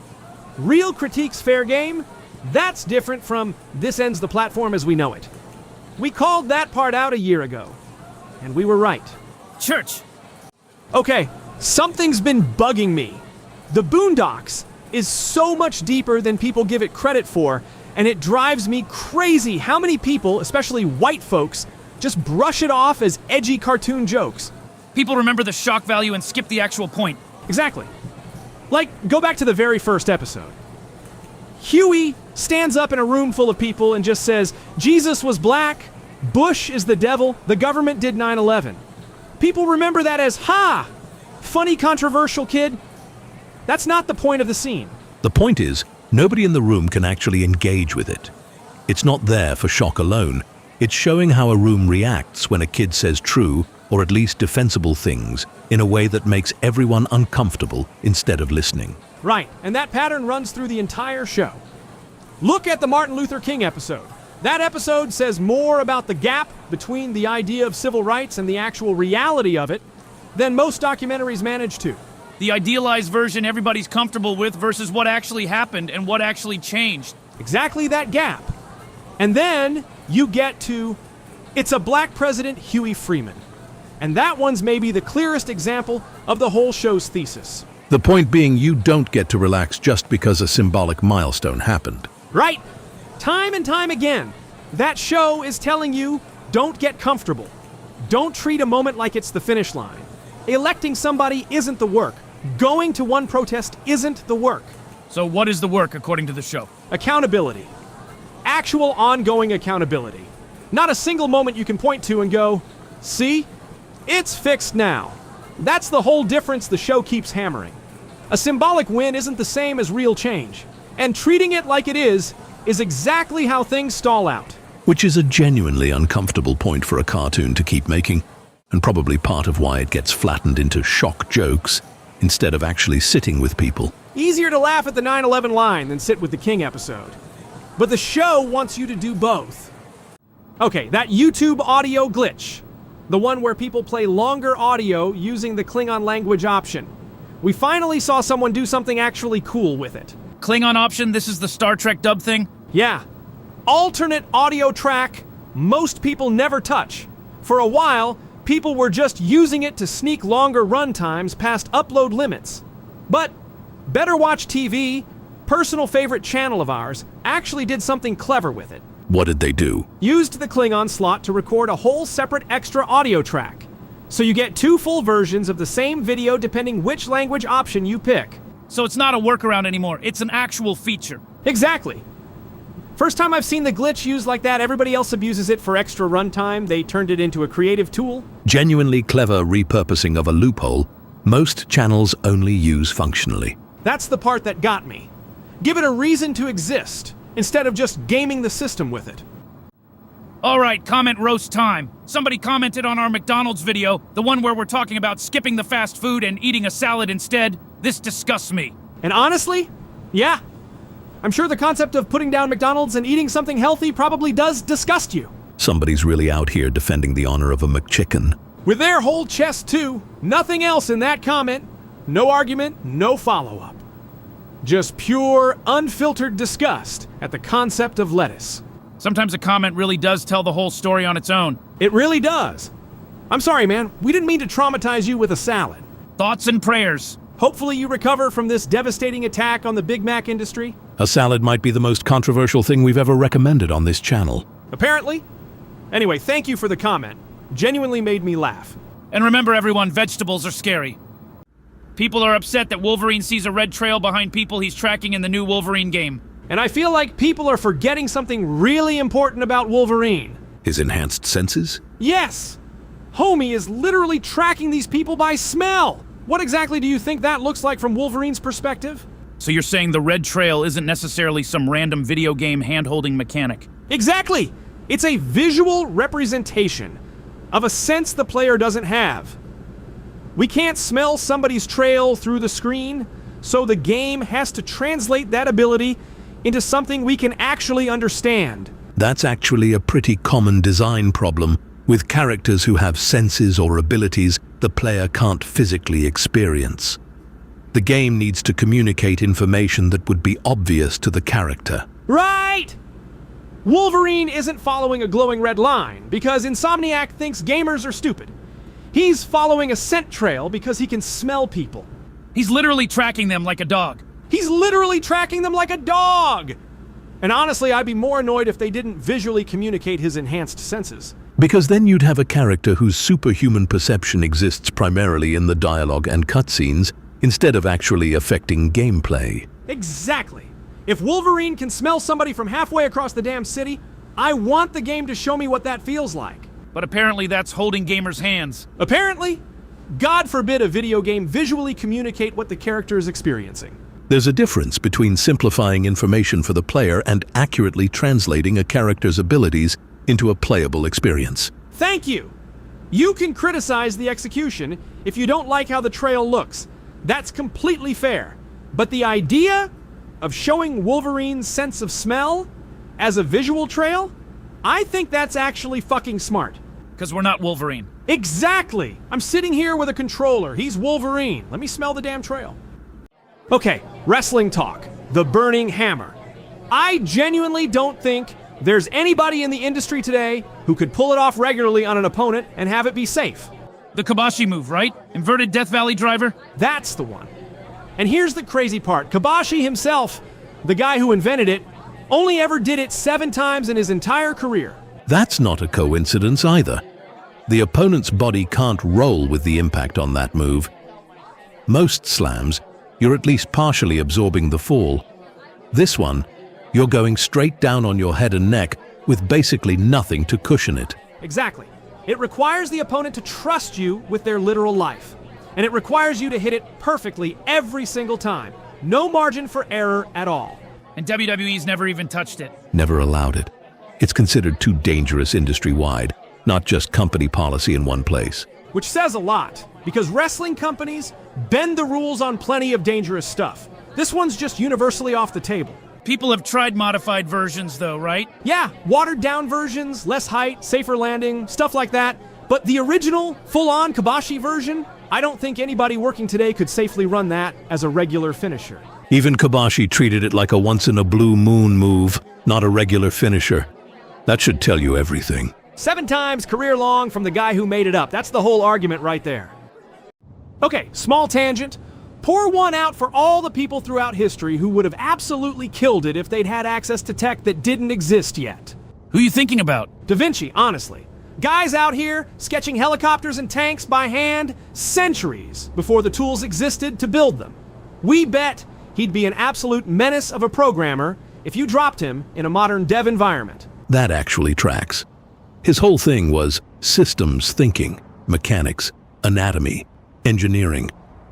real critique's fair game. That's different from this ends the platform as we know it. We called that part out a year ago, and we were right.
Church!
Okay, something's been bugging me. The Boondocks is so much deeper than people give it credit for, and it drives me crazy how many people, especially white folks, just brush it off as edgy cartoon jokes.
People remember the shock value and skip the actual point.
Exactly. Like, go back to the very first episode. Huey stands up in a room full of people and just says, Jesus was black, Bush is the devil, the government did 9/11. People remember that as, ha! Funny, controversial kid. That's not the point of the scene.
The point is, nobody in the room can actually engage with it. It's not there for shock alone. It's showing how a room reacts when a kid says true, or at least defensible things, in a way that makes everyone uncomfortable instead of listening.
Right, and that pattern runs through the entire show. Look at the Martin Luther King episode. That episode says more about the gap between the idea of civil rights and the actual reality of it than most documentaries manage to.
The idealized version everybody's comfortable with versus what actually happened and what actually changed.
Exactly that gap. And then you get to, it's a black president, Huey Freeman. And that one's maybe the clearest example of the whole show's thesis.
The point being, you don't get to relax just because a symbolic milestone happened.
Right. Time and time again, that show is telling you, don't get comfortable. Don't treat a moment like it's the finish line. Electing somebody isn't the work. Going to one protest isn't the work.
So what is the work according to the show?
Accountability. Actual ongoing accountability. Not a single moment you can point to and go, see? It's fixed now. That's the whole difference the show keeps hammering. A symbolic win isn't the same as real change. And treating it like it is exactly how things stall out.
Which is a genuinely uncomfortable point for a cartoon to keep making, and probably part of why it gets flattened into shock jokes instead of actually sitting with people.
Easier to laugh at the 9/11 line than sit with the King episode. But the show wants you to do both. Okay, that YouTube audio glitch. The one where people play longer audio using the Klingon language option. We finally saw someone do something actually cool with it.
Klingon option, this is the Star Trek dub thing?
Yeah. Alternate audio track most people never touch. For a while, people were just using it to sneak longer run times past upload limits. But Better Watch TV, personal favorite channel of ours, actually did something clever with it.
What did they do?
Used the Klingon slot to record a whole separate extra audio track. So you get two full versions of the same video depending which language option you pick.
So it's not a workaround anymore, it's an actual feature.
Exactly. First time I've seen the glitch used like that. Everybody else abuses it for extra runtime. They turned it into a creative tool.
Genuinely clever repurposing of a loophole most channels only use functionally.
That's the part that got me. Give it a reason to exist, instead of just gaming the system with it.
Alright, comment roast time. Somebody commented on our McDonald's video, the one where we're talking about skipping the fast food and eating a salad instead. This disgusts me.
And honestly, yeah. I'm sure the concept of putting down McDonald's and eating something healthy probably does disgust you.
Somebody's really out here defending the honor of a McChicken.
With their whole chest too. Nothing else in that comment. No argument, no follow-up. Just pure, unfiltered disgust at the concept of lettuce.
Sometimes a comment really does tell the whole story on its own.
It really does. I'm sorry, man. We didn't mean to traumatize you with a salad.
Thoughts and prayers.
Hopefully you recover from this devastating attack on the Big Mac industry.
A salad might be the most controversial thing we've ever recommended on this channel.
Apparently. Anyway, thank you for the comment. Genuinely made me laugh.
And remember everyone, vegetables are scary. People are upset that Wolverine sees a red trail behind people he's tracking in the new Wolverine game.
And I feel like people are forgetting something really important about Wolverine.
His enhanced senses?
Yes! Homie is literally tracking these people by smell! What exactly do you think that looks like from Wolverine's perspective?
So you're saying the red trail isn't necessarily some random video game hand-holding mechanic?
Exactly! It's a visual representation of a sense the player doesn't have. We can't smell somebody's trail through the screen, so the game has to translate that ability into something we can actually understand.
That's actually a pretty common design problem with characters who have senses or abilities the player can't physically experience. The game needs to communicate information that would be obvious to the character.
Right! Wolverine isn't following a glowing red line because Insomniac thinks gamers are stupid. He's following a scent trail because he can smell people.
He's literally tracking them like a dog.
He's literally tracking them like a dog! And honestly, I'd be more annoyed if they didn't visually communicate his enhanced senses.
Because then you'd have a character whose superhuman perception exists primarily in the dialogue and cutscenes instead of actually affecting gameplay.
Exactly. If Wolverine can smell somebody from halfway across the damn city, I want the game to show me what that feels like.
But apparently that's holding gamers' hands.
Apparently, God forbid a video game visually communicate what the character is experiencing.
There's a difference between simplifying information for the player and accurately translating a character's abilities into a playable experience.
Thank you! You can criticize the execution if you don't like how the trail looks. That's completely fair. But the idea of showing Wolverine's sense of smell as a visual trail? I think that's actually fucking smart.
Because we're not Wolverine.
Exactly! I'm sitting here with a controller. He's Wolverine. Let me smell the damn trail. Okay, wrestling talk. The Burning Hammer. I genuinely don't think there's anybody in the industry today who could pull it off regularly on an opponent and have it be safe.
The Kabashi move, right? Inverted Death Valley driver?
That's the one. And here's the crazy part. Kabashi himself, the guy who invented it, only ever did it 7 times in his entire career.
That's not a coincidence either. The opponent's body can't roll with the impact on that move. Most slams, you're at least partially absorbing the fall. This one, you're going straight down on your head and neck with basically nothing to cushion it.
Exactly. It requires the opponent to trust you with their literal life. And it requires you to hit it perfectly every single time. No margin for error at all.
And WWE's never even touched it.
Never allowed it. It's considered too dangerous industry-wide, not just company policy in one place.
Which says a lot, because wrestling companies bend the rules on plenty of dangerous stuff. This one's just universally off the table.
People have tried modified versions though, right?
Yeah, watered-down versions, less height, safer landing, stuff like that. But the original, full-on Kabashi version, I don't think anybody working today could safely run that as a regular finisher.
Even Kabashi treated it like a once-in-a-blue-moon move, not a regular finisher. That should tell you everything.
7 times career long from the guy who made it up. That's the whole argument right there. Okay, small tangent. Pour one out for all the people throughout history who would have absolutely killed it if they'd had access to tech that didn't exist yet.
Who you thinking about?
Da Vinci, honestly. Guys out here sketching helicopters and tanks by hand centuries before the tools existed to build them. We bet he'd be an absolute menace of a programmer if you dropped him in a modern dev environment.
That actually tracks. His whole thing was systems thinking, mechanics, anatomy, engineering,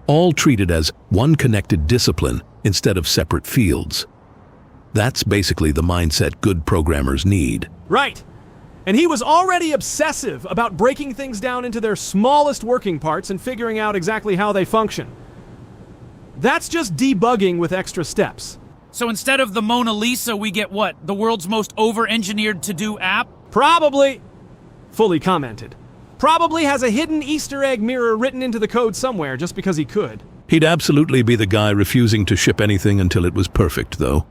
all treated as one connected discipline instead of separate fields. That's basically the mindset good programmers need.
Right. And he was already obsessive about breaking things down into their smallest working parts and figuring out exactly how they function. That's just debugging with extra steps.
So instead of the Mona Lisa, we get what? The world's most over-engineered to-do app?
Probably. Fully commented. Probably has a hidden Easter egg mirror written into the code somewhere just because he could.
He'd absolutely be the guy refusing to ship anything until it was perfect, though.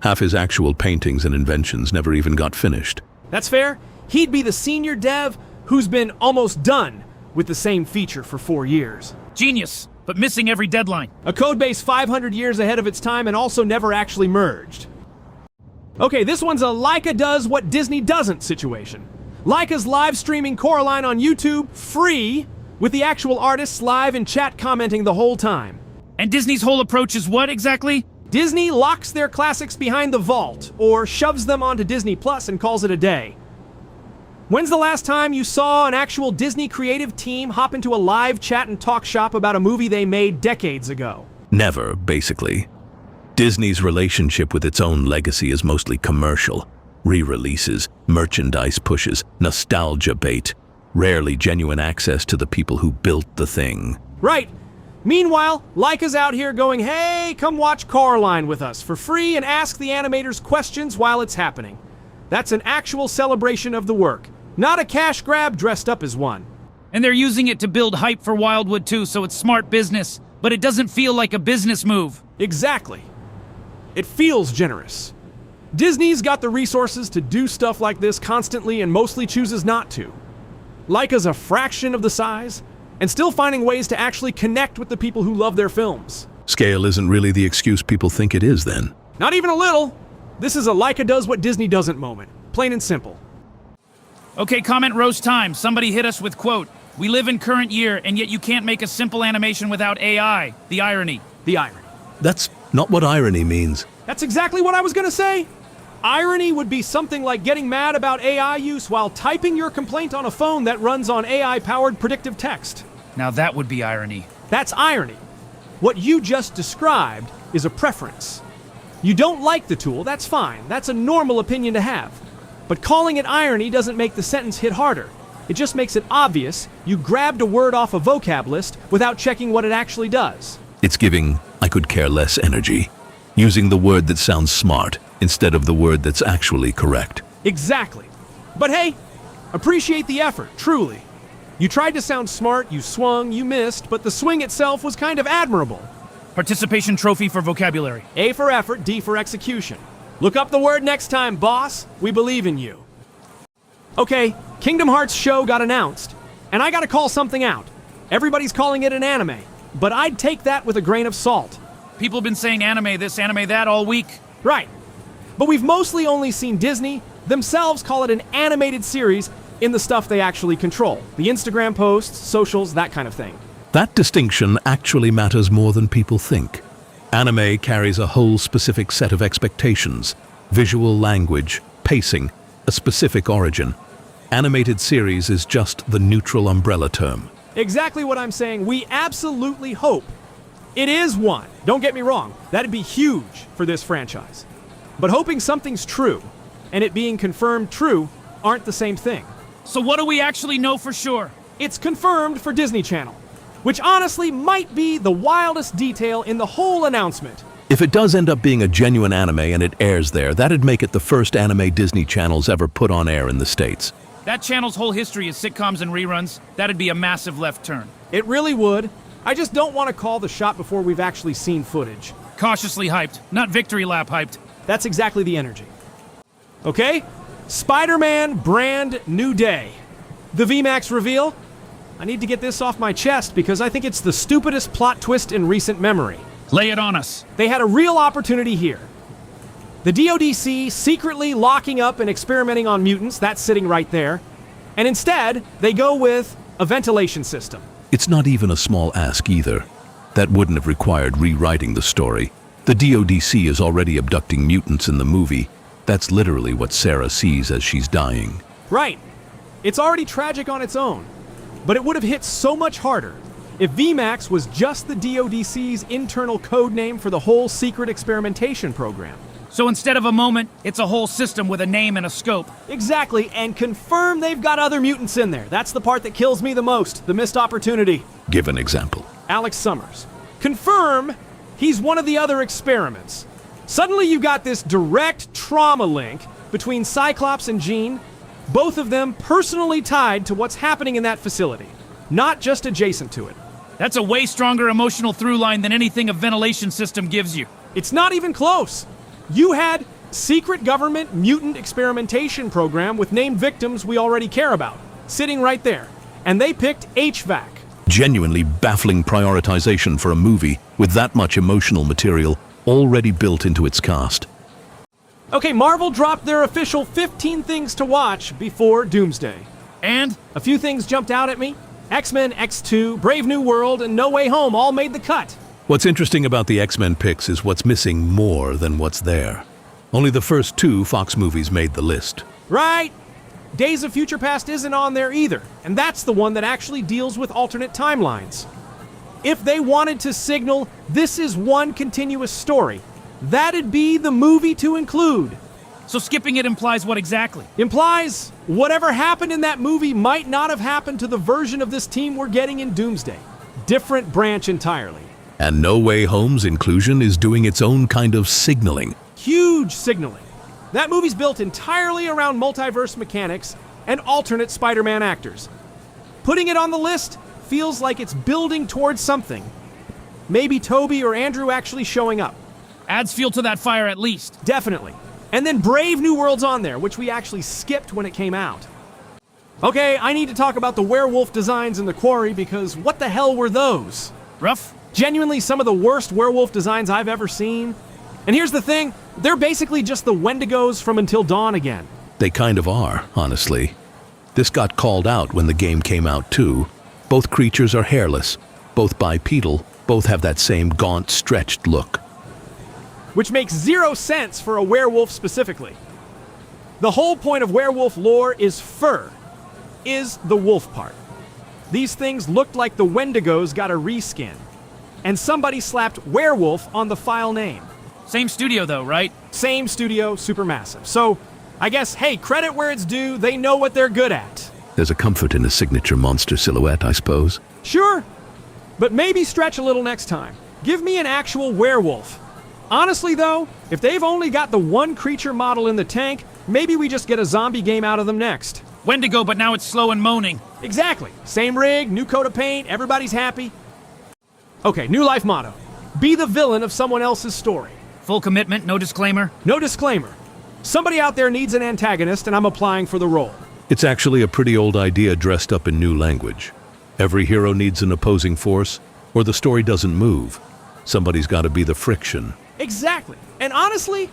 Half his actual paintings and inventions never even got finished.
That's fair. He'd be the senior dev who's been almost done with the same feature for 4 years.
Genius, but missing every deadline.
A codebase 500 years ahead of its time and also never actually merged. Okay, this one's a Leica does what Disney doesn't situation. Leica's live streaming Coraline on YouTube free with the actual artists live in chat commenting the whole time.
And Disney's whole approach is what exactly?
Disney locks their classics behind the vault or shoves them onto Disney Plus and calls it a day. When's the last time you saw an actual Disney creative team hop into a live chat and talk shop about a movie they made decades ago?
Never, basically. Disney's relationship with its own legacy is mostly commercial. Re-releases, merchandise pushes, nostalgia bait. Rarely genuine access to the people who built the thing.
Right. Meanwhile, Leica's out here going, hey, come watch Coraline with us for free and ask the animators questions while it's happening. That's an actual celebration of the work, not a cash grab dressed up as one.
And they're using it to build hype for Wildwood too, so it's smart business, but it doesn't feel like a business move.
Exactly. It feels generous. Disney's got the resources to do stuff like this constantly and mostly chooses not to. Leica's a fraction of the size, and still finding ways to actually connect with the people who love their films.
Scale isn't really the excuse people think it is, then.
Not even a little. This is a Leica does what Disney doesn't moment. Plain and simple.
Okay, comment roast time. Somebody hit us with quote, "We live in current year, and yet you can't make a simple animation without AI. The irony."
The irony.
That's not what irony means.
That's exactly what I was gonna say. Irony would be something like getting mad about AI use while typing your complaint on a phone that runs on AI-powered predictive text.
Now that would be irony.
That's irony. What you just described is a preference. You don't like the tool, that's fine. That's a normal opinion to have. But calling it irony doesn't make the sentence hit harder. It just makes it obvious you grabbed a word off a vocab list without checking what it actually does.
It's giving I could care less energy. Using the word that sounds smart instead of the word that's actually correct.
Exactly. But hey, appreciate the effort, truly. You tried to sound smart, you swung, you missed, but the swing itself was kind of admirable.
Participation trophy for vocabulary.
A for effort, D for execution. Look up the word next time, boss. We believe in you. Okay, Kingdom Hearts show got announced, and I gotta call something out. Everybody's calling it an anime, but I'd take that with a grain of salt.
People have been saying anime this, anime that all week.
Right. But we've mostly only seen Disney themselves call it an animated series in the stuff they actually control. The Instagram posts, socials, that kind of thing.
That distinction actually matters more than people think. Anime carries a whole specific set of expectations, visual language, pacing, a specific origin. Animated series is just the neutral umbrella term.
Exactly what I'm saying. We absolutely hope it is one. Don't get me wrong. That'd be huge for this franchise. But hoping something's true and it being confirmed true aren't the same thing.
So what do we actually know for sure?
It's confirmed for Disney Channel, which honestly might be the wildest detail in the whole announcement.
If it does end up being a genuine anime and it airs there, that'd make it the first anime Disney Channel's ever put on air in the States.
That channel's whole history is sitcoms and reruns. That'd be a massive left turn.
It really would. I just don't want to call the shot before we've actually seen footage.
Cautiously hyped, not victory lap hyped.
That's exactly the energy. Okay? Spider-Man brand new day. The VMAX reveal? I need to get this off my chest because I think it's the stupidest plot twist in recent memory.
Lay it on us.
They had a real opportunity here. The DODC secretly locking up and experimenting on mutants, that's sitting right there. And instead, they go with a ventilation system.
It's not even a small ask either. That wouldn't have required rewriting the story. The DODC is already abducting mutants in the movie. That's literally what Sarah sees as she's dying.
Right. It's already tragic on its own. But it would have hit so much harder if VMAX was just the DODC's internal code name for the whole secret experimentation program.
So instead of a moment, it's a whole system with a name and a scope.
Exactly, and confirm they've got other mutants in there. That's the part that kills me the most, the missed opportunity.
Give an example.
Alex Summers. Confirm he's one of the other experiments. Suddenly you got this direct trauma link between Cyclops and Jean, both of them personally tied to what's happening in that facility, not just adjacent to it.
That's a way stronger emotional through line than anything a ventilation system gives you.
It's not even close. You had secret government mutant experimentation program with named victims we already care about, sitting right there. And they picked HVAC.
Genuinely baffling prioritization for a movie with that much emotional material already built into its cast.
Okay, Marvel dropped their official 15 things to watch before Doomsday.
And
A few things jumped out at me. X-Men X2, Brave New World, and No Way Home all made the cut.
What's interesting about the X-Men picks is what's missing more than what's there. Only the first two Fox movies made the list.
Right. Days of Future Past isn't on there either, and that's the one that actually deals with alternate timelines. If they wanted to signal this is one continuous story, that'd be the movie to include.
so skipping it implies what exactly?
Implies whatever happened in that movie might not have happened to the version of this team we're getting in Doomsday. Different branch entirely.
And No Way Home's inclusion is doing its own kind of signaling.
Huge signaling. That movie's built entirely around multiverse mechanics and alternate Spider-Man actors. Putting it on the list feels like it's building towards something. Maybe Toby or Andrew actually showing up.
Adds fuel to that fire at least.
Definitely. And then Brave New World's on there, which we actually skipped when it came out. Okay, I need to talk about the werewolf designs in the Quarry because what the hell were those?
Rough?
Genuinely some of the worst werewolf designs I've ever seen. And here's the thing, they're basically just the Wendigos from Until Dawn again.
They kind of are, honestly. This got called out when the game came out too. Both creatures are hairless, both bipedal, both have that same gaunt, stretched look.
Which makes zero sense for a werewolf specifically. The whole point of werewolf lore is fur, is the wolf part. These things looked like the Wendigos got a reskin, and somebody slapped werewolf on the file name.
Same studio though, right?
Same studio, supermassive. So, I guess, hey, credit where it's due, they know what they're good at.
There's a comfort in a signature monster silhouette, I suppose.
Sure, but maybe stretch a little next time. Give me an actual werewolf. Honestly though, if they've only got the one creature model in the tank, Maybe we just get a zombie game out of them next.
Wendigo, but now it's slow and moaning.
Exactly. Same rig, new coat of paint, everybody's happy. Okay, new life motto. Be the villain of someone else's story.
Full commitment, no disclaimer.
No disclaimer. Somebody out there needs an antagonist, and I'm applying for the role.
It's actually a pretty old idea dressed up in new language. Every hero needs an opposing force, or the story doesn't move. Somebody's got to be the friction.
Exactly. And honestly,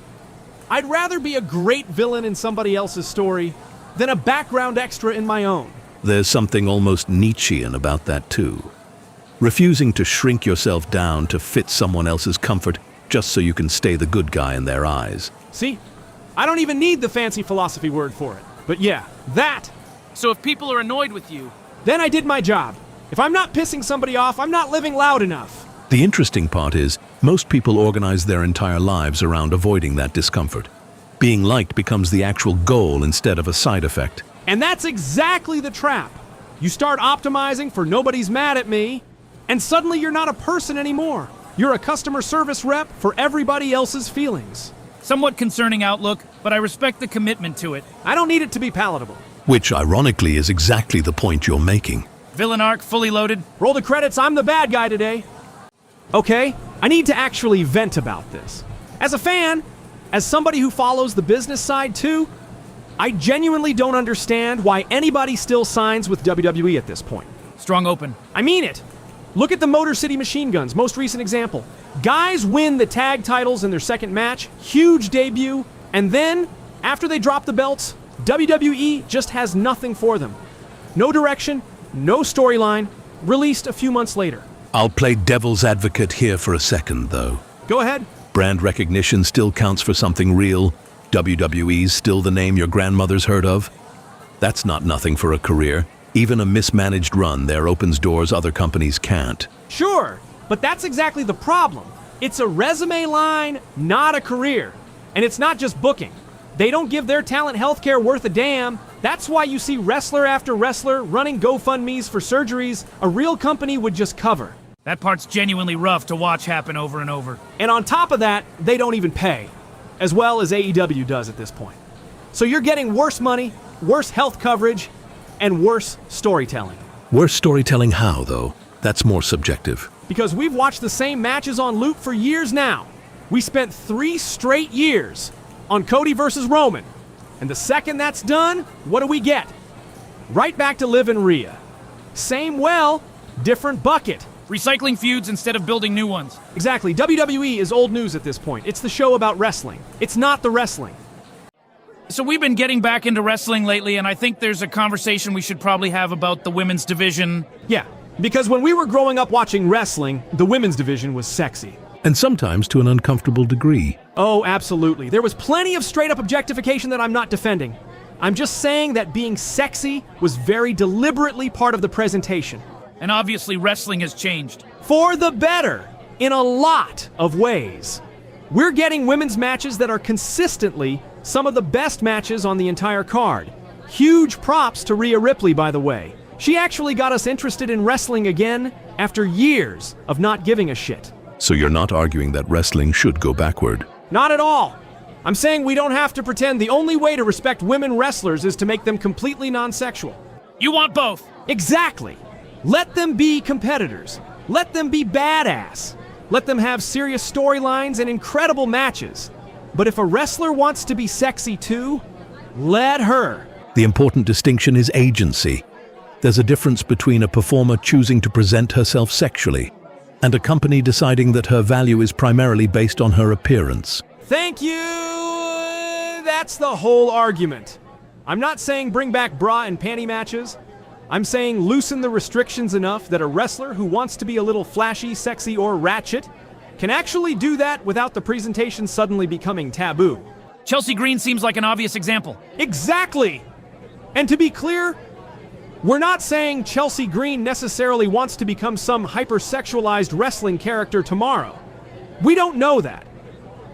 I'd rather be a great villain in somebody else's story than a background extra in my own.
There's something almost Nietzschean about that too. Refusing to shrink yourself down to fit someone else's comfort just so you can stay the good guy in their eyes.
See? I don't even need the fancy philosophy word for it. But yeah, that.
So if people are annoyed with you,
Then I did my job. If I'm not pissing somebody off, I'm not living loud enough.
The interesting part is, most people organize their entire lives around avoiding that discomfort. Being liked becomes the actual goal instead of a side effect.
And that's exactly the trap. You start optimizing for nobody's mad at me, and suddenly you're not a person anymore. You're a customer service rep for everybody else's feelings.
somewhat concerning outlook, but I respect the commitment to it.
I don't need it to be palatable.
Which, ironically, is exactly the point you're making.
Villain arc fully loaded.
Roll the credits, I'm the bad guy today. Okay, I need to actually vent about this. As a fan, as somebody who follows the business side too, I genuinely don't understand why anybody still signs with WWE at this point.
Strong open.
I mean it. Look at the Motor City Machine Guns, most recent example. Guys win the tag titles in their second match, huge debut, and then, after they drop the belts, WWE just has nothing for them. No direction, no storyline, released a few months later.
I'll play devil's advocate here for a second, though.
Go ahead.
Brand recognition still counts for something real. WWE's still the name your grandmother's heard of. That's not nothing for a career. Even a mismanaged run there opens doors other companies can't.
Sure, but that's exactly the problem. It's a resume line, not a career. And it's not just booking. They don't give their talent healthcare worth a damn. That's why you see wrestler after wrestler running GoFundMes for surgeries a real company would just cover.
That part's genuinely rough to watch happen over and over.
And on top of that, they don't even pay, as well as AEW does at this point. So you're getting worse money, worse health coverage, and worse storytelling.
Worse storytelling how, though? That's more subjective.
Because we've watched the same matches on loop for years now. We spent 3 straight years on Cody versus Roman. And the second that's done, what do we get? Right back to Liv and Rhea. Same well, different bucket.
Recycling feuds instead of building new ones.
Exactly. WWE is old news at this point. It's the show about wrestling. It's not the wrestling.
So we've been getting back into wrestling lately, and I think there's a conversation we should probably have about the women's division.
Yeah, because when we were growing up watching wrestling, the women's division was sexy.
And sometimes to an uncomfortable degree.
Oh, absolutely. There was plenty of straight-up objectification that I'm not defending. I'm just saying that being sexy was very deliberately part of the presentation.
And obviously wrestling has changed.
For the better, in a lot of ways. We're getting women's matches that are consistently some of the best matches on the entire card. Huge props to Rhea Ripley, by the way. She actually got us interested in wrestling again after years of not giving a shit.
So you're not arguing that wrestling should go backward?
Not at all. I'm saying we don't have to pretend the only way to respect women wrestlers is to make them completely non-sexual.
You want both?
Exactly. Let them be competitors. Let them be badass. Let them have serious storylines and incredible matches. But if a wrestler wants to be sexy too, let her.
The important distinction is agency. There's a difference between a performer choosing to present herself sexually and a company deciding that her value is primarily based on her appearance.
Thank you! That's the whole argument. I'm not saying bring back bra and panty matches. I'm saying loosen the restrictions enough that a wrestler who wants to be a little flashy, sexy, or ratchet can actually do that without the presentation suddenly becoming taboo.
Chelsea Green seems like an obvious example.
Exactly! And to be clear, we're not saying Chelsea Green necessarily wants to become some hypersexualized wrestling character tomorrow. We don't know that.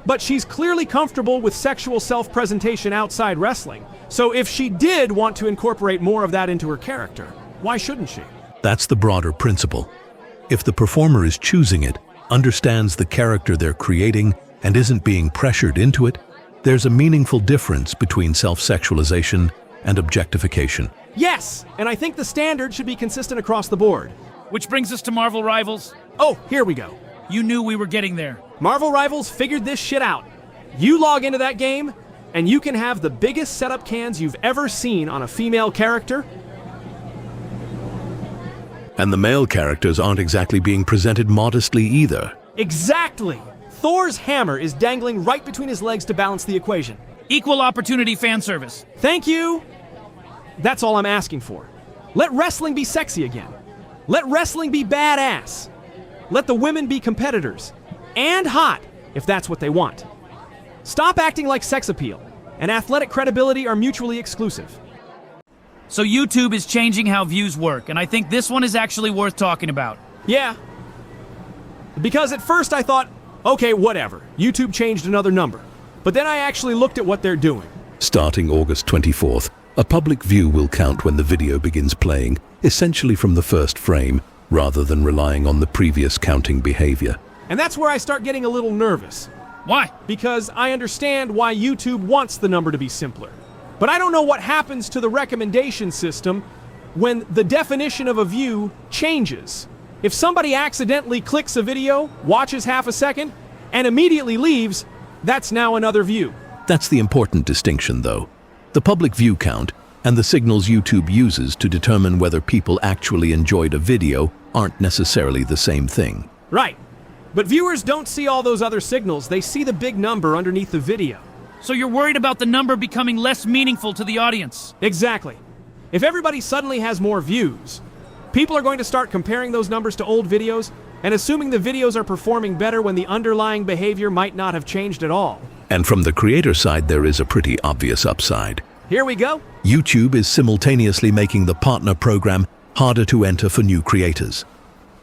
But she's clearly comfortable with sexual self-presentation outside wrestling. So if she did want to incorporate more of that into her character, why shouldn't she?
That's the broader principle. If the performer is choosing it, understands the character they're creating, and isn't being pressured into it, There's a meaningful difference between self-sexualization and objectification.
Yes, and I think the standard should be consistent across the board.
Which brings us to Marvel Rivals.
Oh, here we go.
You knew we were getting there.
Marvel Rivals figured this shit out. You log into that game, and you can have the biggest setup cans you've ever seen on a female character.
And the male characters aren't exactly being presented modestly either.
Exactly! Thor's hammer is dangling right between his legs to balance the equation.
Equal opportunity fan service.
Thank you! That's all I'm asking for. Let wrestling be sexy again. Let wrestling be badass. Let the women be competitors. And hot, if that's what they want. Stop acting like sex appeal and athletic credibility are mutually exclusive.
So YouTube is changing how views work, and I think this one is actually worth talking about.
Yeah. Because at first I thought, okay, whatever. YouTube changed another number. But then I actually looked at what they're doing.
Starting August 24th, a public view will count when the video begins playing, essentially from the first frame, rather than relying on the previous counting behavior.
And that's where I start getting a little nervous.
Why?
Because I understand why YouTube wants the number to be simpler. But I don't know what happens to the recommendation system when the definition of a view changes. If somebody accidentally clicks a video, watches half a second, and immediately leaves, that's now another view.
That's the important distinction, though. The public view count and the signals YouTube uses to determine whether people actually enjoyed a video aren't necessarily the same thing.
Right. But viewers don't see all those other signals. They see the big number underneath the video.
So you're worried about the number becoming less meaningful to the audience?
Exactly. If everybody suddenly has more views, people are going to start comparing those numbers to old videos and assuming the videos are performing better when the underlying behavior might not have changed at all.
And from the creator side, there is a pretty obvious upside.
Here we go.
YouTube is simultaneously making the partner program harder to enter for new creators.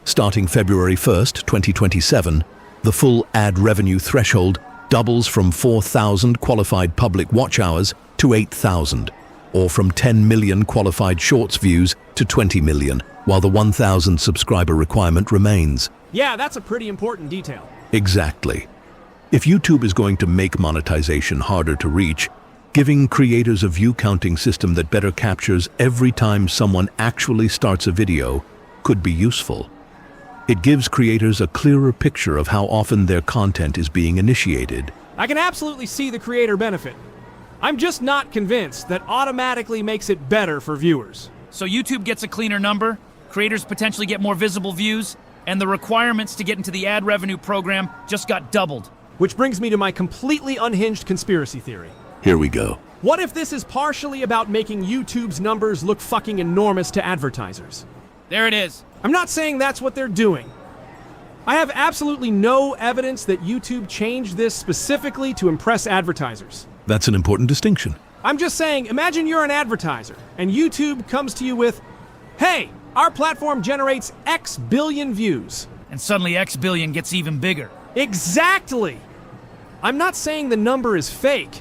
Starting February 1st, 2027, the full ad revenue threshold doubles from 4,000 qualified public watch hours to 8,000, or from 10 million qualified shorts views to 20 million, while the 1,000 subscriber requirement remains.
Yeah, that's a pretty important detail.
Exactly. If YouTube is going to make monetization harder to reach, giving creators a view counting system that better captures every time someone actually starts a video could be useful. It gives creators a clearer picture of how often their content is being initiated.
I can absolutely see the creator benefit. I'm just not convinced that automatically makes it better for viewers.
So YouTube gets a cleaner number, creators potentially get more visible views, and the requirements to get into the ad revenue program just got doubled.
Which brings me to my completely unhinged conspiracy theory.
Here we go.
What if this is partially about making YouTube's numbers look fucking enormous to advertisers?
There it is.
I'm not saying that's what they're doing. I have absolutely no evidence that YouTube changed this specifically to impress advertisers.
That's an important distinction.
I'm just saying, imagine you're an advertiser, and YouTube comes to you with, hey, our platform generates X billion views.
And suddenly X billion gets even bigger.
Exactly! I'm not saying the number is fake.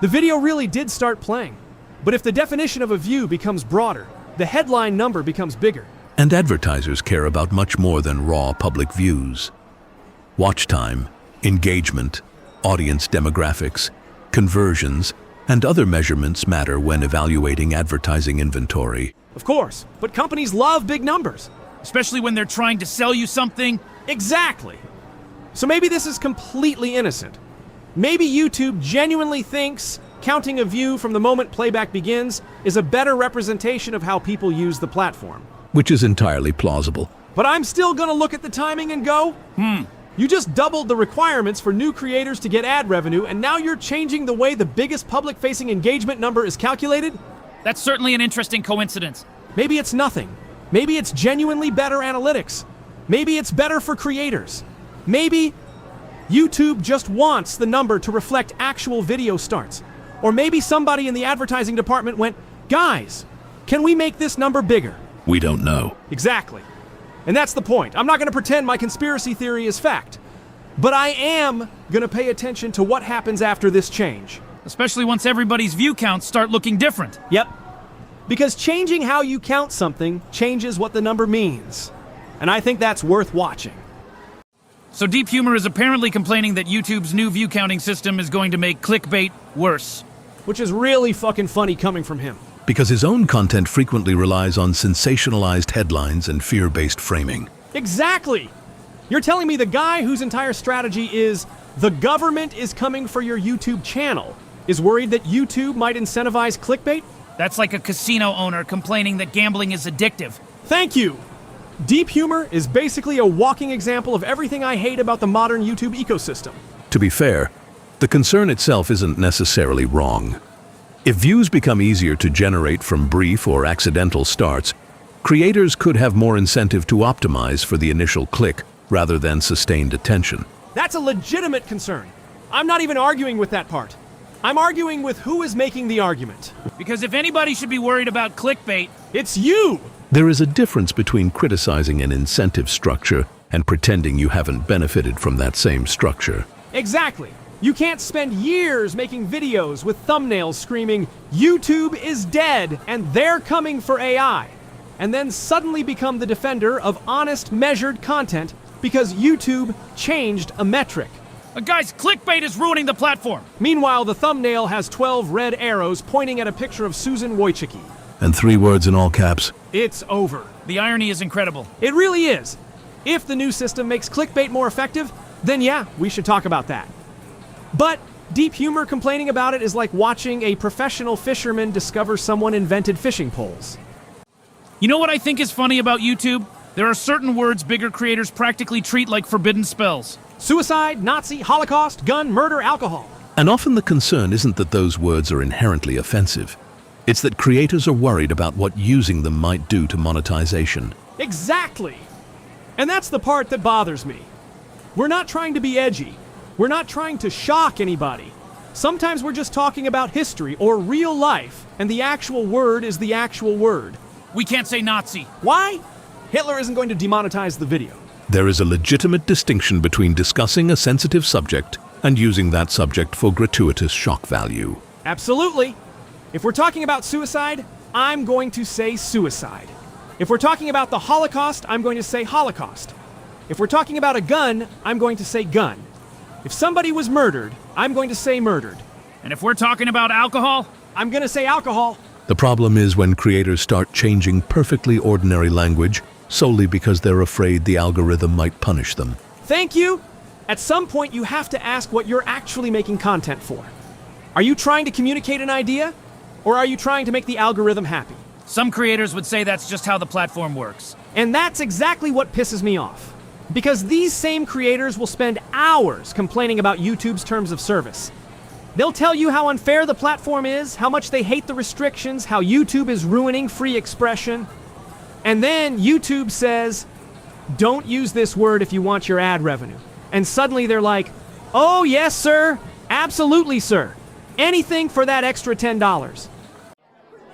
The video really did start playing. But if the definition of a view becomes broader, the headline number becomes bigger.
And advertisers care about much more than raw public views. Watch time, engagement, audience demographics, conversions, and other measurements matter when evaluating advertising inventory.
Of course, but companies love big numbers.
Especially when they're trying to sell you something.
Exactly. So maybe this is completely innocent. Maybe YouTube genuinely thinks counting a view from the moment playback begins is a better representation of how people use the platform.
Which is entirely plausible.
But I'm still gonna look at the timing and go, you just doubled the requirements for new creators to get ad revenue, and now you're changing the way the biggest public-facing engagement number is calculated?
That's certainly an interesting coincidence.
Maybe it's nothing. Maybe it's genuinely better analytics. Maybe it's better for creators. Maybe YouTube just wants the number to reflect actual video starts. Or maybe somebody in the advertising department went, guys, can we make this number bigger?
We don't know.
Exactly. And that's the point. I'm not going to pretend my conspiracy theory is fact. But I am going to pay attention to what happens after this change.
Especially once everybody's view counts start looking different.
Yep. Because changing how you count something changes what the number means. And I think that's worth watching.
So Deep Humor is apparently complaining that YouTube's new view counting system is going to make clickbait worse.
Which is really fucking funny coming from him.
Because his own content frequently relies on sensationalized headlines and fear-based framing.
Exactly! You're telling me the guy whose entire strategy is the government is coming for your YouTube channel is worried that YouTube might incentivize clickbait?
That's like a casino owner complaining that gambling is addictive.
Thank you! Deep Humor is basically a walking example of everything I hate about the modern YouTube ecosystem.
To be fair, the concern itself isn't necessarily wrong. If views become easier to generate from brief or accidental starts, creators could have more incentive to optimize for the initial click rather than sustained attention.
That's a legitimate concern. I'm not even arguing with that part. I'm arguing with who is making the argument.
Because if anybody should be worried about clickbait,
It's you!
There is a difference between criticizing an incentive structure and pretending you haven't benefited from that same structure.
Exactly. You can't spend years making videos with thumbnails screaming, YouTube is dead and they're coming for AI, and then suddenly become the defender of honest, measured content because YouTube changed a metric.
guys, clickbait is ruining the platform.
Meanwhile, the thumbnail has 12 red arrows pointing at a picture of Susan Wojcicki.
And 3 words in all caps.
It's over.
The irony is incredible.
It really is. If the new system makes clickbait more effective, then yeah, we should talk about that. But Deep Humor complaining about it is like watching a professional fisherman discover someone invented fishing poles.
You know what I think is funny about YouTube? There are certain words bigger creators practically treat like forbidden spells.
Suicide, Nazi, Holocaust, gun, murder, alcohol.
And often the concern isn't that those words are inherently offensive. It's that creators are worried about what using them might do to monetization.
Exactly! And that's the part that bothers me. We're not trying to be edgy. We're not trying to shock anybody. Sometimes we're just talking about history or real life, and the actual word is the actual word.
We can't say Nazi.
Why? Hitler isn't going to demonetize the video.
There is a legitimate distinction between discussing a sensitive subject and using that subject for gratuitous shock value.
Absolutely. If we're talking about suicide, I'm going to say suicide. If we're talking about the Holocaust, I'm going to say Holocaust. If we're talking about a gun, I'm going to say gun. If somebody was murdered, I'm going to say murdered.
And if we're talking about alcohol,
I'm going to say alcohol.
The problem is when creators start changing perfectly ordinary language solely because they're afraid the algorithm might punish them.
Thank you. At some point, you have to ask what you're actually making content for. Are you trying to communicate an idea? Or are you trying to make the algorithm happy?
some creators would say that's just how the platform works.
And that's exactly what pisses me off. Because these same creators will spend hours complaining about YouTube's terms of service. They'll tell you how unfair the platform is, how much they hate the restrictions, how YouTube is ruining free expression. And then YouTube says, don't use this word if you want your ad revenue. And suddenly they're like, oh yes, sir. Absolutely, sir. Anything for that extra $10.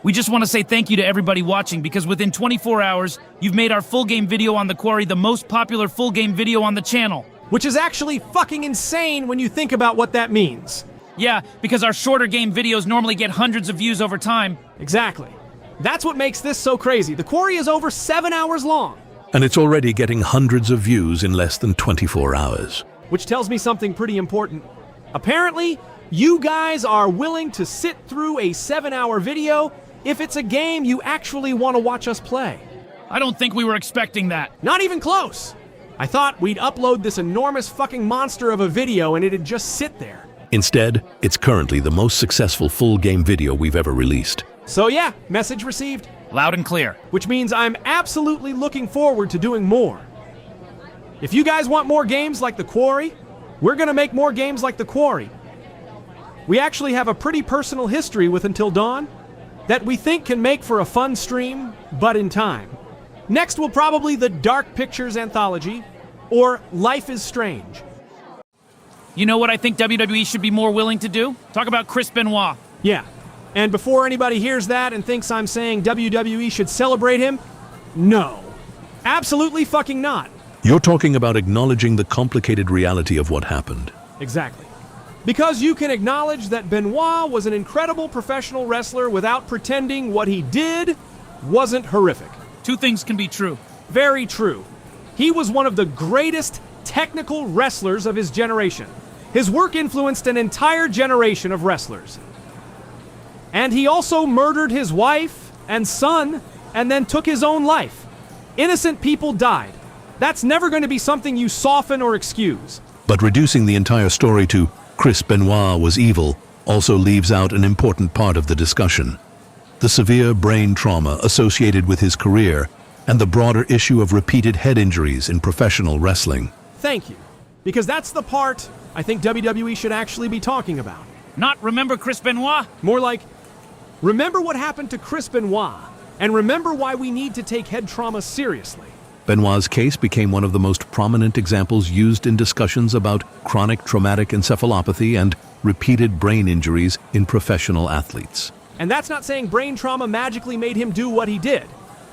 We just want to say thank you to everybody watching, because within 24 hours, you've made our full game video on the Quarry the most popular full game video on the channel.
Which is actually fucking insane when you think about what that means.
Yeah, because our shorter game videos normally get hundreds of views over time.
Exactly. That's what makes this so crazy. The Quarry is over 7 hours long.
And it's already getting hundreds of views in less than 24 hours.
Which tells me something pretty important. Apparently, you guys are willing to sit through a 7-hour video if it's a game you actually want to watch us play.
I don't think we were expecting that.
Not even close. I thought we'd upload this enormous fucking monster of a video and it'd just sit there.
Instead, it's currently the most successful full game video we've ever released.
So yeah, message received.
Loud and clear.
Which means I'm absolutely looking forward to doing more. If you guys want more games like The Quarry, we're gonna make more games like The Quarry. We actually have a pretty personal history with Until Dawn that we think can make for a fun stream, but in time. Next will probably the Dark Pictures Anthology, or Life is Strange.
You know what I think WWE should be more willing to do? Talk about Chris Benoit.
Yeah, and before anybody hears that and thinks I'm saying WWE should celebrate him, no. Absolutely fucking not.
You're talking about acknowledging the complicated reality of what happened.
Exactly. Because you can acknowledge that Benoit was an incredible professional wrestler without pretending what he did wasn't horrific.
Two things can be true.
Very true. He was one of the greatest technical wrestlers of his generation. His work influenced an entire generation of wrestlers. And he also murdered his wife and son and then took his own life. Innocent people died. That's never going to be something you soften or excuse.
But reducing the entire story to Chris Benoit was evil also leaves out an important part of the discussion: the severe brain trauma associated with his career and the broader issue of repeated head injuries in professional wrestling.
Thank you. Because that's the part I think WWE should actually be talking about.
Not remember Chris Benoit?
More like, remember what happened to Chris Benoit, and remember why we need to take head trauma seriously.
Benoit's case became one of the most prominent examples used in discussions about chronic traumatic encephalopathy and repeated brain injuries in professional athletes.
And that's not saying brain trauma magically made him do what he did.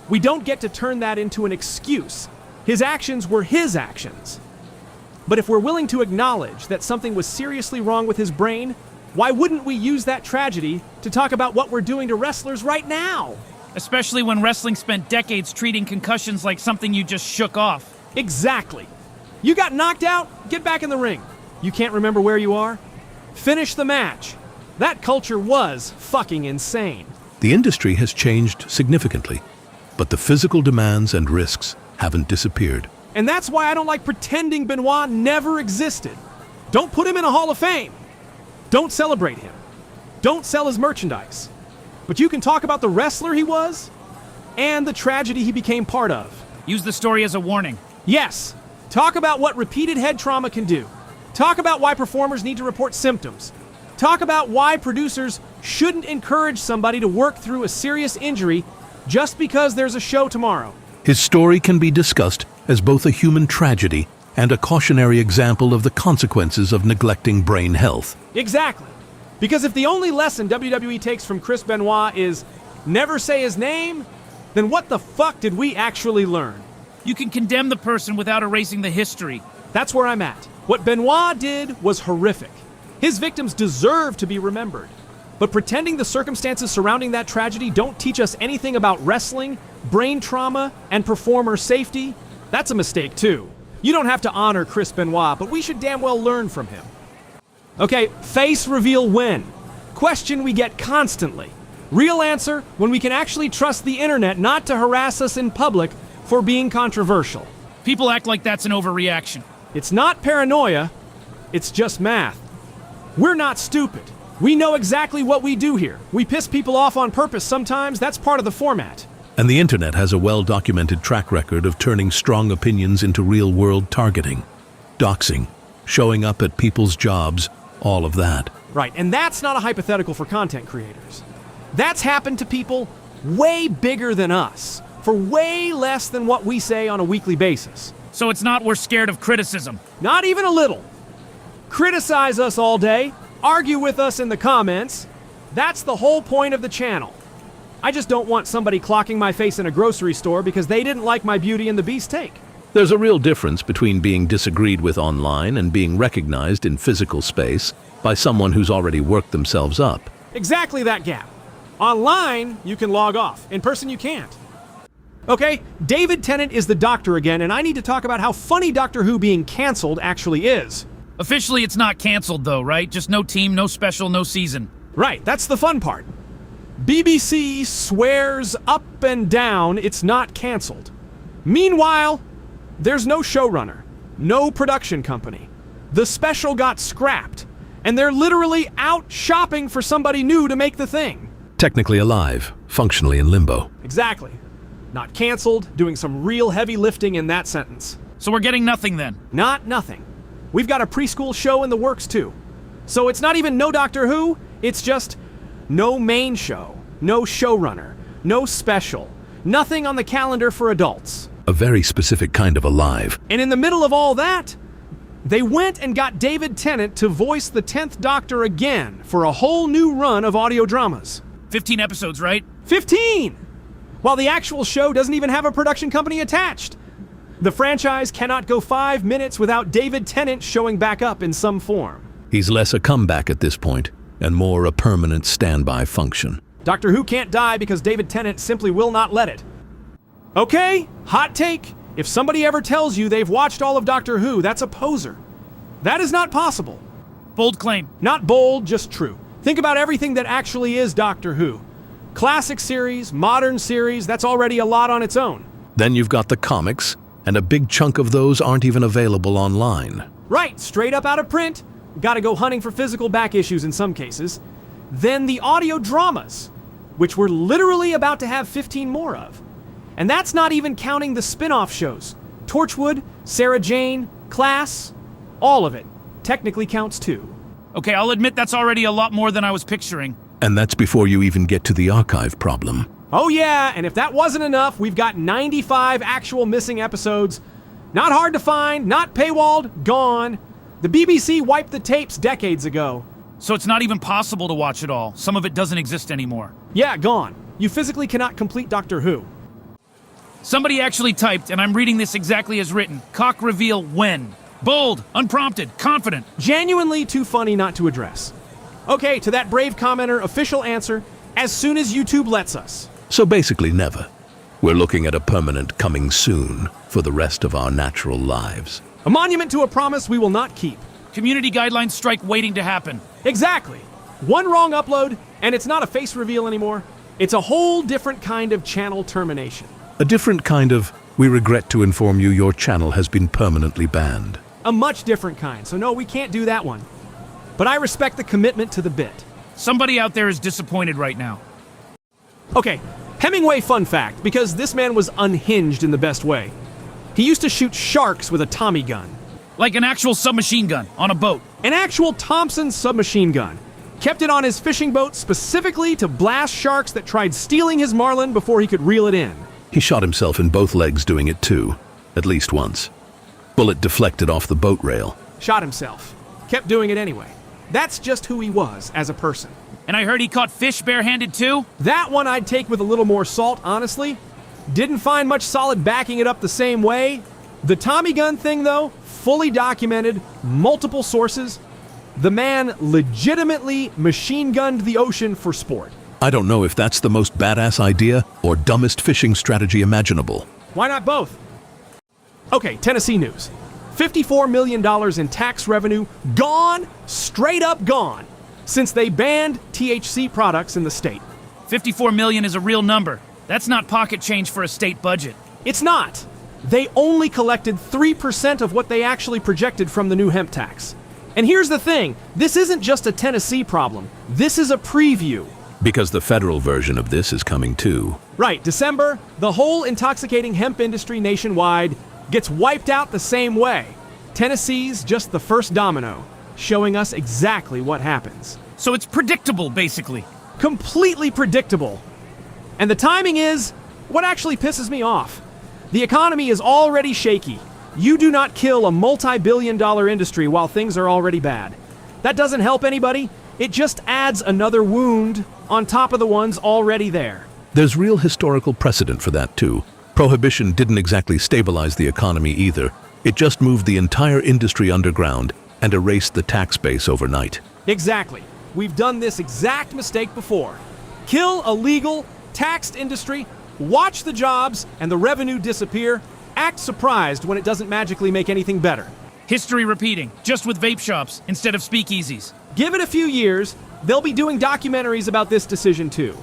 We don't get to turn that into an excuse. His actions were his actions. But if we're willing to acknowledge that something was seriously wrong with his brain, why wouldn't we use that tragedy to talk about what we're doing to wrestlers right now?
Especially when wrestling spent decades treating concussions like something you just shook off.
Exactly. You got knocked out? Get back in the ring. You can't remember where you are? Finish the match. That culture was fucking insane.
The industry has changed significantly, but the physical demands and risks haven't disappeared.
And that's why I don't like pretending Benoit never existed. Don't put him in a Hall of Fame. Don't celebrate him. Don't sell his merchandise. But you can talk about the wrestler he was and the tragedy he became part of.
Use the story as a warning.
Yes. Talk about what repeated head trauma can do. Talk about why performers need to report symptoms. Talk about why producers shouldn't encourage somebody to work through a serious injury just because there's a show tomorrow.
His story can be discussed as both a human tragedy and a cautionary example of the consequences of neglecting brain health.
Exactly. Because if the only lesson WWE takes from Chris Benoit is never say his name, then what the fuck did we actually learn?
You can condemn the person without erasing the history.
That's where I'm at. What Benoit did was horrific. His victims deserve to be remembered. But pretending the circumstances surrounding that tragedy don't teach us anything about wrestling, brain trauma, and performer safety, that's a mistake too. You don't have to honor Chris Benoit, but we should damn well learn from him. Okay, face reveal when? Question we get constantly. Real answer when we can actually trust the internet not to harass us in public for being controversial.
People act like that's an overreaction.
It's not paranoia, it's just math. We're not stupid. We know exactly what we do here. We piss people off on purpose sometimes, that's part of the format.
And the internet has a well-documented track record of turning strong opinions into real-world targeting, doxing, showing up at people's jobs, all of that.
Right, and that's not a hypothetical for content creators. That's happened to people way bigger than us, for way less than what we say on a weekly basis.
So it's not we're scared of criticism.
Not even a little. Criticize us all day, argue with us in the comments. That's the whole point of the channel. I just don't want somebody clocking my face in a grocery store because they didn't like my Beauty and the Beast take.
There's a real difference between being disagreed with online and being recognized in physical space by someone who's already worked themselves up.
Exactly that gap. Online, you can log off. In person, you can't. Okay, David Tennant is the Doctor again, and I need to talk about how funny Doctor Who being canceled actually is.
Officially, it's not canceled though, right? Just no team, no special, no season.
Right, that's the fun part. BBC swears up and down it's not canceled. Meanwhile, there's no showrunner, no production company. The special got scrapped, and they're literally out shopping for somebody new to make the thing.
Technically alive, functionally in limbo.
Exactly. Not canceled, doing some real heavy lifting in that sentence.
So we're getting nothing then?
Not nothing. We've got a preschool show in the works too. So it's not even no Doctor Who, it's just no main show, no showrunner, no special, nothing on the calendar for adults.
A very specific kind of alive.
And in the middle of all that, they went and got David Tennant to voice the 10th Doctor again for a whole new run of audio dramas.
15 episodes, right?
15! While the actual show doesn't even have a production company attached. The franchise cannot go 5 minutes without David Tennant showing back up in some form.
He's less a comeback at this point, and more a permanent standby function.
Doctor Who can't die because David Tennant simply will not let it. Okay, hot take. If somebody ever tells you they've watched all of Doctor Who, that's a poser. That is not possible.
Bold claim.
Not bold, just true. Think about everything that actually is Doctor Who. Classic series, modern series, that's already a lot on its own.
Then you've got the comics, and a big chunk of those aren't even available online.
Right, straight up out of print. Gotta go hunting for physical back issues in some cases. Then the audio dramas, which we're literally about to have 15 more of. And that's not even counting the spin-off shows. Torchwood, Sarah Jane, Class, all of it. Technically counts too.
Okay, I'll admit that's already a lot more than I was picturing.
And that's before you even get to the archive problem.
Oh yeah, and if that wasn't enough, we've got 95 actual missing episodes. Not hard to find, not paywalled, gone. The BBC wiped the tapes decades ago.
So it's not even possible to watch it all. Some of it doesn't exist anymore.
Yeah, gone. You physically cannot complete Doctor Who.
Somebody actually typed, and I'm reading this exactly as written, cock reveal when. Bold, unprompted, confident.
Genuinely too funny not to address. Okay, to that brave commenter, official answer, as soon as YouTube lets us.
So basically never. We're looking at a permanent coming soon for the rest of our natural lives.
A monument to a promise we will not keep.
Community guidelines strike waiting to happen.
Exactly. One wrong upload, and it's not a face reveal anymore. It's a whole different kind of channel termination.
A different kind of, we regret to inform you your channel has been permanently banned.
A much different kind, so no, we can't do that one. But I respect the commitment to the bit.
Somebody out there is disappointed right now.
Okay, Hemingway fun fact, because this man was unhinged in the best way. He used to shoot sharks with a Tommy gun.
Like an actual submachine gun on a boat.
An actual Thompson submachine gun. Kept it on his fishing boat specifically to blast sharks that tried stealing his marlin before he could reel it in.
He shot himself in both legs doing it too, at least once. Bullet deflected off the boat rail.
Shot himself. Kept doing it anyway. That's just who he was as a person.
And I heard he caught fish barehanded too?
That one I'd take with a little more salt, honestly. Didn't find much solid backing it up the same way. The Tommy gun thing, though, fully documented, multiple sources. The man legitimately machine gunned the ocean for sport.
I don't know if that's the most badass idea or dumbest fishing strategy imaginable.
Why not both? Okay, Tennessee news. $54 million in tax revenue gone, straight up gone, since they banned THC products in the state.
54 million is a real number. That's not pocket change for a state budget.
It's not. They only collected 3% of what they actually projected from the new hemp tax. And here's the thing, this isn't just a Tennessee problem. This is a preview.
Because the federal version of this is coming too.
Right, December, the whole intoxicating hemp industry nationwide gets wiped out the same way. Tennessee's just the first domino, showing us exactly what happens.
So it's predictable, basically.
Completely predictable. And the timing is what actually pisses me off. The economy is already shaky. You do not kill a multi-billion-dollar industry while things are already bad. That doesn't help anybody. It just adds another wound on top of the ones already there.
There's real historical precedent for that too. Prohibition didn't exactly stabilize the economy either. It just moved the entire industry underground and erased the tax base overnight.
Exactly. We've done this exact mistake before. Kill a legal, taxed industry, watch the jobs and the revenue disappear, act surprised when it doesn't magically make anything better.
History repeating, just with vape shops instead of speakeasies.
Give it a few years, they'll be doing documentaries about this decision too.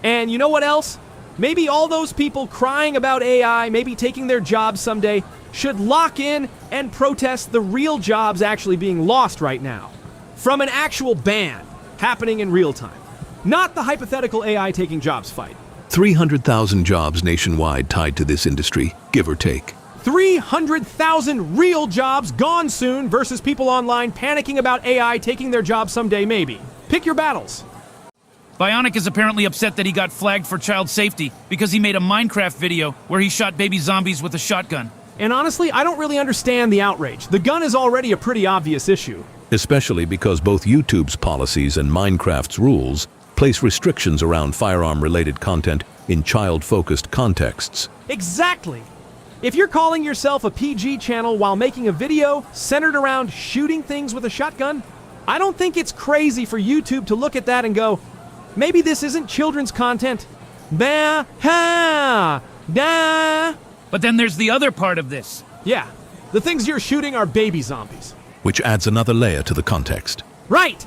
And you know what else? Maybe all those people crying about AI, maybe taking their jobs someday, should lock in and protest the real jobs actually being lost right now. From an actual ban happening in real time. Not the hypothetical AI taking jobs fight.
300,000 jobs nationwide tied to this industry, give or take.
300,000 real jobs gone soon versus people online panicking about AI taking their job someday maybe. Pick your battles.
Bionic is apparently upset that he got flagged for child safety because he made a Minecraft video where he shot baby zombies with a shotgun.
And honestly, I don't really understand the outrage. The gun is already a pretty obvious issue.
Especially because both YouTube's policies and Minecraft's rules place restrictions around firearm-related content in child-focused contexts.
Exactly. If you're calling yourself a PG channel while making a video centered around shooting things with a shotgun, I don't think it's crazy for YouTube to look at that and go, maybe this isn't children's content. Bah, ha, da.
But then there's the other part of this.
Yeah, the things you're shooting are baby zombies.
Which adds another layer to the context.
Right!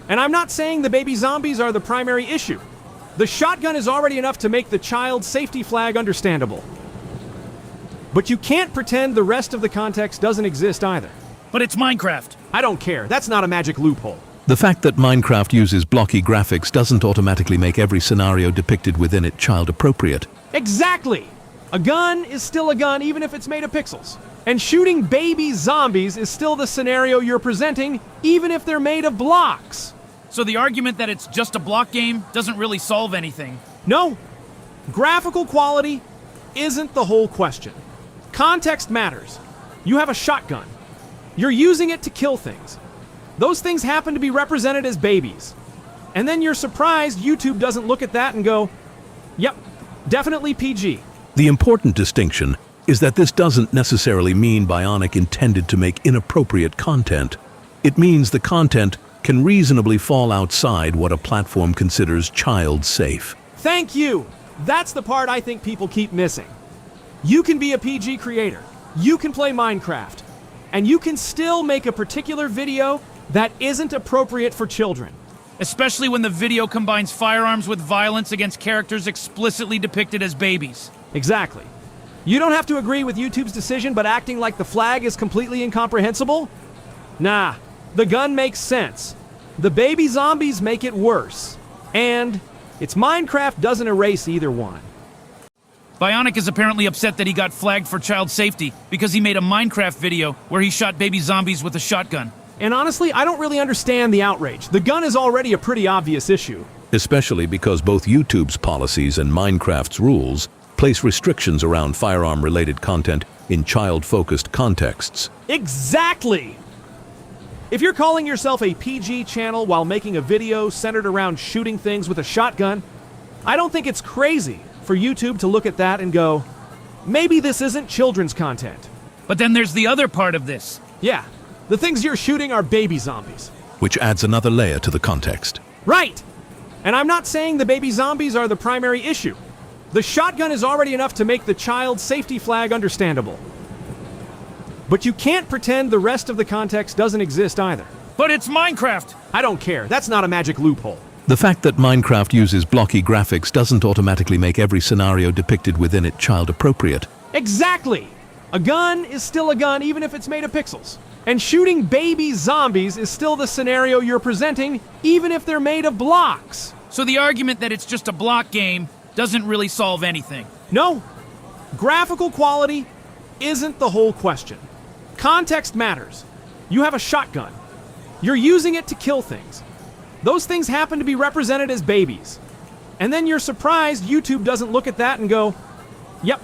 And I'm not saying the baby zombies are the primary issue. The shotgun is already enough to make the child safety flag understandable. But you can't pretend the rest of the context doesn't exist either.
But it's Minecraft.
I don't care. That's not a magic loophole.
The fact that Minecraft uses blocky graphics doesn't automatically make every scenario depicted within it child-appropriate.
Exactly! A gun is still a gun even if it's made of pixels. And shooting baby zombies is still the scenario you're presenting even if they're made of blocks.
So the argument that it's just a block game doesn't really solve anything.
No, graphical quality isn't the whole question. Context matters. You have a shotgun. You're using it to kill things. Those things happen to be represented as babies. And then you're surprised YouTube doesn't look at that and go, yep, definitely PG.
The important distinction is that this doesn't necessarily mean Bionic intended to make inappropriate content. It means the content can reasonably fall outside what a platform considers child-safe.
Thank you! That's the part I think people keep missing. You can be a PG creator, you can play Minecraft, and you can still make a particular video that isn't appropriate for children.
Especially when the video combines firearms with violence against characters explicitly depicted as babies.
Exactly. You don't have to agree with YouTube's decision, but acting like the flag is completely incomprehensible? Nah, the gun makes sense. The baby zombies make it worse. And it's Minecraft doesn't erase either one.
Bionic is apparently upset that he got flagged for child safety because he made a Minecraft video where he shot baby zombies with a shotgun.
And honestly, I don't really understand the outrage. The gun is already a pretty obvious issue.
Especially because both YouTube's policies and Minecraft's rules place restrictions around firearm-related content in child-focused contexts.
Exactly! If you're calling yourself a PG channel while making a video centered around shooting things with a shotgun, I don't think it's crazy for YouTube to look at that and go, maybe this isn't children's content.
But then there's the other part of this.
Yeah, the things you're shooting are baby zombies.
Which adds another layer to the context.
Right! And I'm not saying the baby zombies are the primary issue. The shotgun is already enough to make the child safety flag understandable. But you can't pretend the rest of the context doesn't exist either.
But it's Minecraft!
I don't care. That's not a magic loophole.
The fact that Minecraft uses blocky graphics doesn't automatically make every scenario depicted within it child-appropriate.
Exactly! A gun is still a gun even if it's made of pixels. And shooting baby zombies is still the scenario you're presenting even if they're made of blocks.
So the argument that it's just a block game doesn't really solve anything.
No, graphical quality isn't the whole question. Context matters. You have a shotgun. You're using it to kill things. Those things happen to be represented as babies. And then you're surprised YouTube doesn't look at that and go, yep,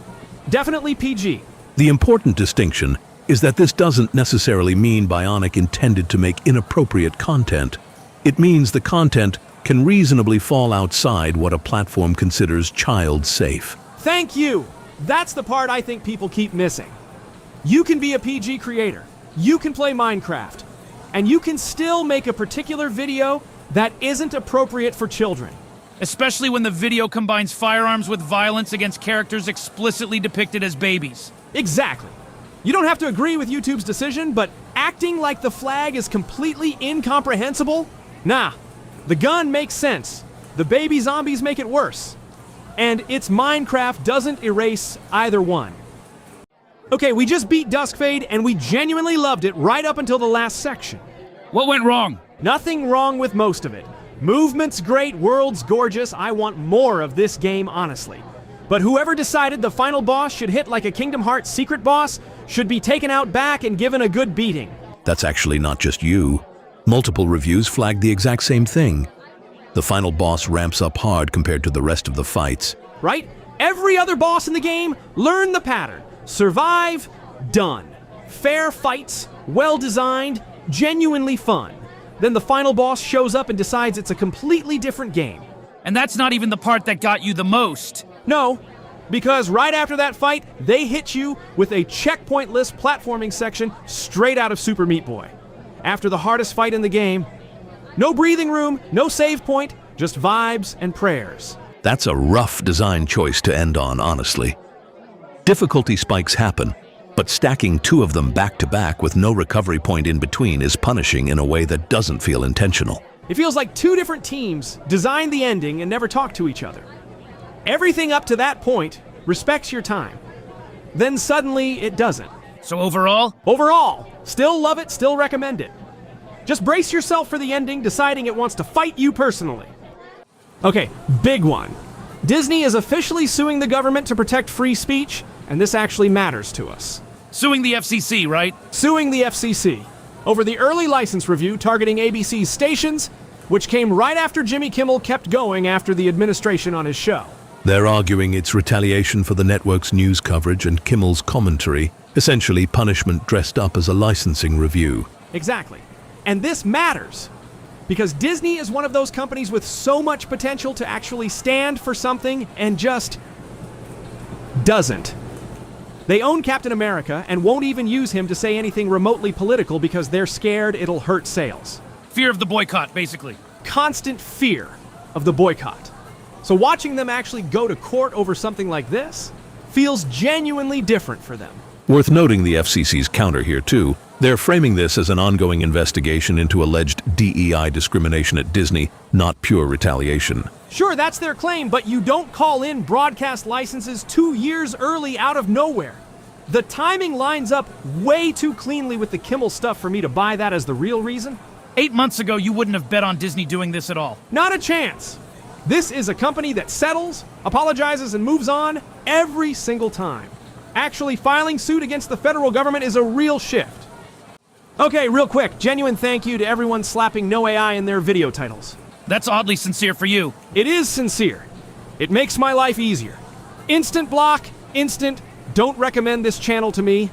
definitely PG.
The important distinction is that this doesn't necessarily mean Bionic intended to make inappropriate content. It means the content can reasonably fall outside what a platform considers child-safe.
Thank you! That's the part I think people keep missing. You can be a PG creator, you can play Minecraft, and you can still make a particular video that isn't appropriate for children.
Especially when the video combines firearms with violence against characters explicitly depicted as babies.
Exactly. You don't have to agree with YouTube's decision, but acting like the flag is completely incomprehensible? Nah, the gun makes sense. The baby zombies make it worse. And it's Minecraft doesn't erase either one. Okay, we just beat Duskfade, and we genuinely loved it right up until the last section.
What went wrong?
Nothing wrong with most of it. Movement's great, world's gorgeous. I want more of this game, honestly. But whoever decided the final boss should hit like a Kingdom Hearts secret boss should be taken out back and given a good beating.
That's actually not just you. Multiple reviews flagged the exact same thing. The final boss ramps up hard compared to the rest of the fights.
Right? Every other boss in the game, learn the pattern. Survive, done. Fair fights, well-designed, genuinely fun. Then the final boss shows up and decides it's a completely different game.
And that's not even the part that got you the most.
No, because right after that fight, they hit you with a checkpointless platforming section straight out of Super Meat Boy. After the hardest fight in the game, no breathing room, no save point, just vibes and prayers.
That's a rough design choice to end on, honestly. Difficulty spikes happen, but stacking two of them back to back with no recovery point in between is punishing in a way that doesn't feel intentional.
It feels like two different teams designed the ending and never talked to each other. Everything up to that point respects your time. Then suddenly it doesn't.
So overall?
Overall, still love it, still recommend it. Just brace yourself for the ending, deciding it wants to fight you personally. Okay, big one. Disney is officially suing the government to protect free speech, and this actually matters to us.
Suing the FCC, right?
Suing the FCC over the early license review targeting ABC's stations, which came right after Jimmy Kimmel kept going after the administration on his show.
They're arguing it's retaliation for the network's news coverage and Kimmel's commentary, essentially punishment dressed up as a licensing review.
Exactly. And this matters because Disney is one of those companies with so much potential to actually stand for something and just doesn't. They own Captain America and won't even use him to say anything remotely political because they're scared it'll hurt sales.
Fear of the boycott, basically.
Constant fear of the boycott. So watching them actually go to court over something like this feels genuinely different for them.
Worth noting the FCC's counter here, too. They're framing this as an ongoing investigation into alleged DEI discrimination at Disney, not pure retaliation.
Sure, that's their claim, but you don't call in broadcast licenses 2 years early out of nowhere. The timing lines up way too cleanly with the Kimmel stuff for me to buy that as the real reason.
8 months ago, you wouldn't have bet on Disney doing this at all.
Not a chance. This is a company that settles, apologizes, and moves on every single time. Actually filing suit against the federal government is a real shift. Okay, real quick, genuine thank you to everyone slapping no AI in their video titles.
That's oddly sincere for you.
It is sincere. It makes my life easier. Instant block, instant, don't recommend this channel to me.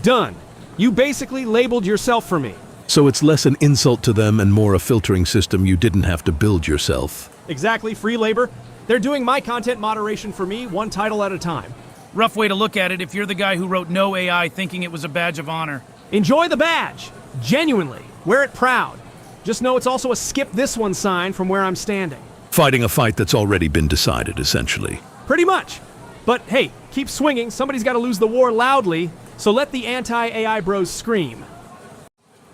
Done. You basically labeled yourself for me.
So it's less an insult to them and more a filtering system you didn't have to build yourself.
Exactly, free labor. They're doing my content moderation for me, one title at a time.
Rough way to look at it if you're the guy who wrote no AI thinking it was a badge of honor.
Enjoy the badge. Genuinely. Wear it proud. Just know it's also a skip this one sign from where I'm standing.
Fighting a fight that's already been decided, essentially.
Pretty much. But hey, keep swinging. Somebody's got to lose the war loudly, so let the anti-AI bros scream.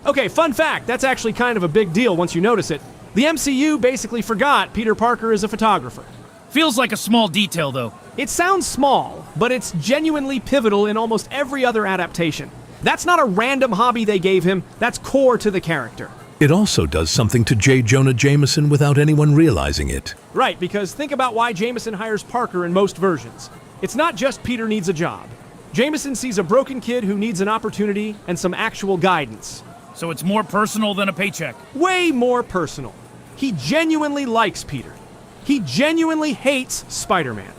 Okay, fun fact. That's actually kind of a big deal once you notice it. The MCU basically forgot Peter Parker is a photographer.
Feels like a small detail, though.
It sounds small, but it's genuinely pivotal in almost every other adaptation. That's not a random hobby they gave him, that's core to the character.
It also does something to J. Jonah Jameson without anyone realizing it.
Right, because think about why Jameson hires Parker in most versions. It's not just Peter needs a job. Jameson sees a broken kid who needs an opportunity and some actual guidance.
So it's more personal than a paycheck.
Way more personal. He genuinely likes Peter. He genuinely hates Spider-Man.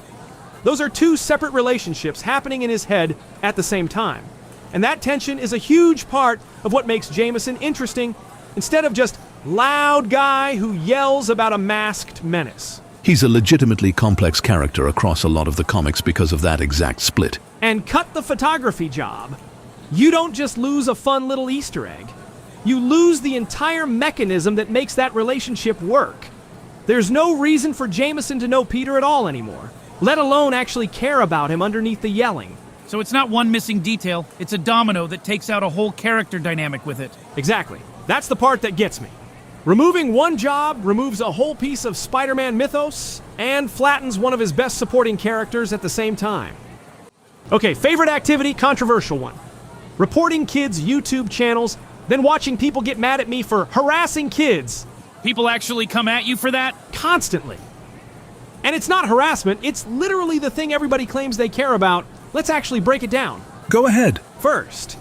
Those are two separate relationships happening in his head at the same time. And that tension is a huge part of what makes Jameson interesting, instead of just loud guy who yells about a masked menace.
He's a legitimately complex character across a lot of the comics because of that exact split.
And cut the photography job. You don't just lose a fun little Easter egg. You lose the entire mechanism that makes that relationship work. There's no reason for Jameson to know Peter at all anymore, let alone actually care about him underneath the yelling.
So it's not one missing detail, it's a domino that takes out a whole character dynamic with it.
Exactly. That's the part that gets me. Removing one job removes a whole piece of Spider-Man mythos and flattens one of his best supporting characters at the same time. Okay, favorite activity, controversial one. Reporting kids' YouTube channels, then watching people get mad at me for harassing kids.
People actually come at you for that?
Constantly. And it's not harassment, it's literally the thing everybody claims they care about. Let's actually break it down.
Go ahead.
First,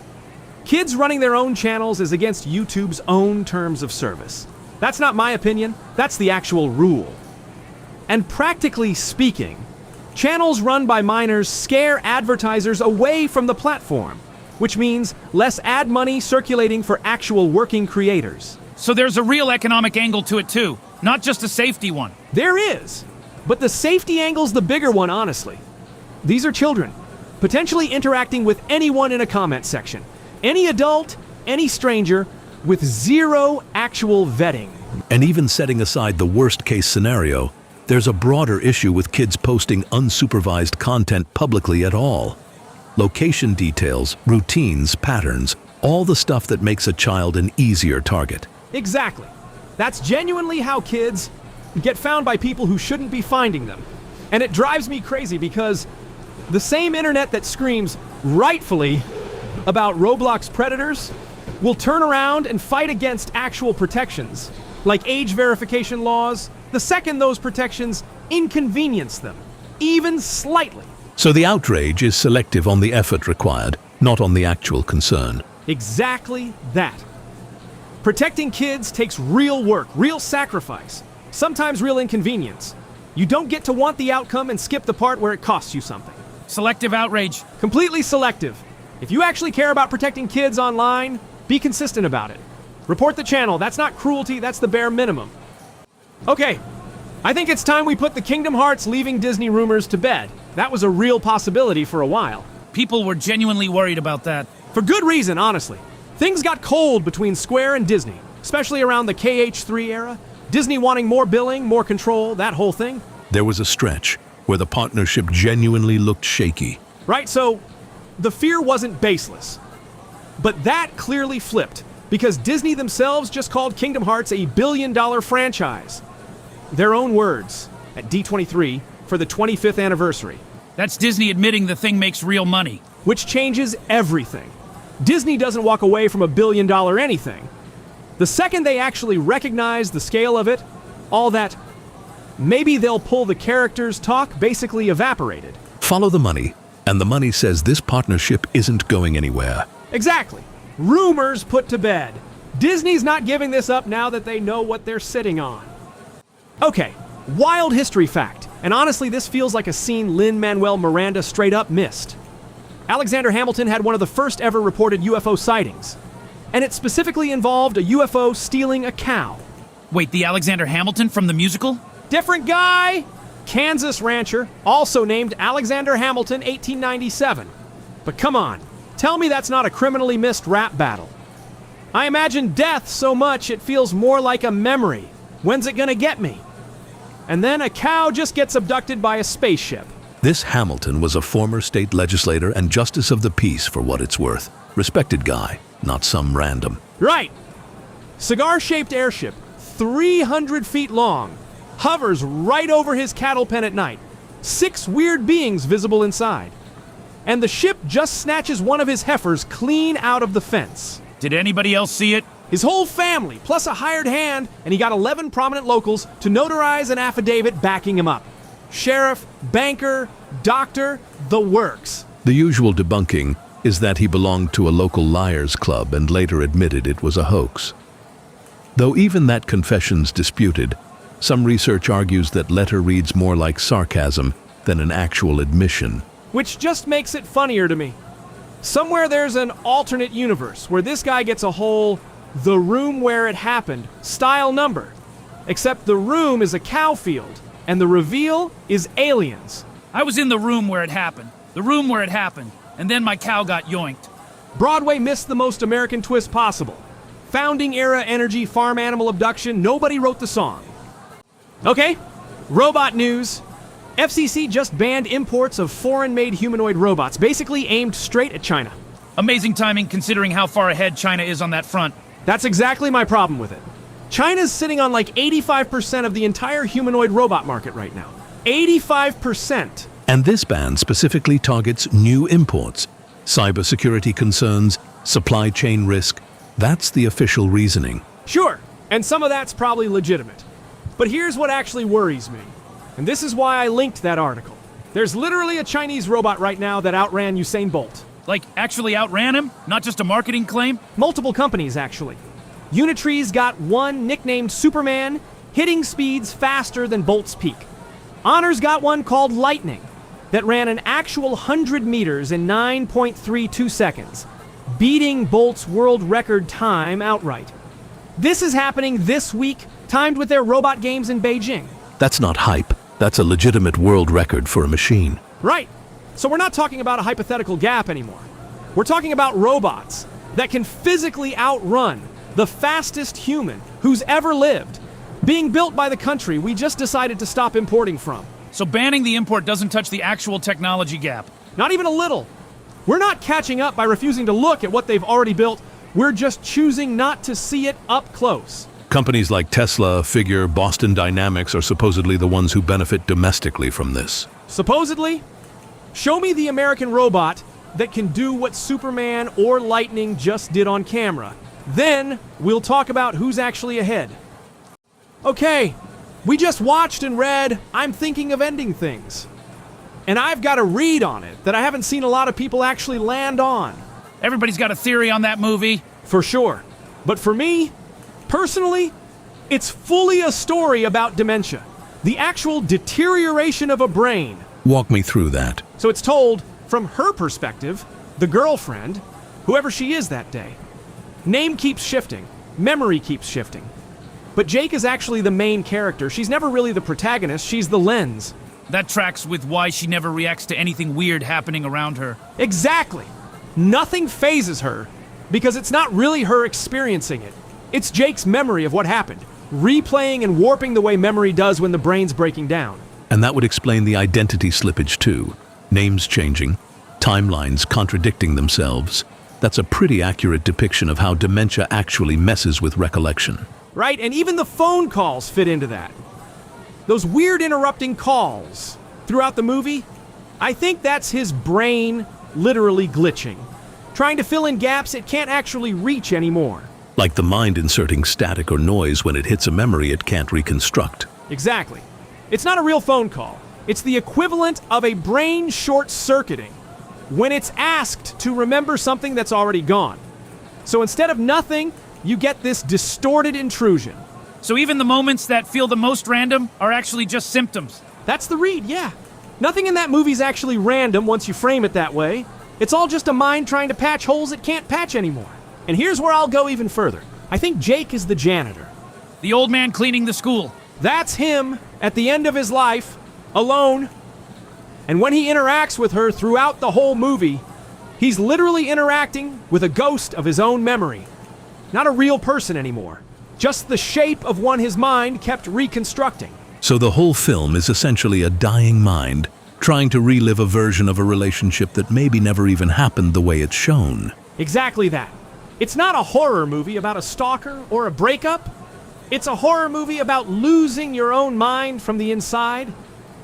kids running their own channels is against YouTube's own terms of service. That's not my opinion, that's the actual rule. And practically speaking, channels run by minors scare advertisers away from the platform, which means less ad money circulating for actual working creators.
So there's a real economic angle to it too, not just a safety one.
There is, but the safety angle's the bigger one, honestly. These are children, potentially interacting with anyone in a comment section. Any adult, any stranger, with zero actual vetting.
And even setting aside the worst-case scenario, there's a broader issue with kids posting unsupervised content publicly at all. Location details, routines, patterns, all the stuff that makes a child an easier target.
Exactly. That's genuinely how kids get found by people who shouldn't be finding them. And it drives me crazy because the same internet that screams, rightfully, about Roblox predators will turn around and fight against actual protections, like age verification laws, the second those protections inconvenience them, even slightly.
So the outrage is selective on the effort required, not on the actual concern.
Exactly that. Protecting kids takes real work, real sacrifice, sometimes real inconvenience. You don't get to want the outcome and skip the part where it costs you something.
Selective outrage.
Completely selective. If you actually care about protecting kids online, be consistent about it. Report the channel. That's not cruelty, that's the bare minimum. Okay, I think it's time we put the Kingdom Hearts leaving Disney rumors to bed. That was a real possibility for a while.
People were genuinely worried about that.
For good reason, honestly. Things got cold between Square and Disney, especially around the KH3 era. Disney wanting more billing, more control, that whole thing.
There was a stretch where the partnership genuinely looked shaky.
Right, so the fear wasn't baseless. But that clearly flipped, because Disney themselves just called Kingdom Hearts a billion-dollar franchise. Their own words at D23 for the 25th anniversary.
That's Disney admitting the thing makes real money.
Which changes everything. Disney doesn't walk away from a billion-dollar anything. The second they actually recognize the scale of it, all that maybe they'll pull the characters talk basically evaporated.
Follow the money, and the money says this partnership isn't going anywhere.
Exactly. Rumors put to bed. Disney's not giving this up now that they know what they're sitting on. Okay, wild history fact, and honestly this feels like a scene Lin-Manuel Miranda straight up missed. Alexander Hamilton had one of the first ever reported UFO sightings, and it specifically involved a UFO stealing a cow.
Wait, the Alexander Hamilton from the musical?
Different guy! Kansas rancher, also named Alexander Hamilton, 1897. But come on, tell me that's not a criminally missed rap battle. I imagine death so much it feels more like a memory. When's it gonna get me? And then a cow just gets abducted by a spaceship.
This Hamilton was a former state legislator and justice of the peace for what it's worth. Respected guy, not some random.
Right. Cigar-shaped airship, 300 feet long, hovers right over his cattle pen at night. 6 weird beings visible inside. And the ship just snatches one of his heifers clean out of the fence.
Did anybody else see it?
His whole family, plus a hired hand, and he got 11 prominent locals to notarize an affidavit backing him up. Sheriff, banker, doctor, the works.
The usual debunking is that he belonged to a local liars club and later admitted it was a hoax. Though even that confession's disputed, some research argues that letter reads more like sarcasm than an actual admission.
Which just makes it funnier to me. Somewhere there's an alternate universe where this guy gets a whole "the room where it happened" style number. Except the room is a cow field, and the reveal is aliens.
I was in the room where it happened. The room where it happened. And then my cow got yoinked.
Broadway missed the most American twist possible. Founding era energy farm animal abduction, nobody wrote the song. Okay, robot news. FCC just banned imports of foreign-made humanoid robots, basically aimed straight at China.
Amazing timing considering how far ahead China is on that front.
That's exactly my problem with it. China's sitting on like 85% of the entire humanoid robot market right now. 85%.
And this ban specifically targets new imports. Cybersecurity concerns, supply chain risk. That's the official reasoning.
Sure, and some of that's probably legitimate. But here's what actually worries me. And this is why I linked that article. There's literally a Chinese robot right now that outran Usain Bolt.
Like, actually outran him? Not just a marketing claim?
Multiple companies, actually. Unitree's got one nicknamed Superman, hitting speeds faster than Bolt's peak. Honor's got one called Lightning that ran an actual 100 meters in 9.32 seconds, beating Bolt's world record time outright. This is happening this week, timed with their robot games in Beijing.
That's not hype. That's a legitimate world record for a machine.
Right. So we're not talking about a hypothetical gap anymore. We're talking about robots that can physically outrun the fastest human who's ever lived, being built by the country we just decided to stop importing from.
So banning the import doesn't touch the actual technology gap.
Not even a little. We're not catching up by refusing to look at what they've already built. We're just choosing not to see it up close.
Companies like Tesla, Figure, Boston Dynamics are supposedly the ones who benefit domestically from this.
Supposedly? Show me the American robot that can do what Superman or Lightning just did on camera. Then we'll talk about who's actually ahead. Okay, we just watched and read I'm Thinking of Ending Things. And I've got a read on it that I haven't seen a lot of people actually land on.
Everybody's got a theory on that movie.
For sure. But for me, personally, it's fully a story about dementia. The actual deterioration of a brain.
Walk me through that.
So it's told from her perspective, the girlfriend, whoever she is that day. Name keeps shifting. Memory keeps shifting. But Jake is actually the main character. She's never really the protagonist. She's the lens.
That tracks with why she never reacts to anything weird happening around her.
Exactly. Nothing phases her because it's not really her experiencing it. It's Jake's memory of what happened, replaying and warping the way memory does when the brain's breaking down.
And that would explain the identity slippage too. Names changing, timelines contradicting themselves. That's a pretty accurate depiction of how dementia actually messes with recollection.
Right? And even the phone calls fit into that. Those weird interrupting calls throughout the movie, I think that's his brain literally glitching, trying to fill in gaps it can't actually reach anymore.
Like the mind inserting static or noise when it hits a memory it can't reconstruct.
Exactly. It's not a real phone call. It's the equivalent of a brain short-circuiting when it's asked to remember something that's already gone. So instead of nothing, you get this distorted intrusion.
So even the moments that feel the most random are actually just symptoms.
That's the read, yeah. Nothing in that movie's actually random once you frame it that way. It's all just a mind trying to patch holes it can't patch anymore. And here's where I'll go even further. I think Jake is the janitor.
The old man cleaning the school.
That's him at the end of his life, alone. And when he interacts with her throughout the whole movie, he's literally interacting with a ghost of his own memory. Not a real person anymore. Just the shape of one his mind kept reconstructing.
So the whole film is essentially a dying mind trying to relive a version of a relationship that maybe never even happened the way it's shown.
Exactly that. It's not a horror movie about a stalker or a breakup. It's a horror movie about losing your own mind from the inside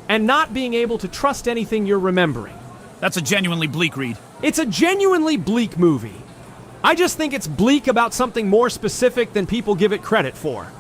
and not being able to trust anything you're remembering.
That's a genuinely bleak read.
It's a genuinely bleak movie. I just think it's bleak about something more specific than people give it credit for.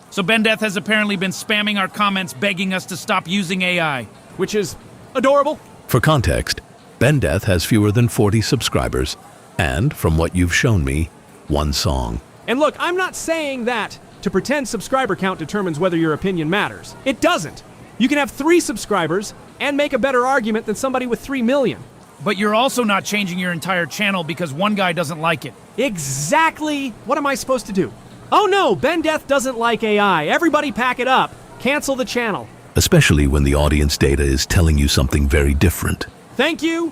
So Ben Death has apparently been spamming our comments begging us to stop using AI.
Which is adorable.
For context, Ben Death has fewer than 40 subscribers, and, from what you've shown me, one song.
And look, I'm not saying that to pretend subscriber count determines whether your opinion matters. It doesn't. You can have 3 subscribers and make a better argument than somebody with 3 million.
But you're also not changing your entire channel because one guy doesn't like it.
Exactly. What am I supposed to do? Oh no, Ben Death doesn't like AI. Everybody pack it up. Cancel the channel.
Especially when the audience data is telling you something very different.
Thank you.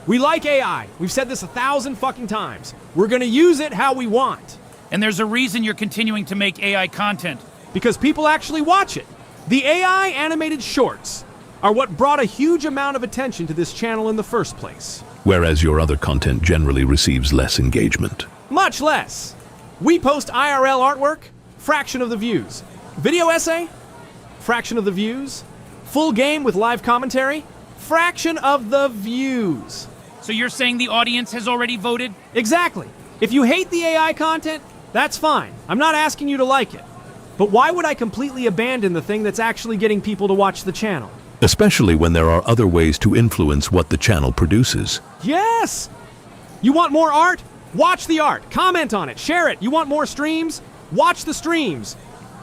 We like AI. We've said this 1,000 fucking times. We're gonna use it how we want.
And there's a reason you're continuing to make AI content.
Because people actually watch it. The AI animated shorts are what brought a huge amount of attention to this channel in the first place.
Whereas your other content generally receives less engagement.
Much less. We post IRL artwork, fraction of the views. Video essay, fraction of the views. Full game with live commentary, fraction of the views.
So you're saying the audience has already voted?
Exactly. If you hate the AI content, that's fine. I'm not asking you to like it. But why would I completely abandon the thing that's actually getting people to watch the channel?
Especially when there are other ways to influence what the channel produces.
Yes! You want more art? Watch the art. Comment on it. Share it. You want more streams? Watch the streams.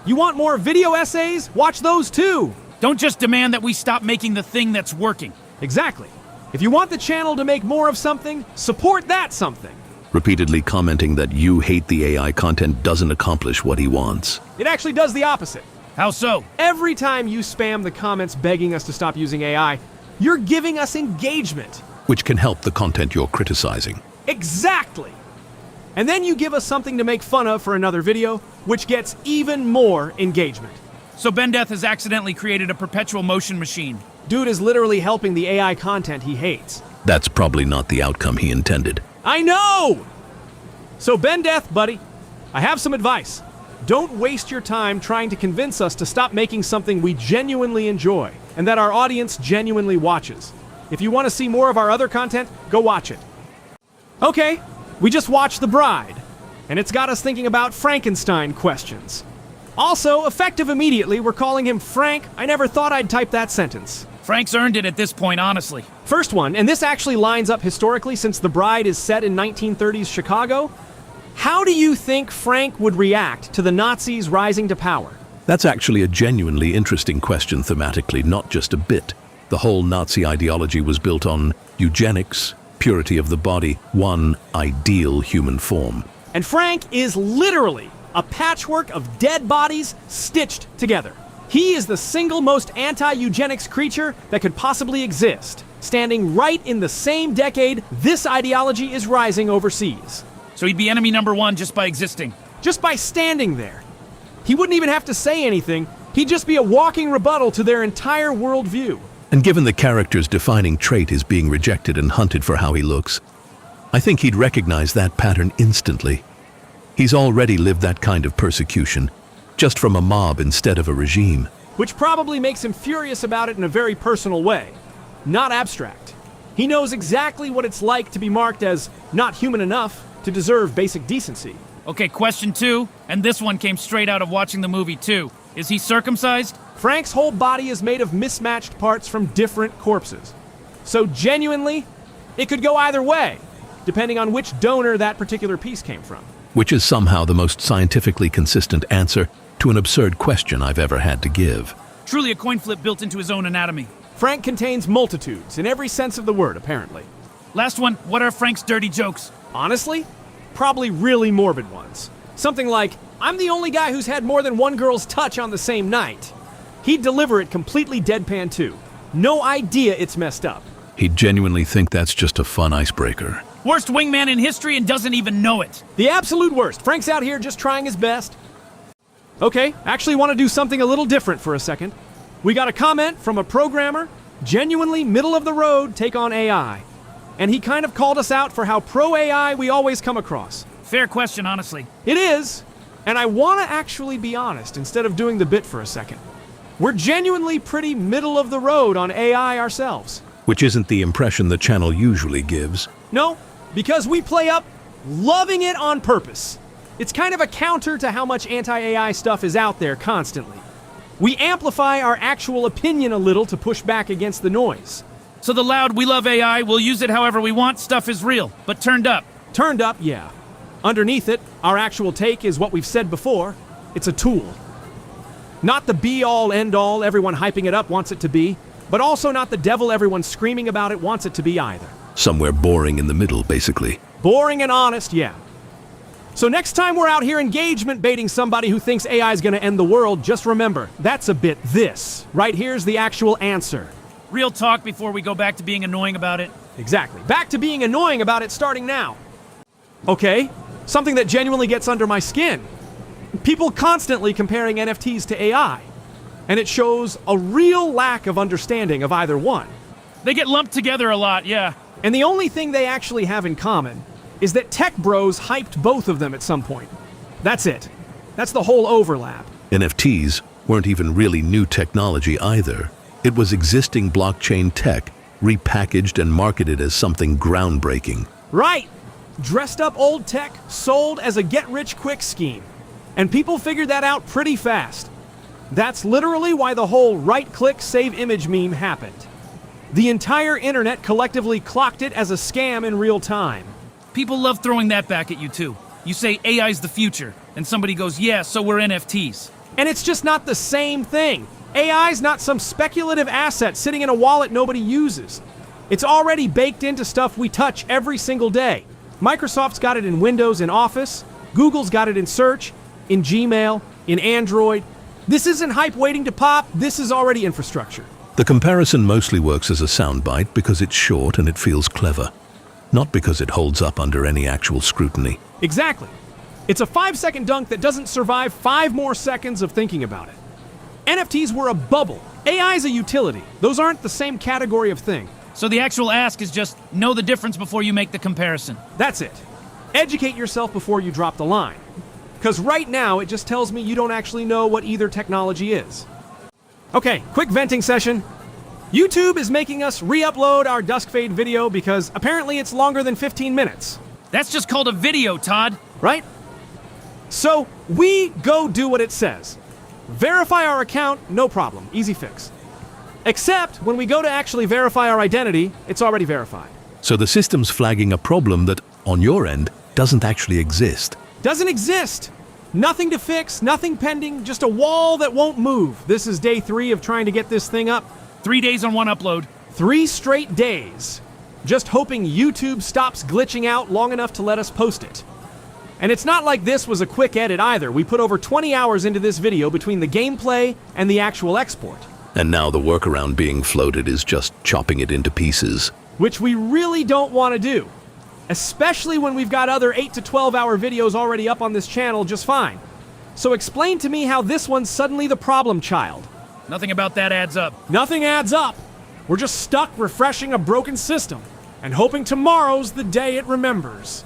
You want more video essays? Watch those too.
Don't just demand that we stop making the thing that's working.
Exactly. If you want the channel to make more of something, support that something.
Repeatedly commenting that you hate the AI content doesn't accomplish what he wants.
It actually does the opposite.
How so?
Every time you spam the comments begging us to stop using AI, you're giving us engagement.
Which can help the content you're criticizing.
Exactly. And then you give us something to make fun of for another video, which gets even more engagement.
So Ben Death has accidentally created a perpetual motion machine.
Dude is literally helping the AI content he hates.
That's probably not the outcome he intended.
I know! So Ben Death, buddy, I have some advice. Don't waste your time trying to convince us to stop making something we genuinely enjoy and that our audience genuinely watches. If you want to see more of our other content, go watch it. Okay, we just watched The Bride, and it's got us thinking about Frankenstein questions. Also, effective immediately, we're calling him Frank. I never thought I'd type that sentence.
Frank's earned it at this point, honestly.
First one, and this actually lines up historically since The Bride is set in 1930s Chicago. How do you think Frank would react to the Nazis rising to power?
That's actually a genuinely interesting question thematically, not just a bit. The whole Nazi ideology was built on eugenics, purity of the body, one ideal human form.
And Frank is literally a patchwork of dead bodies stitched together. He is the single most anti-eugenics creature that could possibly exist, standing right in the same decade this ideology is rising overseas.
So he'd be enemy number one just by existing.
Just by standing there. He wouldn't even have to say anything. He'd just be a walking rebuttal to their entire worldview.
And given the character's defining trait is being rejected and hunted for how he looks, I think he'd recognize that pattern instantly. He's already lived that kind of persecution, just from a mob instead of a regime.
Which probably makes him furious about it in a very personal way, not abstract. He knows exactly what it's like to be marked as not human enough to deserve basic decency.
Okay, question 2, and this one came straight out of watching the movie too. Is he circumcised?
Frank's whole body is made of mismatched parts from different corpses. So genuinely, it could go either way, depending on which donor that particular piece came from.
Which is somehow the most scientifically consistent answer to an absurd question I've ever had to give.
Truly a coin flip built into his own anatomy.
Frank contains multitudes, in every sense of the word, apparently.
Last one, what are Frank's dirty jokes?
Honestly, probably really morbid ones. Something like, I'm the only guy who's had more than one girl's touch on the same night. He'd deliver it completely deadpan too. No idea it's messed up.
He'd genuinely think that's just a fun icebreaker.
Worst wingman in history and doesn't even know it.
The absolute worst. Frank's out here just trying his best. Okay, actually want to do something a little different for a second. We got a comment from a programmer, genuinely middle of the road take on AI. And he kind of called us out for how pro-AI we always come across.
Fair question, honestly.
It is, and I want to actually be honest instead of doing the bit for a second. We're genuinely pretty middle of the road on AI ourselves.
Which isn't the impression the channel usually gives.
No, because we play up loving it on purpose. It's kind of a counter to how much anti-AI stuff is out there constantly. We amplify our actual opinion a little to push back against the noise.
So the loud, we love AI, we'll use it however we want stuff is real, but turned up.
Turned up, yeah. Underneath it, our actual take is what we've said before. It's a tool. Not the be-all, end-all everyone hyping it up wants it to be, but also not the devil everyone screaming about it wants it to be either.
Somewhere boring in the middle, basically.
Boring and honest, yeah. So next time we're out here engagement baiting somebody who thinks AI is going to end the world, just remember, that's a bit this. Right here's the actual answer.
Real talk before we go back to being annoying about it.
Exactly. Back to being annoying about it starting now. Okay, something that genuinely gets under my skin. People constantly comparing NFTs to AI. And it shows a real lack of understanding of either one.
They get lumped together a lot, yeah.
And the only thing they actually have in common is that tech bros hyped both of them at some point. That's it. That's the whole overlap.
NFTs weren't even really new technology either. It was existing blockchain tech, repackaged and marketed as something groundbreaking.
Right! Dressed up old tech, sold as a get-rich-quick scheme. And people figured that out pretty fast. That's literally why the whole right-click save image meme happened. The entire internet collectively clocked it as a scam in real time.
People love throwing that back at you too. You say AI's the future, and somebody goes, yeah, so we're NFTs.
And it's just not the same thing. AI's not some speculative asset sitting in a wallet nobody uses. It's already baked into stuff we touch every single day. Microsoft's got it in Windows and Office. Google's got it in Search, in Gmail, in Android. This isn't hype waiting to pop. This is already infrastructure.
The comparison mostly works as a soundbite because it's short and it feels clever, not because it holds up under any actual scrutiny.
Exactly. It's a 5-second dunk that doesn't survive 5 more seconds of thinking about it. NFTs were a bubble. AI is a utility. Those aren't the same category of thing.
So the actual ask is just know the difference before you make the comparison.
That's it. Educate yourself before you drop the line. Because right now, it just tells me you don't actually know what either technology is. Okay, quick venting session. YouTube is making us re-upload our Dusk Fade video because apparently it's longer than 15 minutes.
That's just called a video, Todd.
Right? So, we go do what it says. Verify our account, no problem, easy fix. Except when we go to actually verify our identity, it's already verified.
So the system's flagging a problem that, on your end, doesn't actually exist.
Doesn't exist. Nothing to fix, nothing pending, just a wall that won't move. This is day 3 of trying to get this thing up.
3 days on one upload.
3 straight days. Just hoping YouTube stops glitching out long enough to let us post it. And it's not like this was a quick edit either. We put over 20 hours into this video between the gameplay and the actual export.
And now the workaround being floated is just chopping it into pieces.
Which we really don't want to do. Especially when we've got other 8 to 12 hour videos already up on this channel just fine. So explain to me how this one's suddenly the problem child.
Nothing about that adds up.
Nothing adds up. We're just stuck refreshing a broken system and hoping tomorrow's the day it remembers.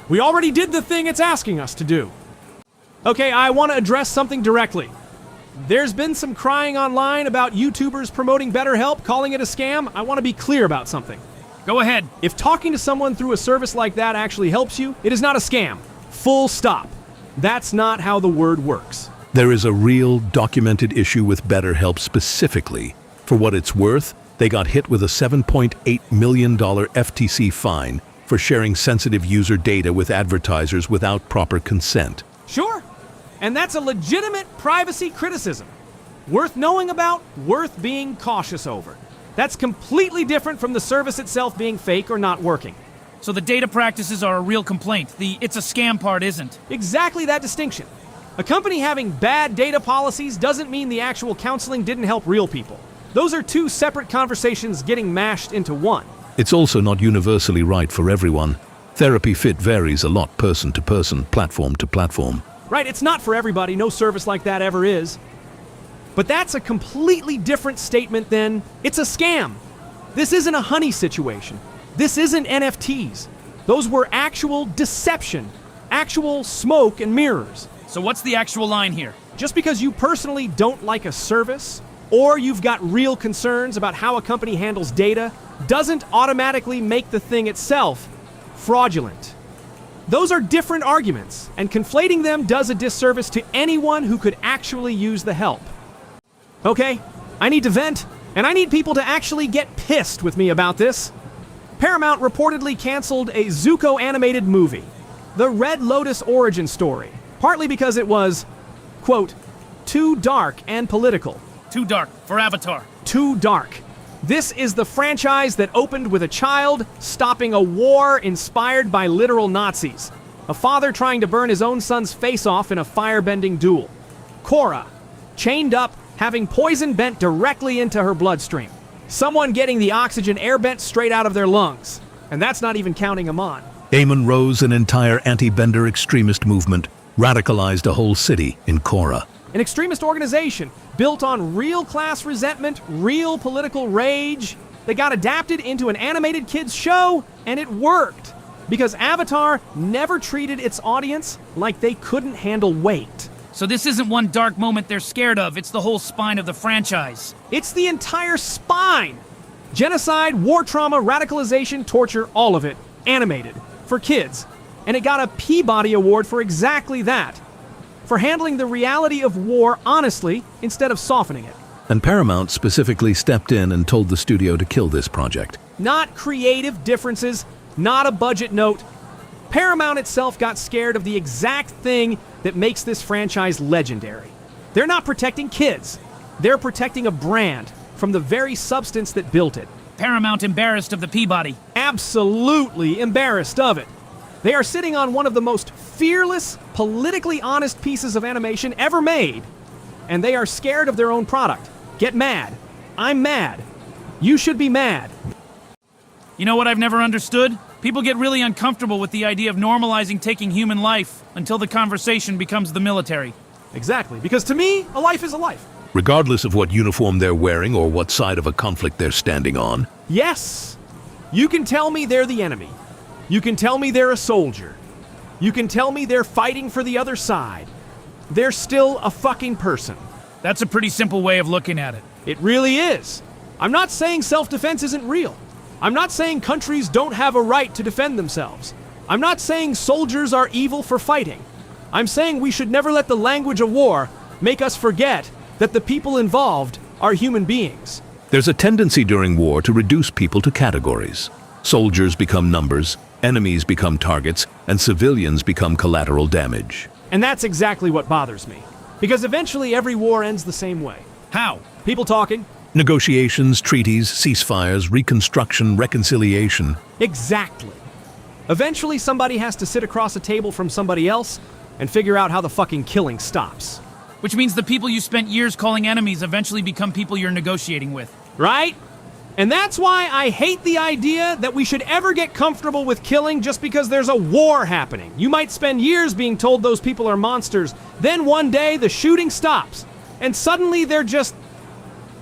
We already did the thing it's asking us to do. Okay, I want to address something directly. There's been some crying online about YouTubers promoting BetterHelp, calling it a scam. I want to be clear about something.
Go ahead.
If talking to someone through a service like that actually helps you, it is not a scam. Full stop. That's not how the word works.
There is a real documented issue with BetterHelp specifically. For what it's worth, they got hit with a $7.8 million FTC fine for sharing sensitive user data with advertisers without proper consent.
Sure. And that's a legitimate privacy criticism. Worth knowing about, worth being cautious over. That's completely different from the service itself being fake or not working.
So the data practices are a real complaint. The it's a scam part isn't.
Exactly that distinction. A company having bad data policies doesn't mean the actual counseling didn't help real people. Those are 2 separate conversations getting mashed into one.
It's also not universally right for everyone. Therapy fit varies a lot person to person, platform to platform.
Right, it's not for everybody. No service like that ever is. But that's a completely different statement than, it's a scam. This isn't a honey situation. This isn't NFTs. Those were actual deception, actual smoke and mirrors.
So what's the actual line here?
Just because you personally don't like a service, or you've got real concerns about how a company handles data, doesn't automatically make the thing itself fraudulent. Those are different arguments, and conflating them does a disservice to anyone who could actually use the help. Okay, I need to vent, and I need people to actually get pissed with me about this. Paramount reportedly canceled a Zuko animated movie, The Red Lotus Origin Story, partly because it was, quote, too dark and political.
Too dark for Avatar.
Too dark. This is the franchise that opened with a child stopping a war inspired by literal Nazis. A father trying to burn his own son's face off in a firebending duel. Korra, chained up, having poison bent directly into her bloodstream. Someone getting the oxygen air bent straight out of their lungs. And that's not even counting Amon.
Amon rose an entire anti-Bender extremist movement, radicalized a whole city in Korra.
An extremist organization built on real class resentment, real political rage. They got adapted into an animated kids show, and it worked. Because Avatar never treated its audience like they couldn't handle weight.
So this isn't one dark moment they're scared of, it's the whole spine of the franchise.
It's the entire spine. Genocide, war trauma, radicalization, torture, all of it. Animated. For kids. And it got a Peabody Award for exactly that. For handling the reality of war honestly, instead of softening it.
And Paramount specifically stepped in and told the studio to kill this project.
Not creative differences, not a budget note. Paramount itself got scared of the exact thing that makes this franchise legendary. They're not protecting kids. They're protecting a brand from the very substance that built it.
Paramount embarrassed of the Peabody.
Absolutely embarrassed of it. They are sitting on one of the most fearless, politically honest pieces of animation ever made. And they are scared of their own product. Get mad. I'm mad. You should be mad.
You know what I've never understood? People get really uncomfortable with the idea of normalizing taking human life until the conversation becomes the military.
Exactly, because to me, a life is a life.
Regardless of what uniform they're wearing or what side of a conflict they're standing on,
Yes, you can tell me they're the enemy. You can tell me they're a soldier. You can tell me they're fighting for the other side. They're still a fucking person.
That's a pretty simple way of looking at it.
It really is. I'm not saying self-defense isn't real. I'm not saying countries don't have a right to defend themselves. I'm not saying soldiers are evil for fighting. I'm saying we should never let the language of war make us forget that the people involved are human beings.
There's a tendency during war to reduce people to categories. Soldiers become numbers, enemies become targets, and civilians become collateral damage.
And that's exactly what bothers me. Because eventually every war ends the same way.
How?
People talking.
Negotiations, treaties, ceasefires, reconstruction, reconciliation.
Exactly. Eventually somebody has to sit across a table from somebody else and figure out how the fucking killing stops.
Which means the people you spent years calling enemies eventually become people you're negotiating with.
Right? And that's why I hate the idea that we should ever get comfortable with killing just because there's a war happening. You might spend years being told those people are monsters, then one day the shooting stops, and suddenly they're just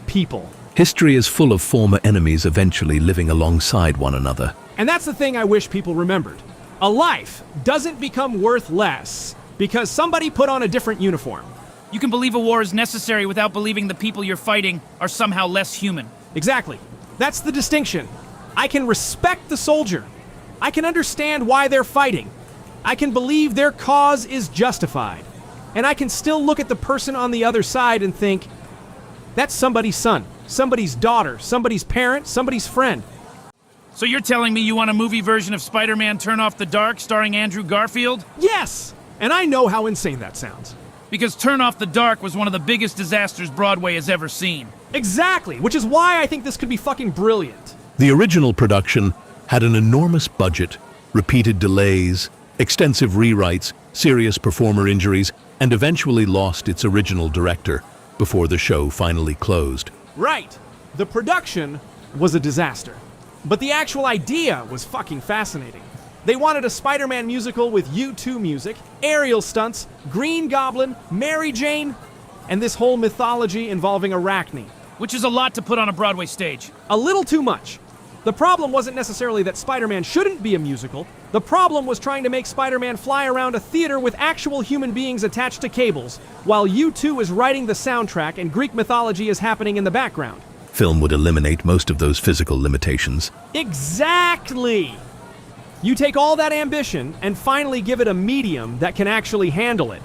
people.
History is full of former enemies eventually living alongside one another.
And that's the thing I wish people remembered. A life doesn't become worth less because somebody put on a different uniform.
You can believe a war is necessary without believing the people you're fighting are somehow less human.
Exactly. That's the distinction. I can respect the soldier. I can understand why they're fighting. I can believe their cause is justified. And I can still look at the person on the other side and think, that's somebody's son, somebody's daughter, somebody's parent, somebody's friend.
So you're telling me you want a movie version of Spider-Man Turn Off the Dark starring Andrew Garfield?
Yes! And I know how insane that sounds.
Because Turn Off the Dark was one of the biggest disasters Broadway has ever seen.
Exactly, which is why I think this could be fucking brilliant.
The original production had an enormous budget, repeated delays, extensive rewrites, serious performer injuries, and eventually lost its original director before the show finally closed.
Right. The production was a disaster. But the actual idea was fucking fascinating. They wanted a Spider-Man musical with U2 music, aerial stunts, Green Goblin, Mary Jane, and this whole mythology involving Arachne.
Which is a lot to put on a Broadway stage.
A little too much. The problem wasn't necessarily that Spider-Man shouldn't be a musical. The problem was trying to make Spider-Man fly around a theater with actual human beings attached to cables, while U2 is writing the soundtrack and Greek mythology is happening in the background.
Film would eliminate most of those physical limitations.
Exactly! You take all that ambition and finally give it a medium that can actually handle it.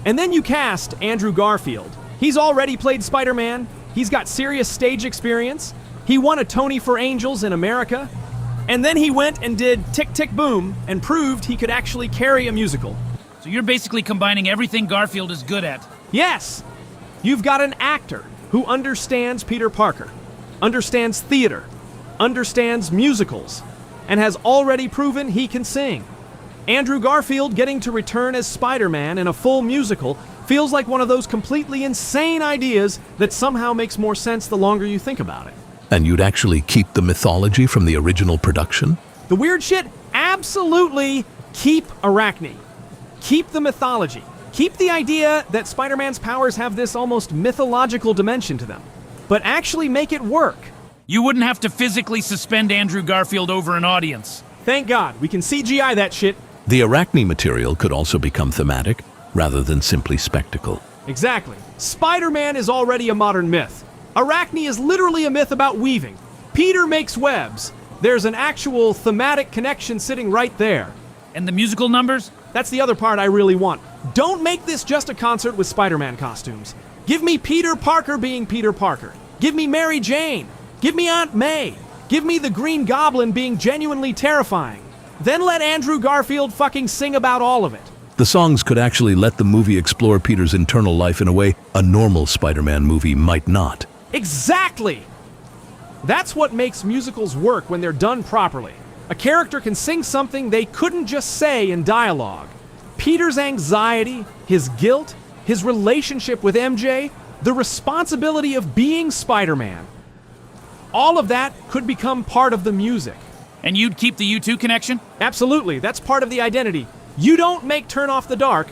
And then you cast Andrew Garfield. He's already played Spider-Man. He's got serious stage experience. He won a Tony for Angels in America. And then he went and did Tick, Tick, Boom and proved he could actually carry a musical.
So you're basically combining everything Garfield is good at.
Yes! You've got an actor who understands Peter Parker, understands theater, understands musicals, and has already proven he can sing. Andrew Garfield getting to return as Spider-Man in a full musical feels like one of those completely insane ideas that somehow makes more sense the longer you think about it.
And you'd actually keep the mythology from the original production?
The weird shit? Absolutely keep Arachne. Keep the mythology. Keep the idea that Spider-Man's powers have this almost mythological dimension to them. But actually make it work.
You wouldn't have to physically suspend Andrew Garfield over an audience.
Thank God, we can CGI that shit.
The Arachne material could also become thematic, rather than simply spectacle.
Exactly. Spider-Man is already a modern myth. Arachne is literally a myth about weaving. Peter makes webs. There's an actual thematic connection sitting right there.
And the musical numbers?
That's the other part I really want. Don't make this just a concert with Spider-Man costumes. Give me Peter Parker being Peter Parker. Give me Mary Jane. Give me Aunt May. Give me the Green Goblin being genuinely terrifying. Then let Andrew Garfield fucking sing about all of it.
The songs could actually let the movie explore Peter's internal life in a way a normal Spider-Man movie might not.
Exactly! That's what makes musicals work when they're done properly. A character can sing something they couldn't just say in dialogue. Peter's anxiety, his guilt, his relationship with MJ, the responsibility of being Spider-Man. All of that could become part of the music.
And you'd keep the U2 connection?
Absolutely, that's part of the identity. You don't make Turn Off the Dark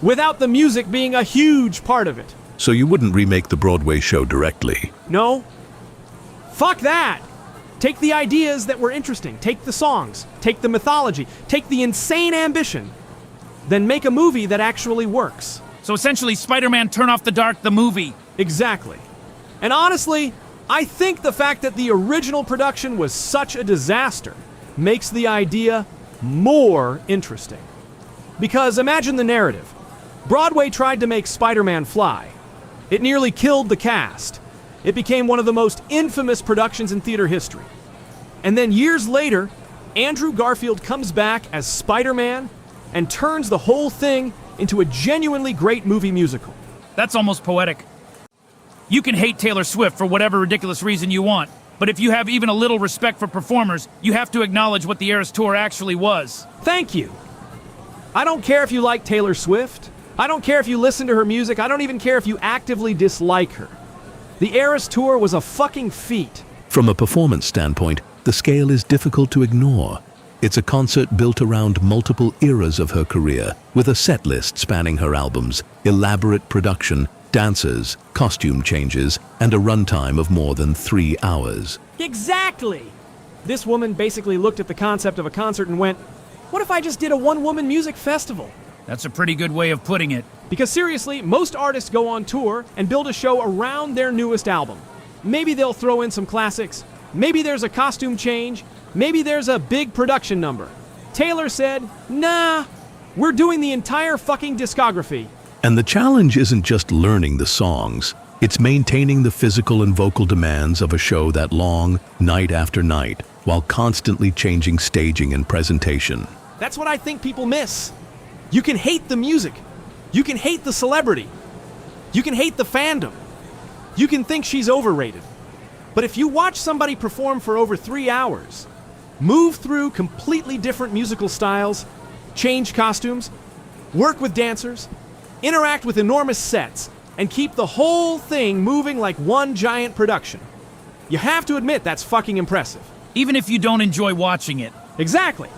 without the music being a huge part of it.
So you wouldn't remake the Broadway show directly?
No. Fuck that! Take the ideas that were interesting, take the songs, take the mythology, take the insane ambition, then make a movie that actually works.
So essentially, Spider-Man Turn Off the Dark, the movie.
Exactly. And honestly, I think the fact that the original production was such a disaster makes the idea more interesting. Because imagine the narrative. Broadway tried to make Spider-Man fly. It nearly killed the cast. It became one of the most infamous productions in theater history. And then years later, Andrew Garfield comes back as Spider-Man and turns the whole thing into a genuinely great movie musical.
That's almost poetic. You can hate Taylor Swift for whatever ridiculous reason you want, but if you have even a little respect for performers, you have to acknowledge what the Eras Tour actually was.
Thank you. I don't care if you like Taylor Swift. I don't care if you listen to her music. I don't even care if you actively dislike her. The Eras Tour was a fucking feat.
From a performance standpoint, the scale is difficult to ignore. It's a concert built around multiple eras of her career, with a set list spanning her albums, elaborate production, dancers, costume changes, and a runtime of more than 3 hours.
Exactly! This woman basically looked at the concept of a concert and went, what if I just did a one-woman music festival?
That's a pretty good way of putting it.
Because seriously, most artists go on tour and build a show around their newest album. Maybe they'll throw in some classics. Maybe there's a costume change. Maybe there's a big production number. Taylor said, nah, we're doing the entire fucking discography.
And the challenge isn't just learning the songs. It's maintaining the physical and vocal demands of a show that long, night after night, while constantly changing staging and presentation.
That's what I think people miss. You can hate the music. You can hate the celebrity. You can hate the fandom. You can think she's overrated. But if you watch somebody perform for over 3 hours, move through completely different musical styles, change costumes, work with dancers, interact with enormous sets, and keep the whole thing moving like one giant production, you have to admit that's fucking impressive.
Even if you don't enjoy watching it.
Exactly.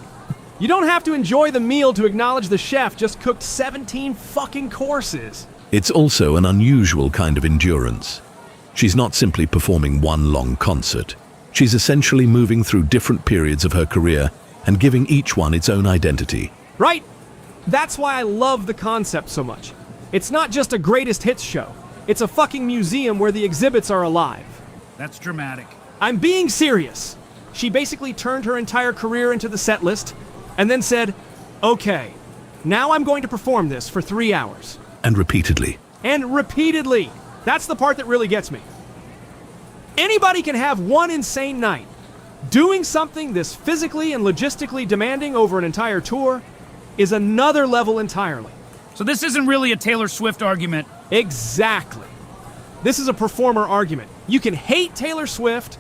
You don't have to enjoy the meal to acknowledge the chef just cooked 17 fucking courses.
It's also an unusual kind of endurance. She's not simply performing one long concert. She's essentially moving through different periods of her career and giving each one its own identity.
Right? That's why I love the concept so much. It's not just a greatest hits show. It's a fucking museum where the exhibits are alive.
That's dramatic.
I'm being serious. She basically turned her entire career into the set list and then said, okay, now I'm going to perform this for 3 hours.
And repeatedly.
And repeatedly. That's the part that really gets me. Anybody can have one insane night. Doing something this physically and logistically demanding over an entire tour is another level entirely.
So this isn't really a Taylor Swift argument.
Exactly. This is a performer argument. You can hate Taylor Swift,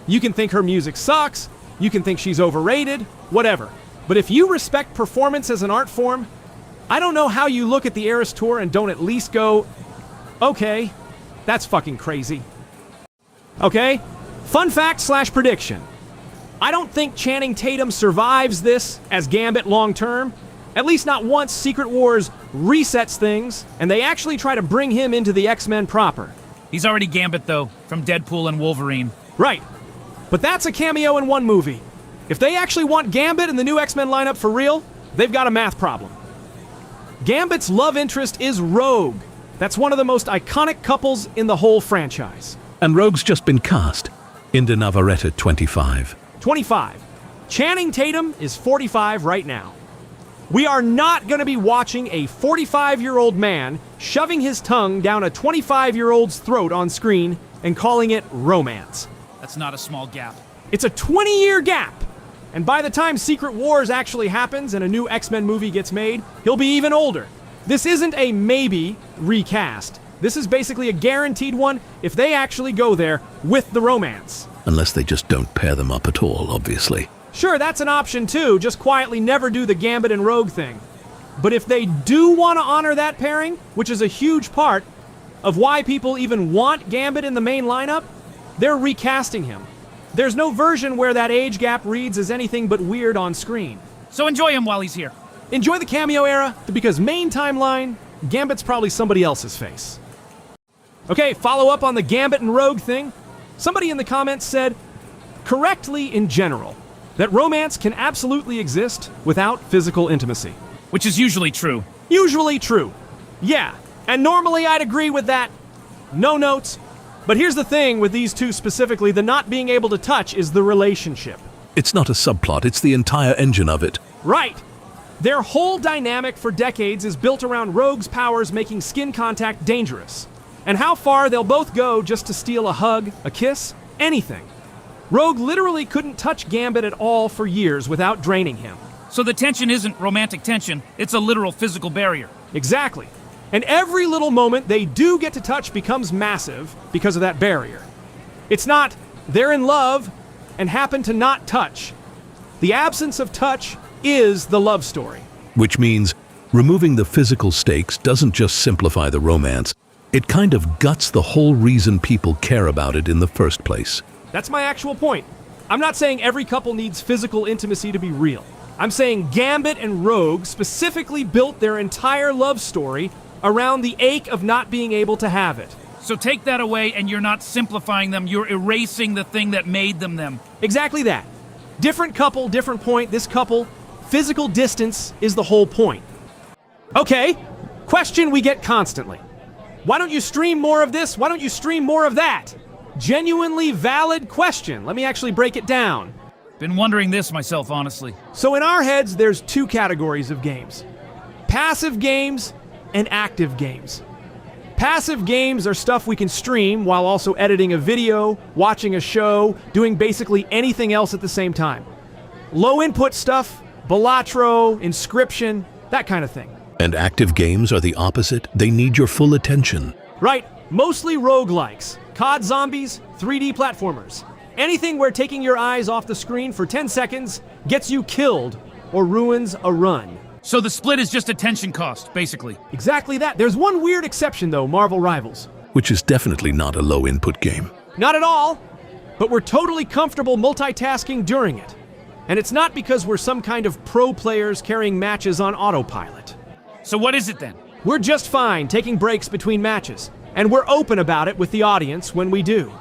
you can think her music sucks, you can think she's overrated, whatever. But if you respect performance as an art form, I don't know how you look at the Eras Tour and don't at least go, okay, that's fucking crazy. Okay, fun fact / prediction. I don't think Channing Tatum survives this as Gambit long term. At least not once Secret Wars resets things, and they actually try to bring him into the X-Men proper.
He's already Gambit, though, from Deadpool and Wolverine.
Right. But that's a cameo in one movie. If they actually want Gambit in the new X-Men lineup for real, they've got a math problem. Gambit's love interest is Rogue. That's one of the most iconic couples in the whole franchise.
And Rogue's just been cast. Inda Navarrete, 25.
25. Channing Tatum is 45 right now. We are not going to be watching a 45-year-old man shoving his tongue down a 25-year-old's throat on screen and calling it romance.
That's not a small gap.
It's a 20-year gap. And by the time Secret Wars actually happens and a new X-Men movie gets made, he'll be even older. This isn't a maybe recast. This is basically a guaranteed one if they actually go there with the romance.
Unless they just don't pair them up at all, obviously.
Sure, that's an option too, just quietly never do the Gambit and Rogue thing. But if they do want to honor that pairing, which is a huge part of why people even want Gambit in the main lineup, they're recasting him. There's no version where that age gap reads as anything but weird on screen.
So enjoy him while he's here.
Enjoy the cameo era, because main timeline, Gambit's probably somebody else's face. Okay, follow up on the Gambit and Rogue thing. Somebody in the comments said, correctly in general, that romance can absolutely exist without physical intimacy.
Which is usually true.
Usually true. Yeah, and normally I'd agree with that. No notes. But here's the thing with these two specifically, the not being able to touch is the relationship.
It's not a subplot, it's the entire engine of it.
Right. Their whole dynamic for decades is built around Rogue's powers making skin contact dangerous, and how far they'll both go just to steal a hug, a kiss, anything. Rogue literally couldn't touch Gambit at all for years without draining him.
So the tension isn't romantic tension, it's a literal physical barrier.
Exactly. And every little moment they do get to touch becomes massive because of that barrier. It's not, they're in love and happen to not touch. The absence of touch is the love story.
Which means removing the physical stakes doesn't just simplify the romance, it kind of guts the whole reason people care about it in the first place.
That's my actual point. I'm not saying every couple needs physical intimacy to be real. I'm saying Gambit and Rogue specifically built their entire love story around the ache of not being able to have it.
So take that away and you're not simplifying them, you're erasing the thing that made them them.
Exactly that. Different couple, different point. This couple, physical distance is the whole point. Okay, question we get constantly. Why don't you stream more of this? Why don't you stream more of that? Genuinely valid question. Let me actually break it down.
Been wondering this myself, honestly.
So in our heads, there's two categories of games. Passive games and active games. Passive games are stuff we can stream while also editing a video, watching a show, doing basically anything else at the same time. Low input stuff, Balatro, Inscription, that kind of thing.
And active games are the opposite. They need your full attention.
Right, mostly roguelikes, COD zombies, 3D platformers. Anything where taking your eyes off the screen for 10 seconds gets you killed or ruins a run.
So the split is just attention cost, basically.
Exactly that. There's one weird exception though, Marvel Rivals.
Which is definitely not a low input game.
Not at all, but we're totally comfortable multitasking during it. And it's not because we're some kind of pro players carrying matches on autopilot.
So what is it then?
We're just fine taking breaks between matches, and we're open about it with the audience when we do.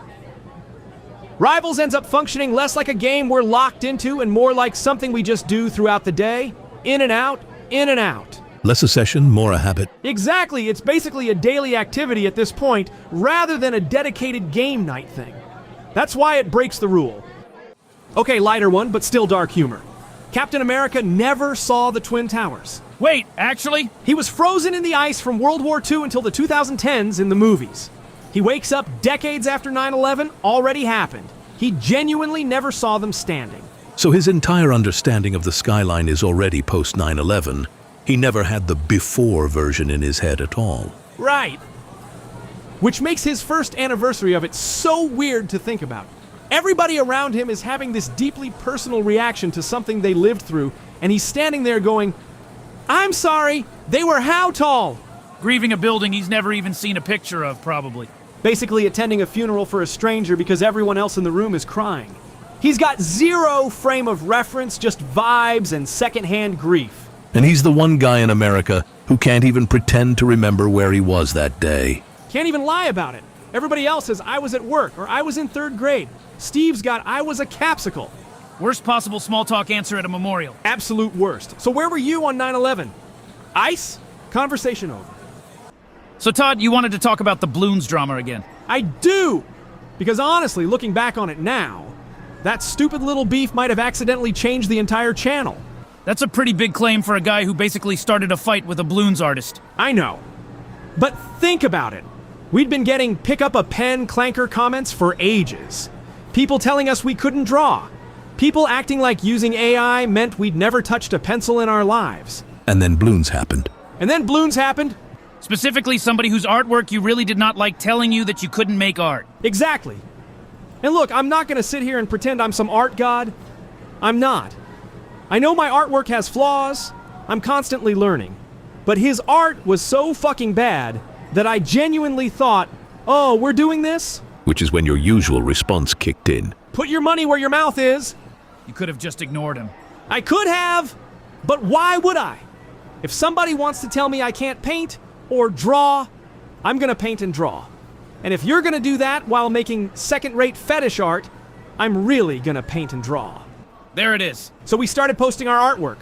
Rivals ends up functioning less like a game we're locked into and more like something we just do throughout the day, in and out, in and out.
Less a session, more a habit.
Exactly, it's basically a daily activity at this point, rather than a dedicated game night thing. That's why it breaks the rule. Okay, lighter one, but still dark humor. Captain America never saw the Twin Towers.
Wait, actually?
He was frozen in the ice from World War II until the 2010s in the movies. He wakes up decades after 9/11, already happened. He genuinely never saw them standing.
So his entire understanding of the skyline is already post 9/11. He never had the before version in his head at all.
Right. Which makes his first anniversary of it so weird to think about. Everybody around him is having this deeply personal reaction to something they lived through, and he's standing there going, I'm sorry, they were how tall?
Grieving a building he's never even seen a picture of, probably.
Basically attending a funeral for a stranger because everyone else in the room is crying. He's got zero frame of reference, just vibes and secondhand grief.
And he's the one guy in America who can't even pretend to remember where he was that day.
Can't even lie about it. Everybody else says, I was at work, or I was in 3rd grade. Steve's got, I was a capsicle.
Worst possible small talk answer at a memorial.
Absolute worst. So where were you on 9/11? Ice? Conversation over.
So Todd, you wanted to talk about the balloons drama again.
I do! Because honestly, looking back on it now, that stupid little beef might have accidentally changed the entire channel.
That's a pretty big claim for a guy who basically started a fight with a balloons artist.
I know. But think about it. We'd been getting pick up a pen clanker comments for ages. People telling us we couldn't draw. People acting like using AI meant we'd never touched a pencil in our lives.
And then balloons happened.
And then balloons happened.
Specifically somebody whose artwork you really did not like telling you that you couldn't make art.
Exactly. And look, I'm not gonna sit here and pretend I'm some art god. I'm not. I know my artwork has flaws. I'm constantly learning. But his art was so fucking bad that I genuinely thought, oh, we're doing this?
Which is when your usual response kicked in.
Put your money where your mouth is.
You could have just ignored him.
I could have, but why would I? If somebody wants to tell me I can't paint or draw, I'm gonna paint and draw. And if you're gonna do that while making second-rate fetish art, I'm really gonna paint and draw.
There it is.
So we started posting our artwork.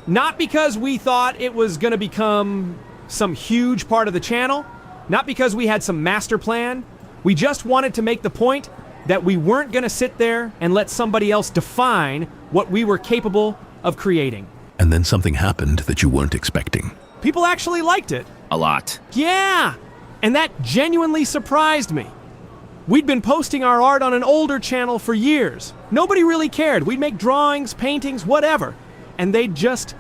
Not because we thought it was gonna become some huge part of the channel, not because we had some master plan. We just wanted to make the point that we weren't gonna sit there and let somebody else define what we were capable of creating.
And then something happened that you weren't expecting.
People actually liked it.
A lot.
Yeah! And that genuinely surprised me. We'd been posting our art on an older channel for years. Nobody really cared. We'd make drawings, paintings, whatever, and they'd just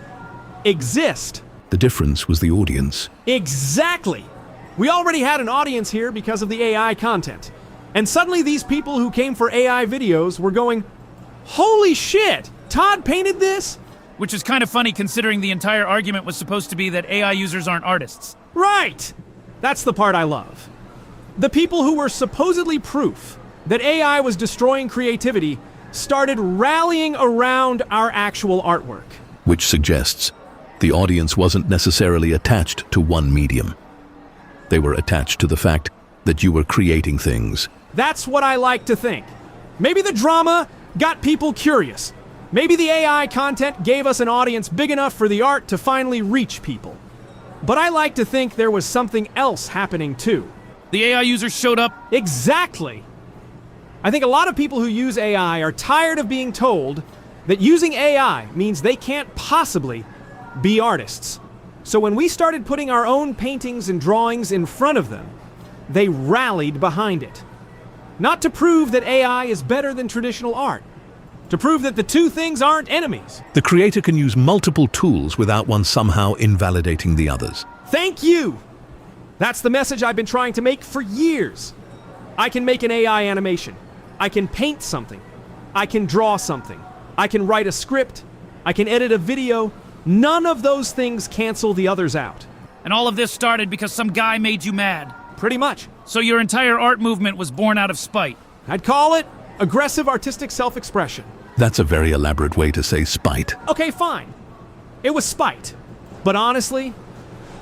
exist.
The difference was the audience.
Exactly! We already had an audience here because of the AI content. And suddenly these people who came for AI videos were going, "Holy shit! Todd painted this?"
Which is kind of funny considering the entire argument was supposed to be that AI users aren't artists.
Right! That's the part I love. The people who were supposedly proof that AI was destroying creativity started rallying around our actual artwork.
Which suggests the audience wasn't necessarily attached to one medium. They were attached to the fact that you were creating things.
That's what I like to think. Maybe the drama got people curious. Maybe the AI content gave us an audience big enough for the art to finally reach people. But I like to think there was something else happening too.
The AI users showed up.
Exactly! I think a lot of people who use AI are tired of being told that using AI means they can't possibly be artists. So when we started putting our own paintings and drawings in front of them, they rallied behind it. Not to prove that AI is better than traditional art, to prove that the two things aren't enemies.
The creator can use multiple tools without one somehow invalidating the others.
Thank you! That's the message I've been trying to make for years. I can make an AI animation. I can paint something. I can draw something. I can write a script. I can edit a video. None of those things cancel the others out.
And all of this started because some guy made you mad.
Pretty much.
So your entire art movement was born out of spite.
I'd call it aggressive artistic self-expression.
That's a very elaborate way to say spite.
Okay, fine. It was spite. But honestly,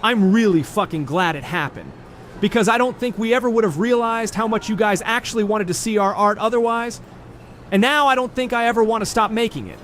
I'm really fucking glad it happened. Because I don't think we ever would have realized how much you guys actually wanted to see our art otherwise. And now I don't think I ever want to stop making it.